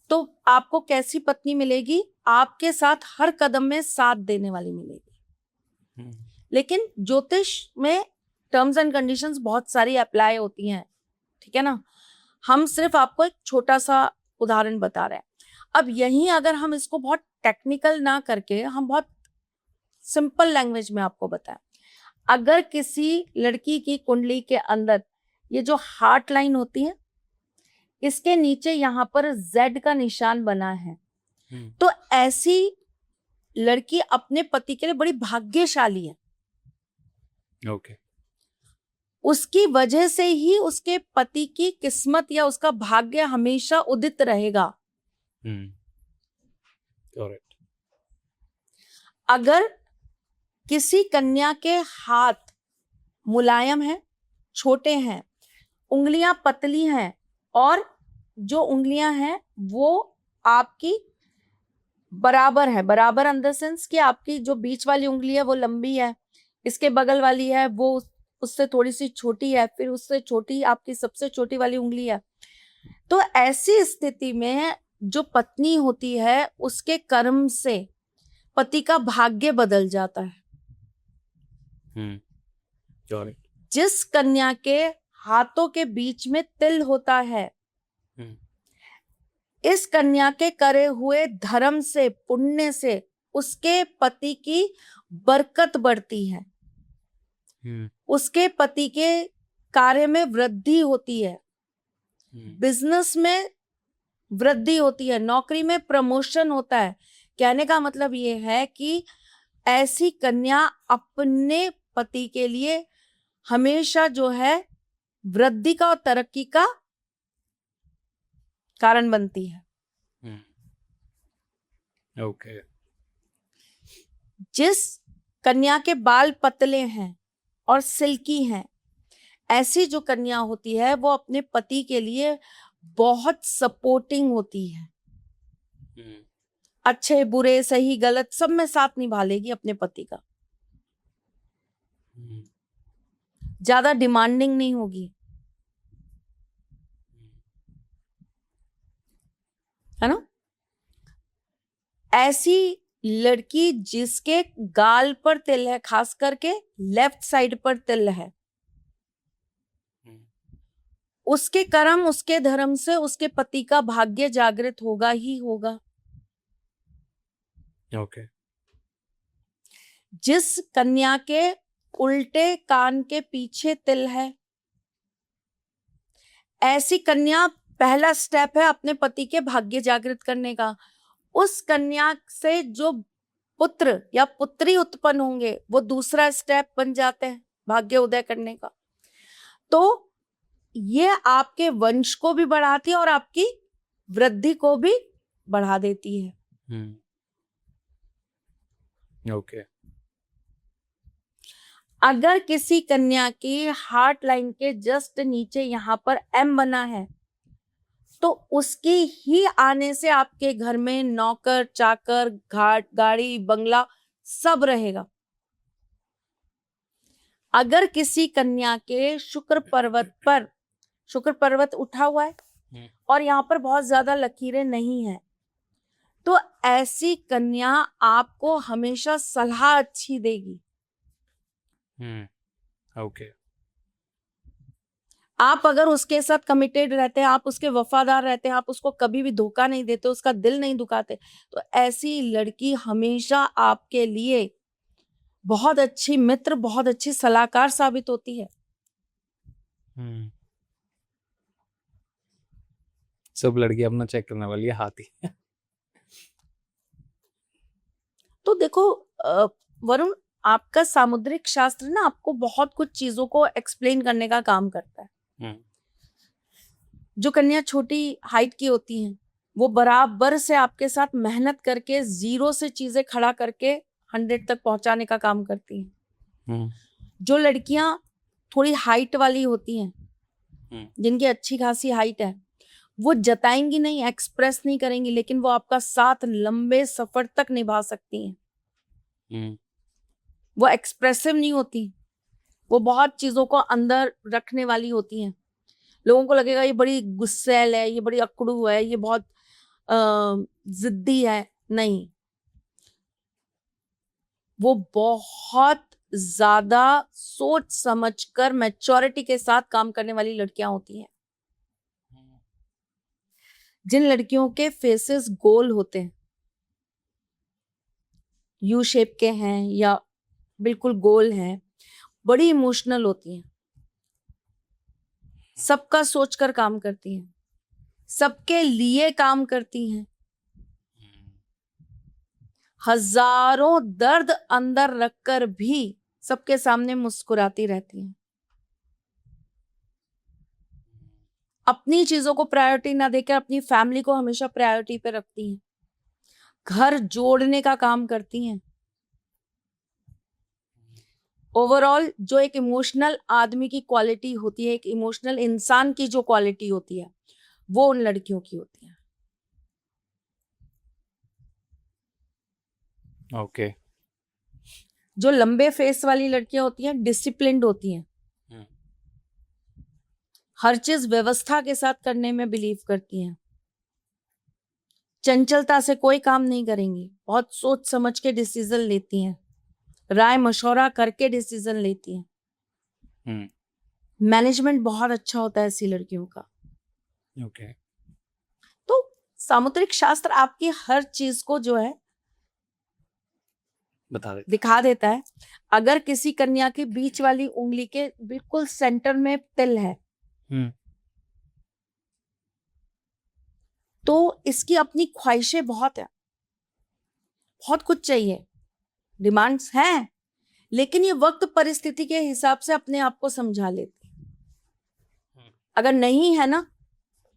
तो आपको कैसी पत्नी मिलेगी? आपके साथ हर कदम में साथ देने वाली मिलेगी। लेकिन ज्योतिष में टर्म्स एंड कंडीशंस बहुत सारी अप्लाई होती हैं, ठीक है ना। हम सिर्फ आपको एक छोटा सा उदाहरण बता रहे हैं। अब यहीं अगर हम इसको बहुत टेक्निकल ना करके हम बहुत सिंपल लैंग्वेज में आपको बताएं, अगर किसी लड़की की कुंडली के अंदर ये जो हार्ट लाइन होती है, इसके नीचे यहाँ पर Z का निशान बना है, तो ऐसी लड़की अपने पति के लिए बड़ी भाग्यशाली है। ओके। उसकी वजह से ही उसके पति की किस्मत या उसका भाग्य हमेशा उदित रहेगा। करेक्ट। अगर किसी कन्या के हाथ मुलायम हैं, छोटे हैं, उंगलियां पतली हैं और जो उंगलियां हैं वो आपकी बराबर है, बराबर इन द सेंस कि आपकी जो बीच वाली उंगली है वो लंबी है, इसके बगल वाली है वो उससे थोड़ी सी छोटी है, फिर उससे छोटी आपकी सबसे छोटी वाली उंगली है, तो ऐसी स्थिति में जो पत्नी होती है उसके कर्म से पति का भाग्य बदल जाता है। जिस कन्या के हाथों के बीच में तिल होता है, इस कन्या के करे हुए धर्म से, पुण्य से उसके पति की बरकत बढ़ती है, उसके पति के कार्य में वृद्धि होती है, बिजनेस में वृद्धि होती है, नौकरी में प्रमोशन होता है। कहने का मतलब ये है कि ऐसी कन्या अपने पति के लिए हमेशा जो है वृद्धि का और तरक्की का कारण बनती है। ओके। जिस कन्या के बाल पतले हैं और सिल्की हैं, ऐसी जो कन्या होती है वो अपने पति के लिए बहुत सपोर्टिंग होती है। अच्छे बुरे सही गलत सब में साथ निभा लेगी अपने पति का, ज्यादा डिमांडिंग नहीं होगी, है ना। ऐसी लड़की जिसके गाल पर तिल है, खास करके लेफ्ट साइड पर तिल है, उसके कर्म उसके धर्म से उसके पति का भाग्य जागृत होगा ही होगा। ओके। जिस कन्या के उल्टे कान के पीछे तिल है, ऐसी कन्या पहला स्टेप है अपने पति के भाग्य जागृत करने का। उस कन्या से जो पुत्र या पुत्री उत्पन्न होंगे वो दूसरा स्टेप बन जाते हैं भाग्य उदय करने का। तो ये आपके वंश को भी बढ़ाती है और आपकी वृद्धि को भी बढ़ा देती है। ओके। अगर किसी कन्या की हार्ट लाइन के जस्ट नीचे यहाँ पर एम बना है तो उसकी ही आने से आपके घर में नौकर चाकर घाट गाड़ी बंगला सब रहेगा। अगर किसी कन्या के शुक्र पर्वत उठा हुआ है और यहाँ पर बहुत ज्यादा लकीरें नहीं है तो ऐसी कन्या आपको हमेशा सलाह अच्छी देगी। ओके। आप अगर उसके साथ कमिटेड रहते हैं, आप उसके वफादार रहते हैं, आप उसको कभी भी धोखा नहीं देते, उसका दिल नहीं दुखाते, तो ऐसी लड़की हमेशा आपके लिए बहुत अच्छी मित्र, बहुत अच्छी सलाहकार साबित होती है। सब लड़की अपना चेक करने वाली है हाथी। तो देखो वरुण, आपका सामुद्रिक शास्त्र ना आपको बहुत कुछ चीजों को एक्सप्लेन करने का काम करता है। जो कन्या छोटी हाइट की होती हैं वो बराबर से आपके साथ मेहनत करके जीरो से चीजें खड़ा करके 100 तक पहुंचाने का काम करती हैं। जो लड़कियां थोड़ी हाइट वाली होती हैं, जिनकी अच्छी खासी हाइट है, वो जताएंगी नहीं, एक्सप्रेस नहीं करेंगी, लेकिन वो आपका साथ लंबे सफर तक निभा सकती हैं। वो एक्सप्रेसिव नहीं होती, वो बहुत चीजों को अंदर रखने वाली होती हैं। लोगों को लगेगा ये बड़ी गुस्सैल है, ये बड़ी अकड़ू है, ये बहुत जिद्दी है। नहीं, वो बहुत ज्यादा सोच समझकर मैच्योरिटी के साथ काम करने वाली लड़कियां होती हैं। जिन लड़कियों के फेसेस गोल होते हैं, यू शेप के हैं या बिल्कुल गोल हैं, बड़ी इमोशनल होती हैं, सबका सोचकर काम करती हैं, सबके लिए काम करती हैं, हजारों दर्द अंदर रखकर भी सबके सामने मुस्कुराती रहती हैं। अपनी चीजों को प्रायोरिटी ना देकर अपनी फैमिली को हमेशा प्रायोरिटी पे रखती हैं, घर जोड़ने का काम करती हैं। ओवरऑल जो एक इमोशनल आदमी की क्वालिटी होती है, एक इमोशनल इंसान की जो क्वालिटी होती है, वो उन लड़कियों की होती है। ओके। जो लंबे फेस वाली लड़कियां होती हैं डिसिप्लिन्ड होती हैं, हर चीज व्यवस्था के साथ करने में बिलीव करती हैं, चंचलता से कोई काम नहीं करेंगी, बहुत सोच समझ के डिसीजन लेती हैं, राय मशवरा करके डिसीजन लेती हैं। मैनेजमेंट बहुत अच्छा होता है ऐसी लड़कियों का। ओके। तो सामुद्रिक शास्त्र आपकी हर चीज को जो है दिखा देता है। अगर किसी कन्या की बीच वाली उंगली के बिल्कुल सेंटर में तिल है तो इसकी अपनी ख्वाहिशें बहुत है, बहुत कुछ चाहिए, डिमांड्स हैं, लेकिन ये वक्त परिस्थिति के हिसाब से अपने आप को समझा लेती है। अगर नहीं है ना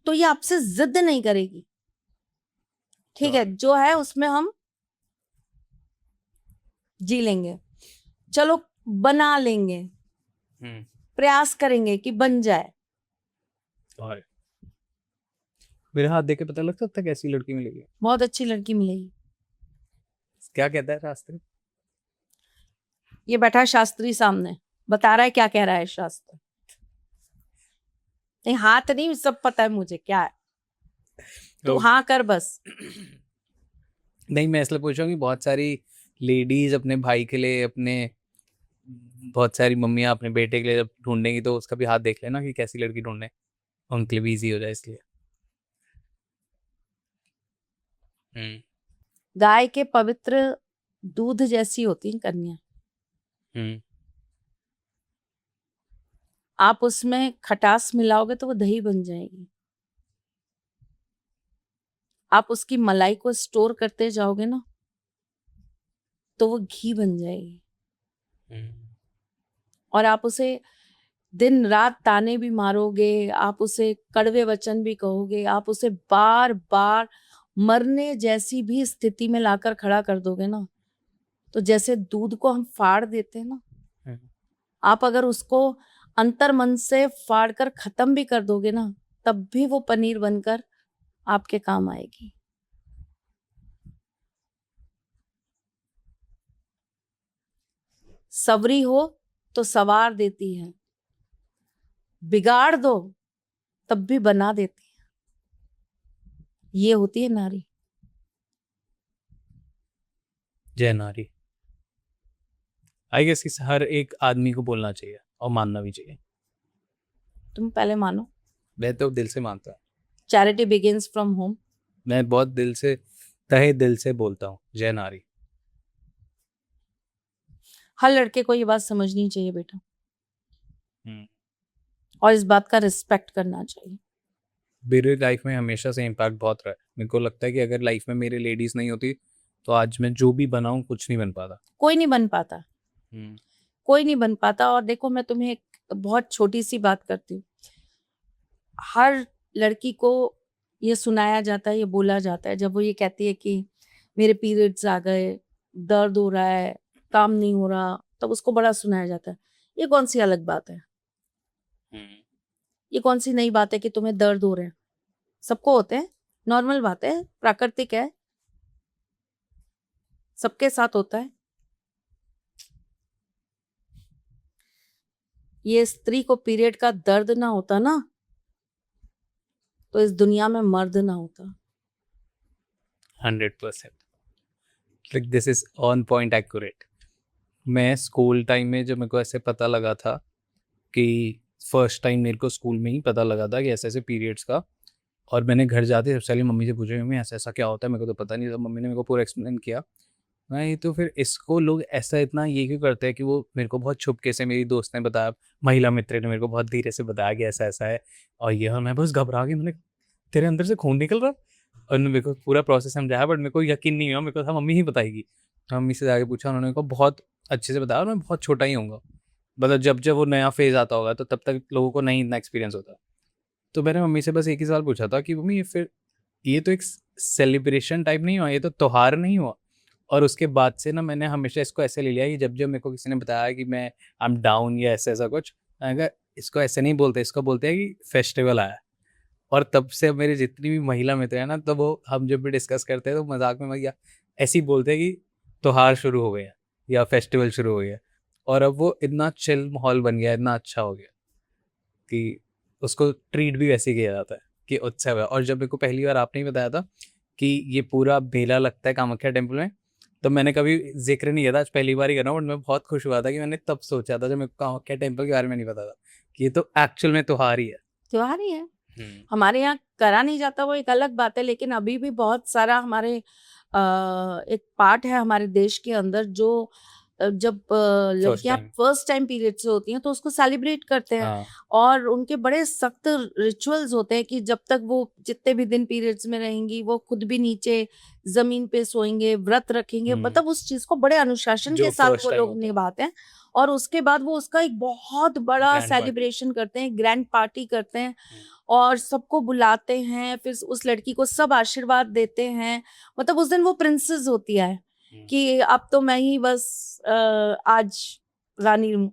तो ये आपसे जिद नहीं करेगी, ठीक है, जो है उसमें हम जी लेंगे, चलो बना लेंगे, प्रयास करेंगे कि बन जाए। और मेरे हाथ देख के पता लग सकता है कैसी लड़की मिलेगी? बहुत अच्छी लड़की मिलेगी। क्या कहता है शास्त्री? ये बैठा है शास्त्री सामने, बता रहा है क्या कह रहा है शास्त्र। नहीं, हाथ नहीं, सब पता है मुझे क्या है, तो हाँ कर बस। नहीं, मैं इसलिए पूछ रहा हूँ कि बहुत सारी लेडीज अपने भाई के लिए, अपने बहुत सारी मम्मियाँ अपने बेटे के लिए जब ढूंढेंगी तो उसका भी हाथ देख लेना कि कैसी लड़की ढूंढने, उनके लिए भी ईजी हो जाए इसलिए। गाय के पवित्र दूध जैसी होती है कन्या, आप उसमें खटास मिलाओगे तो वो दही बन जाएगी, आप उसकी मलाई को स्टोर करते जाओगे ना तो वो घी बन जाएगी, और आप उसे दिन रात ताने भी मारोगे, आप उसे कड़वे वचन भी कहोगे, आप उसे बार बार मरने जैसी भी स्थिति में लाकर खड़ा कर दोगे ना, तो जैसे दूध को हम फाड़ देते हैं ना, आप अगर उसको अंतर मन से फाड़ कर खत्म भी कर दोगे ना, तब भी वो पनीर बनकर आपके काम आएगी। सवरी हो तो सवार देती है, बिगाड़ दो तब भी बना देती है, ये होती है नारी। जय नारी। आई गेस कि हर एक आदमी को बोलना चाहिए और मानना भी चाहिए। तुम पहले मानो। मैं तो दिल से मानता हूँ। Charity begins from home. मैं बहुत दिल से, तहे दिल से बोलता हूँ जय नारी। हर लड़के को ये बात समझनी चाहिए बेटा, और इस बात का रिस्पेक्ट करना चाहिए। मेरे लाइफ में हमेशा से इम्पैक्ट बहुत रहा है। मेरे को लगता है कि अगर लाइफ में मेरे लेडीज नहीं होती तो आज मैं जो भी बनाऊं कुछ नहीं बन पाता। कोई नहीं बन पाता, कोई नहीं बन पाता। और देखो, मैं तुम्हें एक बहुत छोटी सी बात करती हूँ। हर लड़की को ये सुनाया जाता है, ये बोला जाता है, जब वो ये कहती है कि मेरे पीरियड्स आ गए, दर्द हो रहा है, काम नहीं हो रहा, तब उसको बड़ा सुनाया जाता है। ये कौन सी अलग बात है? ये कौन सी नई बात है कि तुम्हें दर्द हो रहे हैं? सबको होते हैं, नॉर्मल बात है, प्राकृतिक है, सबके साथ होता है। ये स्त्री को पीरियड का दर्द ना होता ना, तो इस दुनिया में मर्द ना होता। 100%। Like this is on point accurate. मैं स्कूल टाइम में जब मेरे को ऐसे पता लगा था कि फर्स्ट टाइम मेरे को स्कूल में ही पता लगा था कि ऐसे ऐसे पीरियड्स का, और मैंने घर जाते सबसे पहले मम्मी से पूछा मम्मी ऐसा ऐसा क्या होता है, मेरे को तो पता नहीं था। मम्मी ने मेरे को पूरा एक्सप्लेन किया। नहीं तो फिर इसको लोग ऐसा इतना ये क्यों करते हैं कि वो मेरे को बहुत छुपके से, मेरी दोस्त ने बताया, महिला मित्र ने मेरे को बहुत धीरे से बताया कि ऐसा ऐसा है और ये, और मैं बस घबरा गई। मैंने, तेरे अंदर से खून निकल रहा? और मेरे को पूरा प्रोसेस समझाया बट मेरे को यकीन नहीं हुआ। मेरे को था मम्मी ही बताएगी। मम्मी से जाके पूछा, उन्होंने को बहुत अच्छे से बताया और मैं बहुत छोटा ही होऊंगा, मतलब जब जब वो नया फेज आता होगा तो तब तक लोगों को नहीं इतना एक्सपीरियंस होता। तो मैंने मम्मी से बस एक ही सवाल पूछा था कि मम्मी फिर ये तो एक सेलिब्रेशन टाइप नहीं हुआ, ये तो त्योहार नहीं हुआ? और उसके बाद से ना मैंने हमेशा इसको ऐसे ले लिया कि जब जब मेरे को किसी ने बताया कि मैं आई एम डाउन या ऐसा ऐसा कुछ, अगर इसको ऐसे नहीं बोलते, इसको बोलते हैं कि फेस्टिवल आया। और तब से मेरी जितनी भी महिला मित्र हैं ना, तो वो हम जब भी डिस्कस करते हैं तो मजाक में भैया ऐसे ही बोलते हैं कि त्योहार शुरू हो गया या फेस्टिवल शुरू हो गया। और अब वो इतना चिल माहौल बन गया, इतना अच्छा हो गया कि उसको ट्रीट भी वैसे किया जाता है कि उत्सव है। और जब मेरे को पहली बार आपने ही बताया था कि ये पूरा मेला लगता है कामाख्या टेम्पल में, तो मैंने कभी जिक्र नहीं किया था, आज पहली बार ही कर रहा हूँ। बट मैं बहुत खुश हुआ था कि मैंने तब सोचा था जब मेरे को कामाख्या टेम्पल के बारे में नहीं पता था कि ये तो एक्चुअल में त्योहार ही है। त्योहार ही है। हमारे यहाँ करा नहीं जाता वो एक अलग बात है, लेकिन अभी भी बहुत सारा हमारे एक पार्ट है हमारे देश के अंदर जो जब लड़कियां time. फर्स्ट टाइम पीरियड से होती हैं तो उसको सेलिब्रेट करते हैं हाँ और उनके बड़े सख्त रिचुअल्स होते हैं कि जब तक वो जितने भी दिन पीरियड्स में रहेंगी वो खुद भी नीचे जमीन पे सोएंगे, व्रत रखेंगे, मतलब उस चीज को बड़े अनुशासन जो के साथ first वो time लोग होता है। निभाते हैं और उसके बाद वो उसका एक बहुत बड़ा Grand party. सेलिब्रेशन करते हैं, ग्रैंड पार्टी करते हैं और सबको बुलाते हैं, फिर उस लड़की को सब आशीर्वाद देते हैं। मतलब उस दिन वो प्रिंसेस होती है कि अब तो मैं ही बस आज रानी हूँ।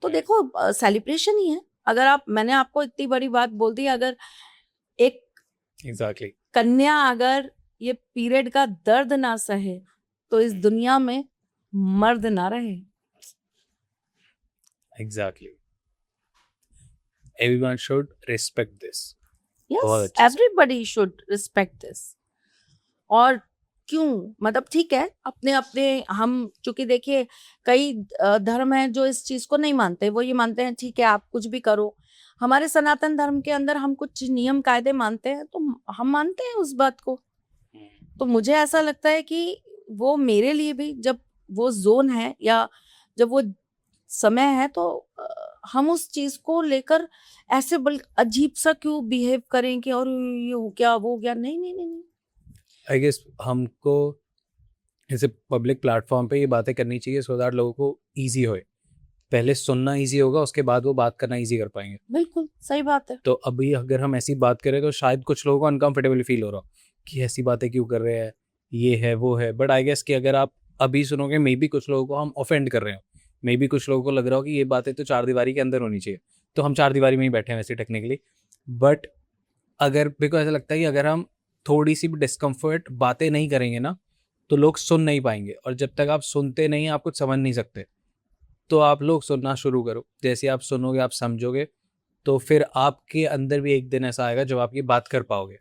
तो देखो सेलिब्रेशन ही है। अगर आप, मैंने आपको इतनी बड़ी बात बोल दी, अगर एक Exactly. कन्या अगर ये पीरियड का दर्द ना सहे तो इस दुनिया में मर्द ना रहे। Exactly. Everyone should respect this. Yes, बहुत अच्छे से। Everybody should respect this. और क्यों, मतलब ठीक है, अपने अपने हम, चूंकि देखिए कई धर्म हैं जो इस चीज को नहीं मानते, वो ये मानते हैं ठीक है आप कुछ भी करो। हमारे सनातन धर्म के अंदर हम कुछ नियम कायदे मानते हैं तो हम मानते हैं उस बात को। तो मुझे ऐसा लगता है कि वो मेरे लिए भी जब वो जोन है या जब वो समय है तो हम उस चीज को लेकर ऐसे बल अजीब सा क्यों बिहेव करें कि और ये हो गया वो हो गया। नहीं नहीं नहीं नहीं। आई गेस हमको ऐसे पब्लिक प्लेटफॉर्म पे ये बातें करनी चाहिए सो दैट लोगों को ईजी होए। पहले सुनना ईजी होगा, उसके बाद वो बात करना ईजी कर पाएंगे। बिल्कुल सही बात है। तो अभी अगर हम ऐसी बात करें तो शायद कुछ लोगों को अनकंफर्टेबल फील हो रहा हो कि ऐसी बातें क्यों कर रहे हैं, ये है वो है। बट आई गेस कि अगर आप अभी सुनोगे मे बी कुछ लोगों को हम ऑफेंड कर रहे हो, मे बी कुछ लोगों को लग रहा हो कि ये बातें तो चार दीवारी के अंदर होनी चाहिए। तो हम चार दीवारी में ही बैठे हैं वैसे टेक्निकली। बट अगर मेरे को ऐसा लगता है कि अगर हम थोड़ी सी भी डिस्कम्फर्ट बातें नहीं करेंगे ना तो लोग सुन नहीं पाएंगे, और जब तक आप सुनते नहीं आप कुछ समझ नहीं सकते। तो आप लोग सुनना शुरू करो, जैसे आप सुनोगे आप समझोगे तो फिर आपके अंदर भी एक दिन ऐसा आएगा जब आप ये बात कर पाओगे,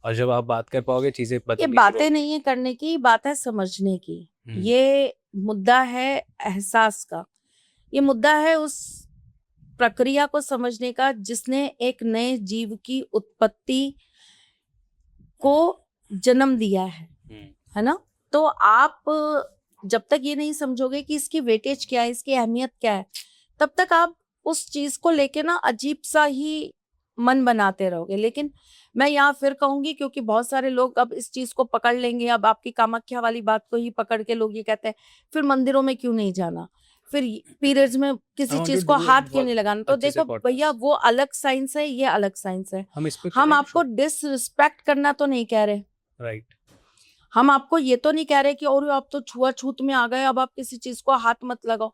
और जब आप बात कर पाओगे चीजें ये बदलनी बातें नहीं है करने की, बात है समझने की। ये मुद्दा है एहसास का, ये मुद्दा है उस प्रक्रिया को समझने का जिसने एक नए जीव की उत्पत्ति को जन्म दिया है ना। तो आप जब तक ये नहीं समझोगे कि इसकी वेटेज क्या है, इसकी अहमियत क्या है, तब तक आप उस चीज को लेके ना अजीब सा ही मन बनाते रहोगे। लेकिन मैं यहाँ फिर कहूंगी, क्योंकि बहुत सारे लोग अब इस चीज को पकड़ लेंगे, अब आपकी कामाख्या वाली बात को ही पकड़ के लोग ये कहते हैं फिर मंदिरों में क्यों नहीं जाना, फिर पीरियड्स में किसी चीज को हाथ क्यों नहीं लगाना। तो देखो भैया, वो अलग साइंस है, ये अलग साइंस है। हम आपको डिसरिस्पेक्ट करना तो नहीं कह रहे, राइट। हम आपको ये तो नहीं कह रहे कि और आप तो छुआछूत में आ गए, अब आप किसी चीज को हाथ मत लगाओ।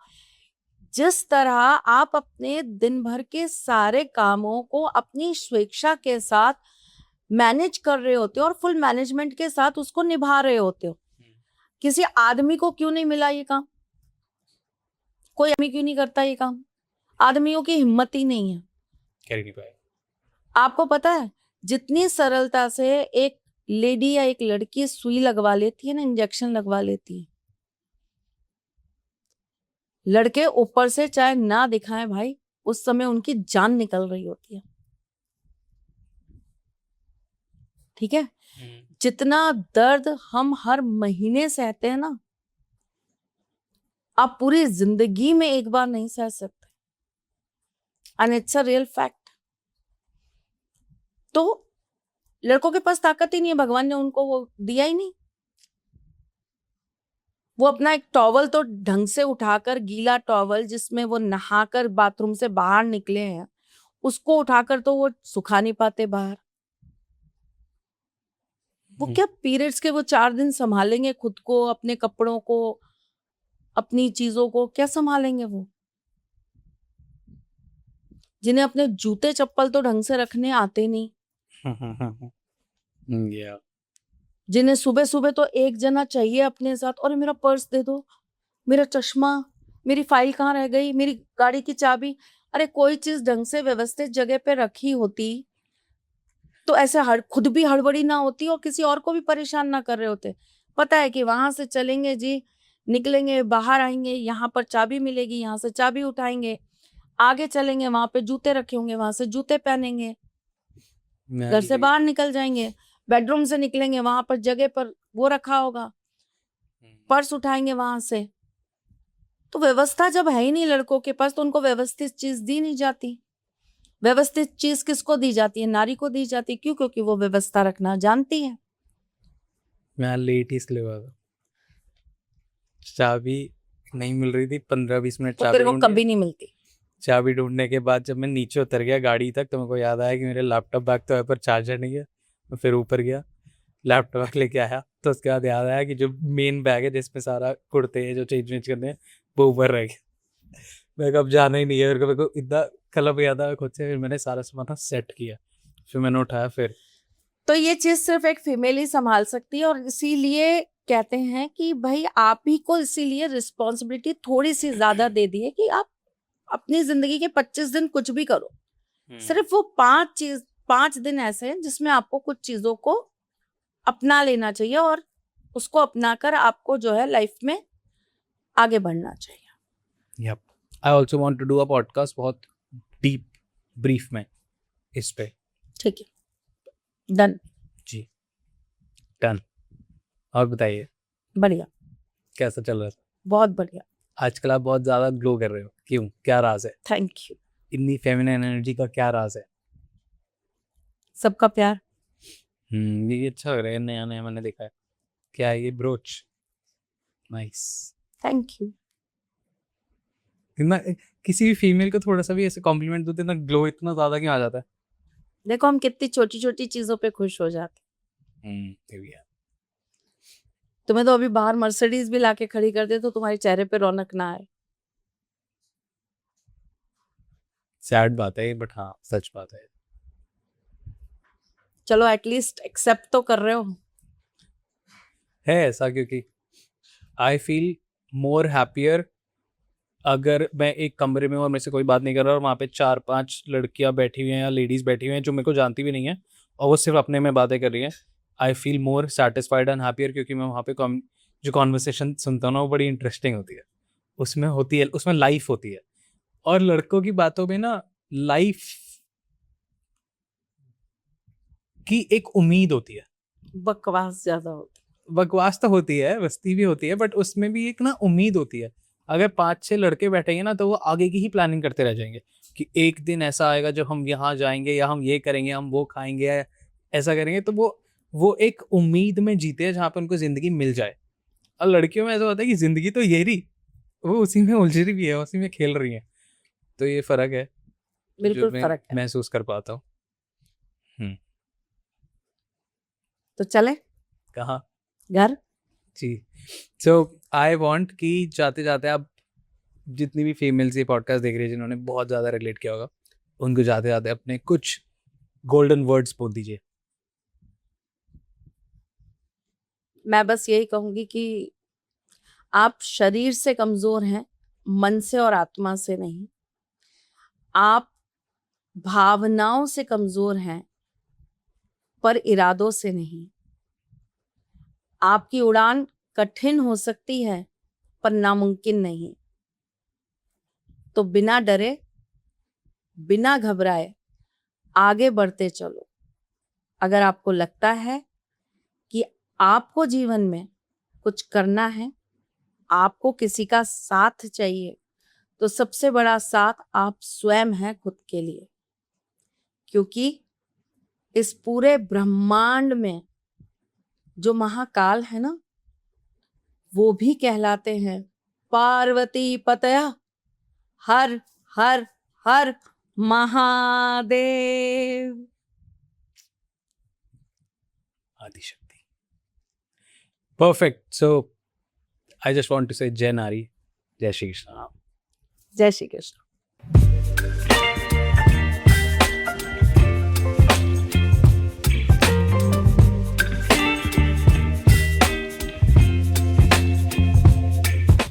जिस तरह आप अपने दिन भर के सारे कामों को अपनी स्वेच्छा के साथ मैनेज कर रहे होते हो और फुल मैनेजमेंट के साथ उसको निभा रहे होते हो, किसी आदमी को क्यों नहीं मिला ये काम? कोई आदमी क्यों नहीं करता ये काम? आदमियों की हिम्मत ही नहीं है, कर नहीं पाए। आपको पता है जितनी सरलता से एक लेडी या एक लड़की सुई लगवा लेती है ना, इंजेक्शन लगवा लेती है, लड़के ऊपर से चाहे ना दिखाएं भाई, उस समय उनकी जान निकल रही होती है। ठीक है, जितना दर्द हम हर महीने सहते हैं ना, आप पूरी जिंदगी में एक बार नहीं सह सकते, and it's a real fact. तो लड़कों के पास ताकत ही नहीं है, भगवान ने उनको वो दिया ही नहीं। वो अपना एक टॉवल तो ढंग से उठाकर, गीला टॉवल जिसमें वो नहाकर बाथरूम से बाहर निकले हैं, उसको उठाकर तो वो सुखा नहीं पाते बाहर। वो क्या पीरियड्स के वो 4 दिन संभालेंगे खुद को, अपने कपड़ों को, अपनी चीजों को क्या संभालेंगे वो? जिन्हें अपने जूते चप्पल तो ढंग से रखने आते नहीं, या जिन्हें सुबह सुबह तो एक जना चाहिए अपने साथ, और मेरा पर्स दे दो, मेरा चश्मा, मेरी फाइल कहाँ रह गई, मेरी गाड़ी की चाबी। अरे कोई चीज ढंग से व्यवस्थित जगह पे रखी होती तो ऐसे खुद भी हड़बड़ी ना होती और किसी और को भी परेशान ना कर रहे होते। पता है कि वहां से चलेंगे जी, निकलेंगे, बाहर आएंगे, यहाँ पर चाबी मिलेगी, यहाँ से चाबी उठाएंगे, आगे चलेंगे, वहां पे जूते रखे होंगे, वहां से जूते पहनेंगे, घर से बाहर निकल जाएंगे, बेडरूम से निकलेंगे, वहां पर जगह पर वो रखा होगा, पर्स उठाएंगे वहां से, तो व्यवस्था जब है ही नहीं लड़कों के पास, तो उनको व्यवस्थित चीज दी नहीं जाती। व्यवस्थित चीज किसको दी जाती है? नारी को दी जाती है। क्यों? क्योंकि वो व्यवस्था रखना जानती है। मैं लेट ही इसलिए हुआ था, चाबी नहीं मिल रही थी, 15-20 मिनट तो चाबी तेरे को ढूंढी। कभी नहीं मिलती। चाबी ढूंढने के बाद जब मैं नीचे उतर गया गाड़ी तक, तो मेरे को याद आया कि मेरे लैपटॉप बैग तो है पर चार्जर नहीं है। मैं फिर ऊपर गया, लैपटॉप बैग लेके आया, तो उसके बाद याद आया कि जो मेन बैग है जिसमें सारा कुर्ते हैं जो चेंज वेंज करने हैं, वो ऊपर रह गया। मेरे को अब जाना ही नहीं है, मेरे को इतना कलब याद आया खुद से। फिर मैंने सारा सामान सेट किया, फिर मैंने उठाया। फिर तो ये चीज सिर्फ एक फीमेल ही संभाल सकती है, और इसीलिए कहते हैं कि भाई आप ही को इसीलिए रिस्पॉन्सिबिलिटी थोड़ी सी ज्यादा दे दी है कि आप अपनी जिंदगी के 25 दिन कुछ भी करो, सिर्फ वो 5 दिन ऐसे हैं जिसमें आपको कुछ चीजों को अपना लेना चाहिए, और उसको अपनाकर आपको जो है लाइफ में आगे बढ़ना चाहिए। Yup, I also want to do a podcast बहुत डीप ब्रीफ में इस पे। ठीक है, डन। जी, डन। और बताइए बढ़िया, कैसा चल रहा है? बहुत बढ़िया। आजकल आप बहुत ज्यादा ग्लो कर रहे हो, क्यों? क्या राज है? Thank you. इतनी फेमिनिन एनर्जी का क्या राज है? सबका प्यार। ये अच्छा लग रहा है, नया नया मैंने देखा है। क्या है ये? ब्रोच। नाइस। Thank you. इतना किसी भी फीमेल को थोड़ा सा भी ऐसे कॉम्प्लीमेंट दो तो इतना ग्लो इतना ज्यादा क्यों आ जाता है? देखो हम कितनी छोटी छोटी चीजों पे खुश हो जाते हैं। ये भी है। तुम्हें तो अभी बाहर मर्सिडीज भी लाके खड़ी कर दे तो तुम्हारे चेहरे पे रौनक ना आए। सैड बात है बट हाँ सच बात है। चलो एटलीस्ट एक्सेप्ट तो कर रहे हो। है ऐसा, क्योंकि आई फील मोर हैप्पियर अगर मैं एक कमरे में और मेरे से कोई बात नहीं कर रहा और वहाँ पे 4-5 लड़कियाँ बैठी हुई हैं या लेडीज बैठी हुई हैं जो मेरे को जानती भी नहीं है और वो सिर्फ अपने में बातें कर रही हैं। I feel more satisfied and happier, क्योंकि मैं वहाँ पे जो कॉन्वर्सेशन सुनता हूँ ना वो बड़ी इंटरेस्टिंग होती है, उसमें होती है, उसमें लाइफ होती है। और लड़कों की बातों में ना लाइफ की एक उम्मीद होती है। बकवास ज्यादा होती। बकवास तो होती है, मस्ती भी होती है, बट उसमें भी एक ना उम्मीद होती है। अगर 5-6 लड़के बैठेंगे ना तो वो आगे की ही प्लानिंग करते रह जाएंगे कि एक दिन ऐसा आएगा जब हम यहाँ जाएंगे या हम ये करेंगे, हम वो खाएंगे या ऐसा करेंगे। तो वो एक उम्मीद में जीते हैं जहाँ पे उनको जिंदगी मिल जाए। और लड़कियों में ऐसा होता है कि जिंदगी तो ये रही, वो उसी में उलझ रही भी है, उसी में खेल रही है। तो ये फर्क है जो बिल्कुल मैं फर्क है। महसूस कर पाता हूँ। तो चले कहाँ? घर। जी, सो आई वांट कि जाते जाते आप जितनी भी फीमेल्स ये पॉडकास्ट देख रही है जिन्होंने बहुत ज़्यादा रिलेट किया होगा, उनको जाते जाते अपने कुछ गोल्डन वर्ड्स बोल दीजिए। मैं बस यही कहूंगी कि आप शरीर से कमजोर हैं, मन से और आत्मा से नहीं। आप भावनाओं से कमजोर हैं पर इरादों से नहीं। आपकी उड़ान कठिन हो सकती है पर नामुमकिन नहीं। तो बिना डरे, बिना घबराए आगे बढ़ते चलो। अगर आपको लगता है कि आपको जीवन में कुछ करना है, आपको किसी का साथ चाहिए, तो सबसे बड़ा साथ आप स्वयं हैं खुद के लिए। क्योंकि इस पूरे ब्रह्मांड में जो महाकाल है ना, वो भी कहलाते हैं पार्वती पतया Har Har Har Mahadev. Adishakti. Perfect. So I just want to say जय नारी, जय श्री कृष्ण। जय श्री कृष्ण।